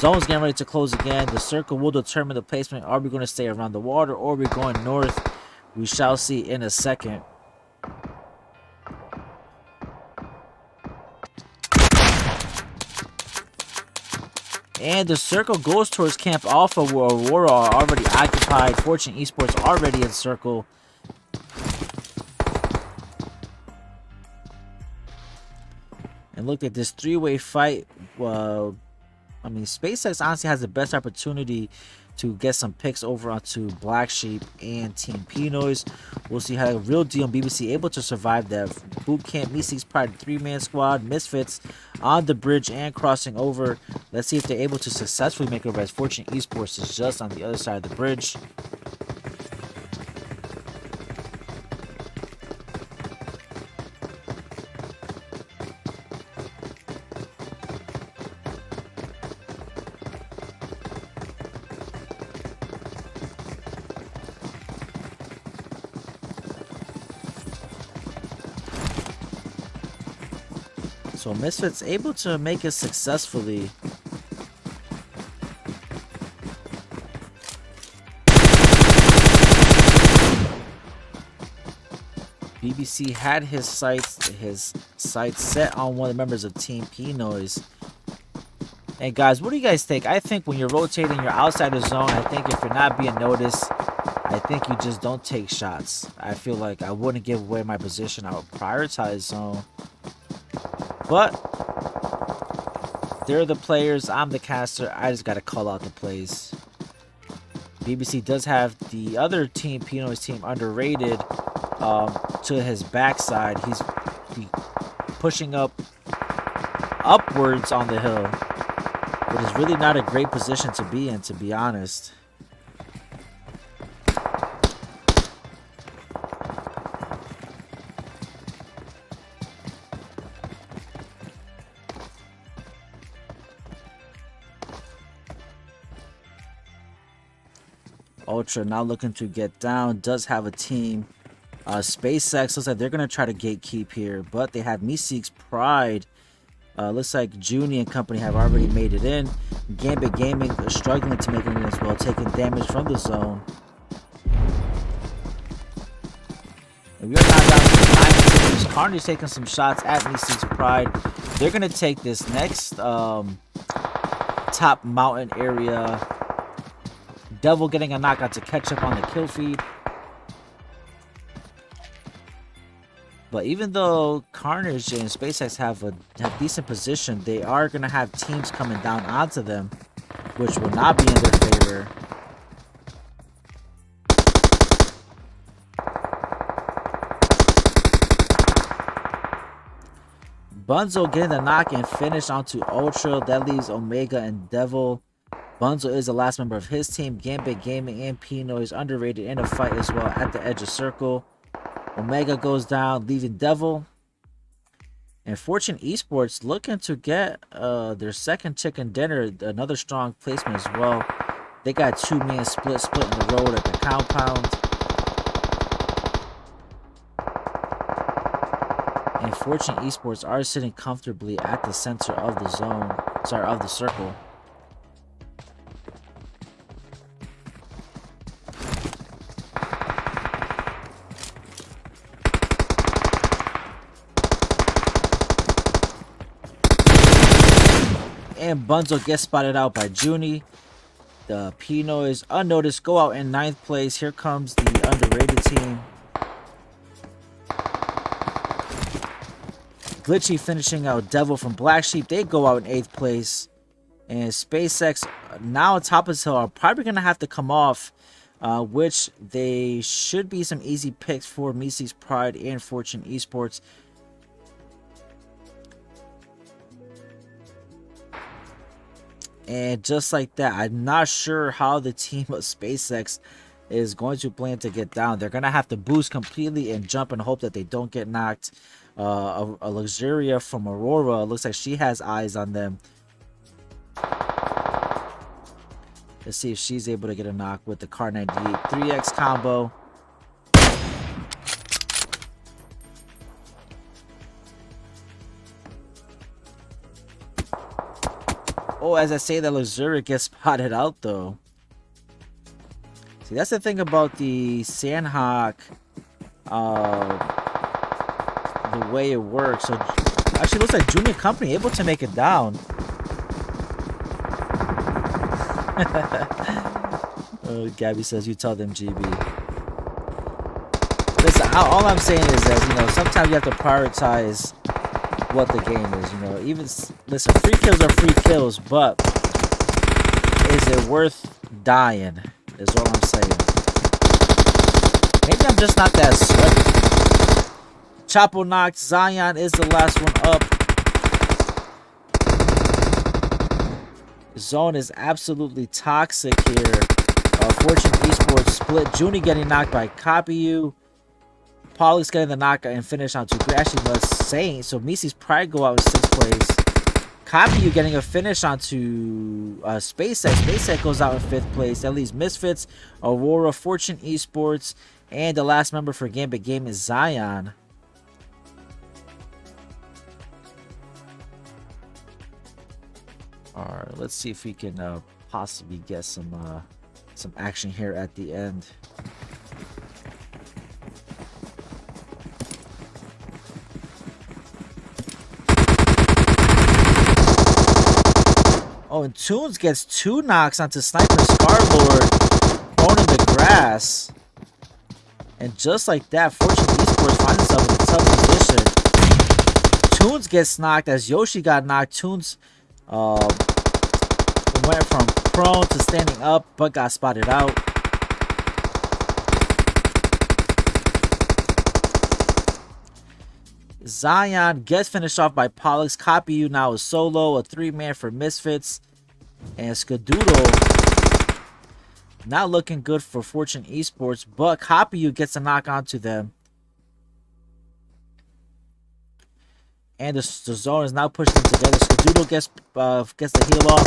Zone's getting ready to close again. The circle will determine the placement. Are we going to stay around the water or are we going north? We shall see in a second. And the circle goes towards Camp Alpha, where Aurora are already occupied. Fortune Esports already in circle. And look at this three-way fight. I mean, SpaceX honestly has the best opportunity to get some picks over onto Black Sheep and Team P Noise. We'll see how Real Deal and BBC able to survive that boot camp. Meseeks Pride 3-man squad. Misfits on the bridge and crossing over. Let's see if they're able to successfully make over, as Fortune Esports is just on the other side of the bridge. So Misfits able to make it successfully. BBC had his sights set on one of the members of Team P Noise. Hey guys, what do you guys think? I think when you're rotating, you're outside the zone. I think if you're not being noticed, I think you just don't take shots. I feel like I wouldn't give away my position. I would prioritize zone. But they're the players, I'm the caster. I just gotta call out the plays. BBC does have the other team, P Noise team, underrated to his backside. He's pushing upwards on the hill, but it's really not a great position to be in, to be honest. Ultra now looking to get down, does have a team. SpaceX looks like they're going to try to gatekeep here, but they have Meseeks Pride. Looks like Junie and company have already made it in. Gambit Gaming is struggling to make it in as well, taking damage from the zone. And we are now down to 9 teams. Carnage taking some shots at Meseeks Pride. They're going to take this next top mountain area. Devil getting a knockout to catch up on the kill feed. But even though Carnage and SpaceX have a decent position, they are going to have teams coming down onto them, which will not be in their favor. Bunzo getting the knock and finish onto Ultra. That leaves Omega and Devil. Bunzo is the last member of his team. Gambit Gaming and P Noise underrated in a fight as well at the edge of circle. Omega goes down, leaving Devil. And Fortune Esports looking to get their second chicken dinner. Another strong placement as well. They got 2-man split in the road at the compound. And Fortune Esports are sitting comfortably at the center of the zone. Sorry, of the circle. And Bunzo gets spotted out by Junie. The Pinoys, unnoticed, go out in 9th place. Here comes the underrated team. Glitchy finishing out Devil from Black Sheep. They go out in 8th place. And SpaceX, now on top of this hill, are probably going to have to come off. Which they should be some easy picks for Meseeks Pride and Fortune Esports. And just like that, I'm not sure how the team of SpaceX is going to plan to get down. They're going to have to boost completely and jump and hope that they don't get knocked. A Luxuria from Aurora, looks like she has eyes on them. Let's see if she's able to get a knock with the Car 98 3X combo. Oh, as I say that, Luxuria gets spotted out though. See, that's the thing about the Sandhawk, the way it works. So actually looks like Junior Company able to make it down. Gabby says you tell them, GB. Listen, all I'm saying is that, you know, sometimes you have to prioritize what the game is, you know. Even listen, free kills are free kills, but is it worth dying? Is what I'm saying. Maybe I'm just not that sweaty. Chapo knocked. Zion is the last one up. Zone is absolutely toxic here. Fortune Esports split. Junie getting knocked by Copy You. Pollux getting the knockout and finish on 2. Actually, must say so. Meseeks Pride go out in 6th place. Copy You getting a finish onto SpaceX. SpaceX goes out in 5th place. That leaves Misfits, Aurora, Fortune Esports, and the last member for Gambit Game is Zion. All right, let's see if we can possibly get some action here at the end. Oh, and Toons gets 2 knocks onto Sniper Scarlord, thrown in the grass. And just like that, Fortune Esports finds himself in a tough position. Toons gets knocked as Yoshi got knocked. Toons went from prone to standing up, but got spotted out. Zion gets finished off by Pollux. Copy You now is solo, a 3-man for Misfits. And Skadoodle not looking good for Fortune Esports, but Copy You gets a knock onto them. And the zone is now pushing them together. Skadoodle gets the heal off.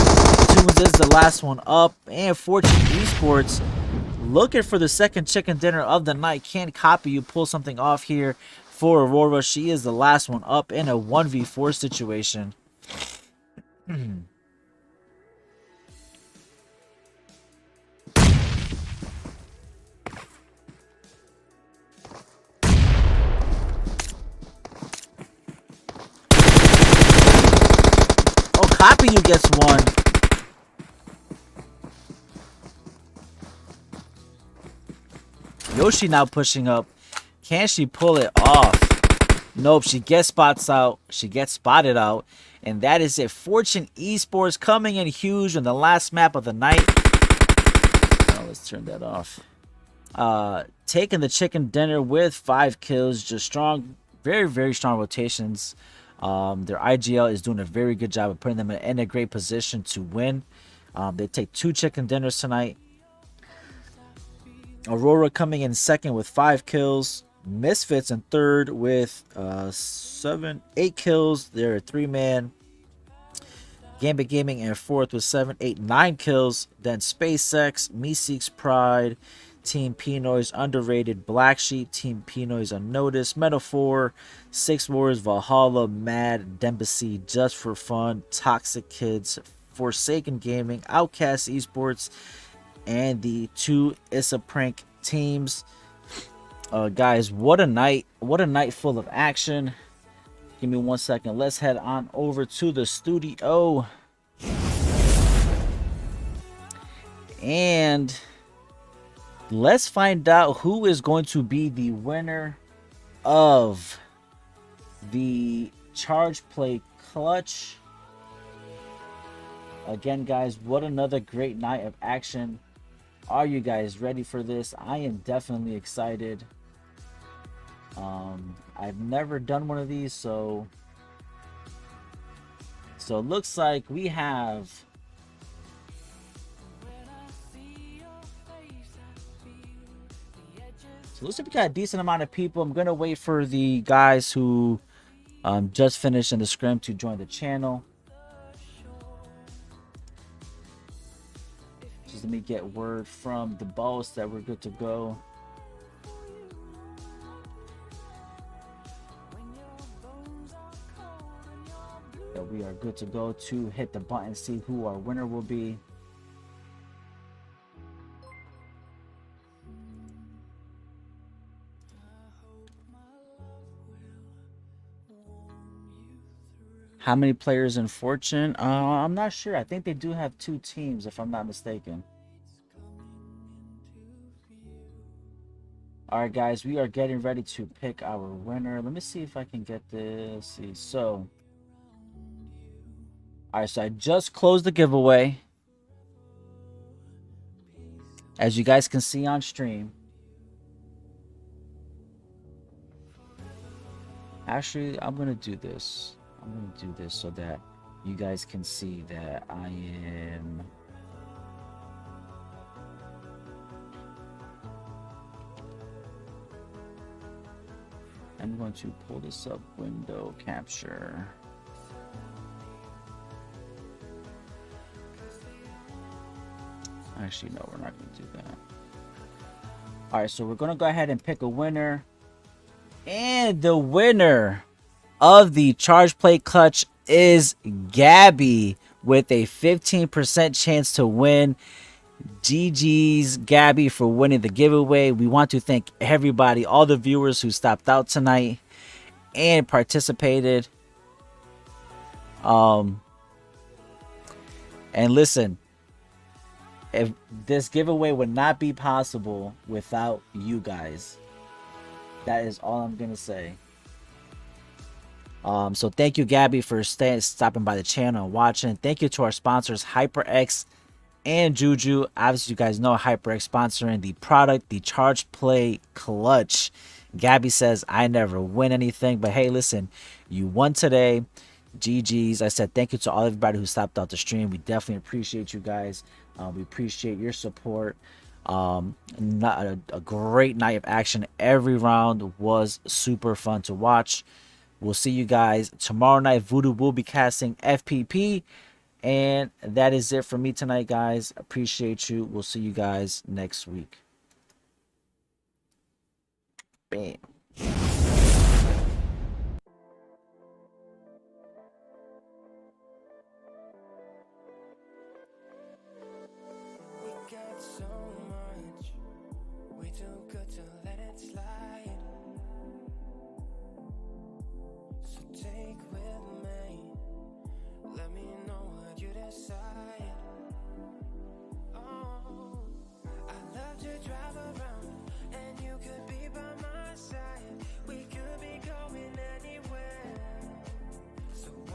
Toons is the last one up. And Fortune Esports looking for the second chicken dinner of the night. Can Copy You pull something off here for Aurora? She is the last one up in a 1v4 situation. Oh, Copy You gets one. Yoshi now pushing up. Can she pull it off? Nope, she gets spotted out. And that is it. Fortune Esports coming in huge on the last map of the night. Oh, let's turn that off. Taking the chicken dinner with 5 kills. Just strong, very, very strong rotations. Their IGL is doing a very good job of putting them in a great position to win. They take 2 chicken dinners tonight. Aurora coming in second with 5 kills. Misfits in third with 8 kills. They're a 3-man. Gambit Gaming in fourth with 7, 8, 9 kills. Then SpaceX, Meseeks Pride, Team Pinoys Underrated, Black Sheep, Team Pinoys Unnoticed, Metaphor, 6 Warriors, Valhalla, Mad, Dembassy, Just for Fun, Toxic Kids, Forsaken Gaming, Outcast Esports, and the 2 Issa Prank teams. Guys, what a night full of action. Give me 1 second. Let's head on over to the studio. And let's find out who is going to be the winner of the charge play clutch. Again, guys, what another great night of action. Are you guys ready for this? I am definitely excited. I've never done one of these, so it looks like we have looks like we got a decent amount of people. I'm gonna wait for the guys who just finished in the scrim to join the channel. Just let me get word from the boss that we're good to go. That we are good to go to hit the button, see who our winner will be. How many players in Fortune? I'm not sure. I think they do have 2 teams, if I'm not mistaken. All right, guys, we are getting ready to pick our winner. Let me see if I can get this. See, so, all right, so I just closed the giveaway, as you guys can see on stream. Actually, I'm gonna do this. I'm going to do this so that you guys can see that I am... I'm going to pull this up, window capture. Actually, no, we're not going to do that. Alright, so we're going to go ahead and pick a winner. And the winner of the charge play clutch is Gabby with a 15% chance to win. GG's Gabby for winning the giveaway. We want to thank everybody, all the viewers who stopped out tonight and participated. And listen, if this giveaway would not be possible without you guys. That is all I'm gonna say. So thank you, Gabby, for stopping by the channel and watching. Thank you to our sponsors, HyperX and JuJu. Obviously, you guys know HyperX sponsoring the product, the Charge Play Clutch. Gabby says, I never win anything. But hey, listen, you won today. GG's. I said thank you to all everybody who stopped out the stream. We definitely appreciate you guys. We appreciate your support. Not a great night of action. Every round was super fun to watch. We'll see you guys tomorrow night. Voodoo will be casting FPP. And that is it for me tonight, guys. Appreciate you. We'll see you guys next week. Bam. We got so much, we too good to let it slide. So take with me, let me know what you decide.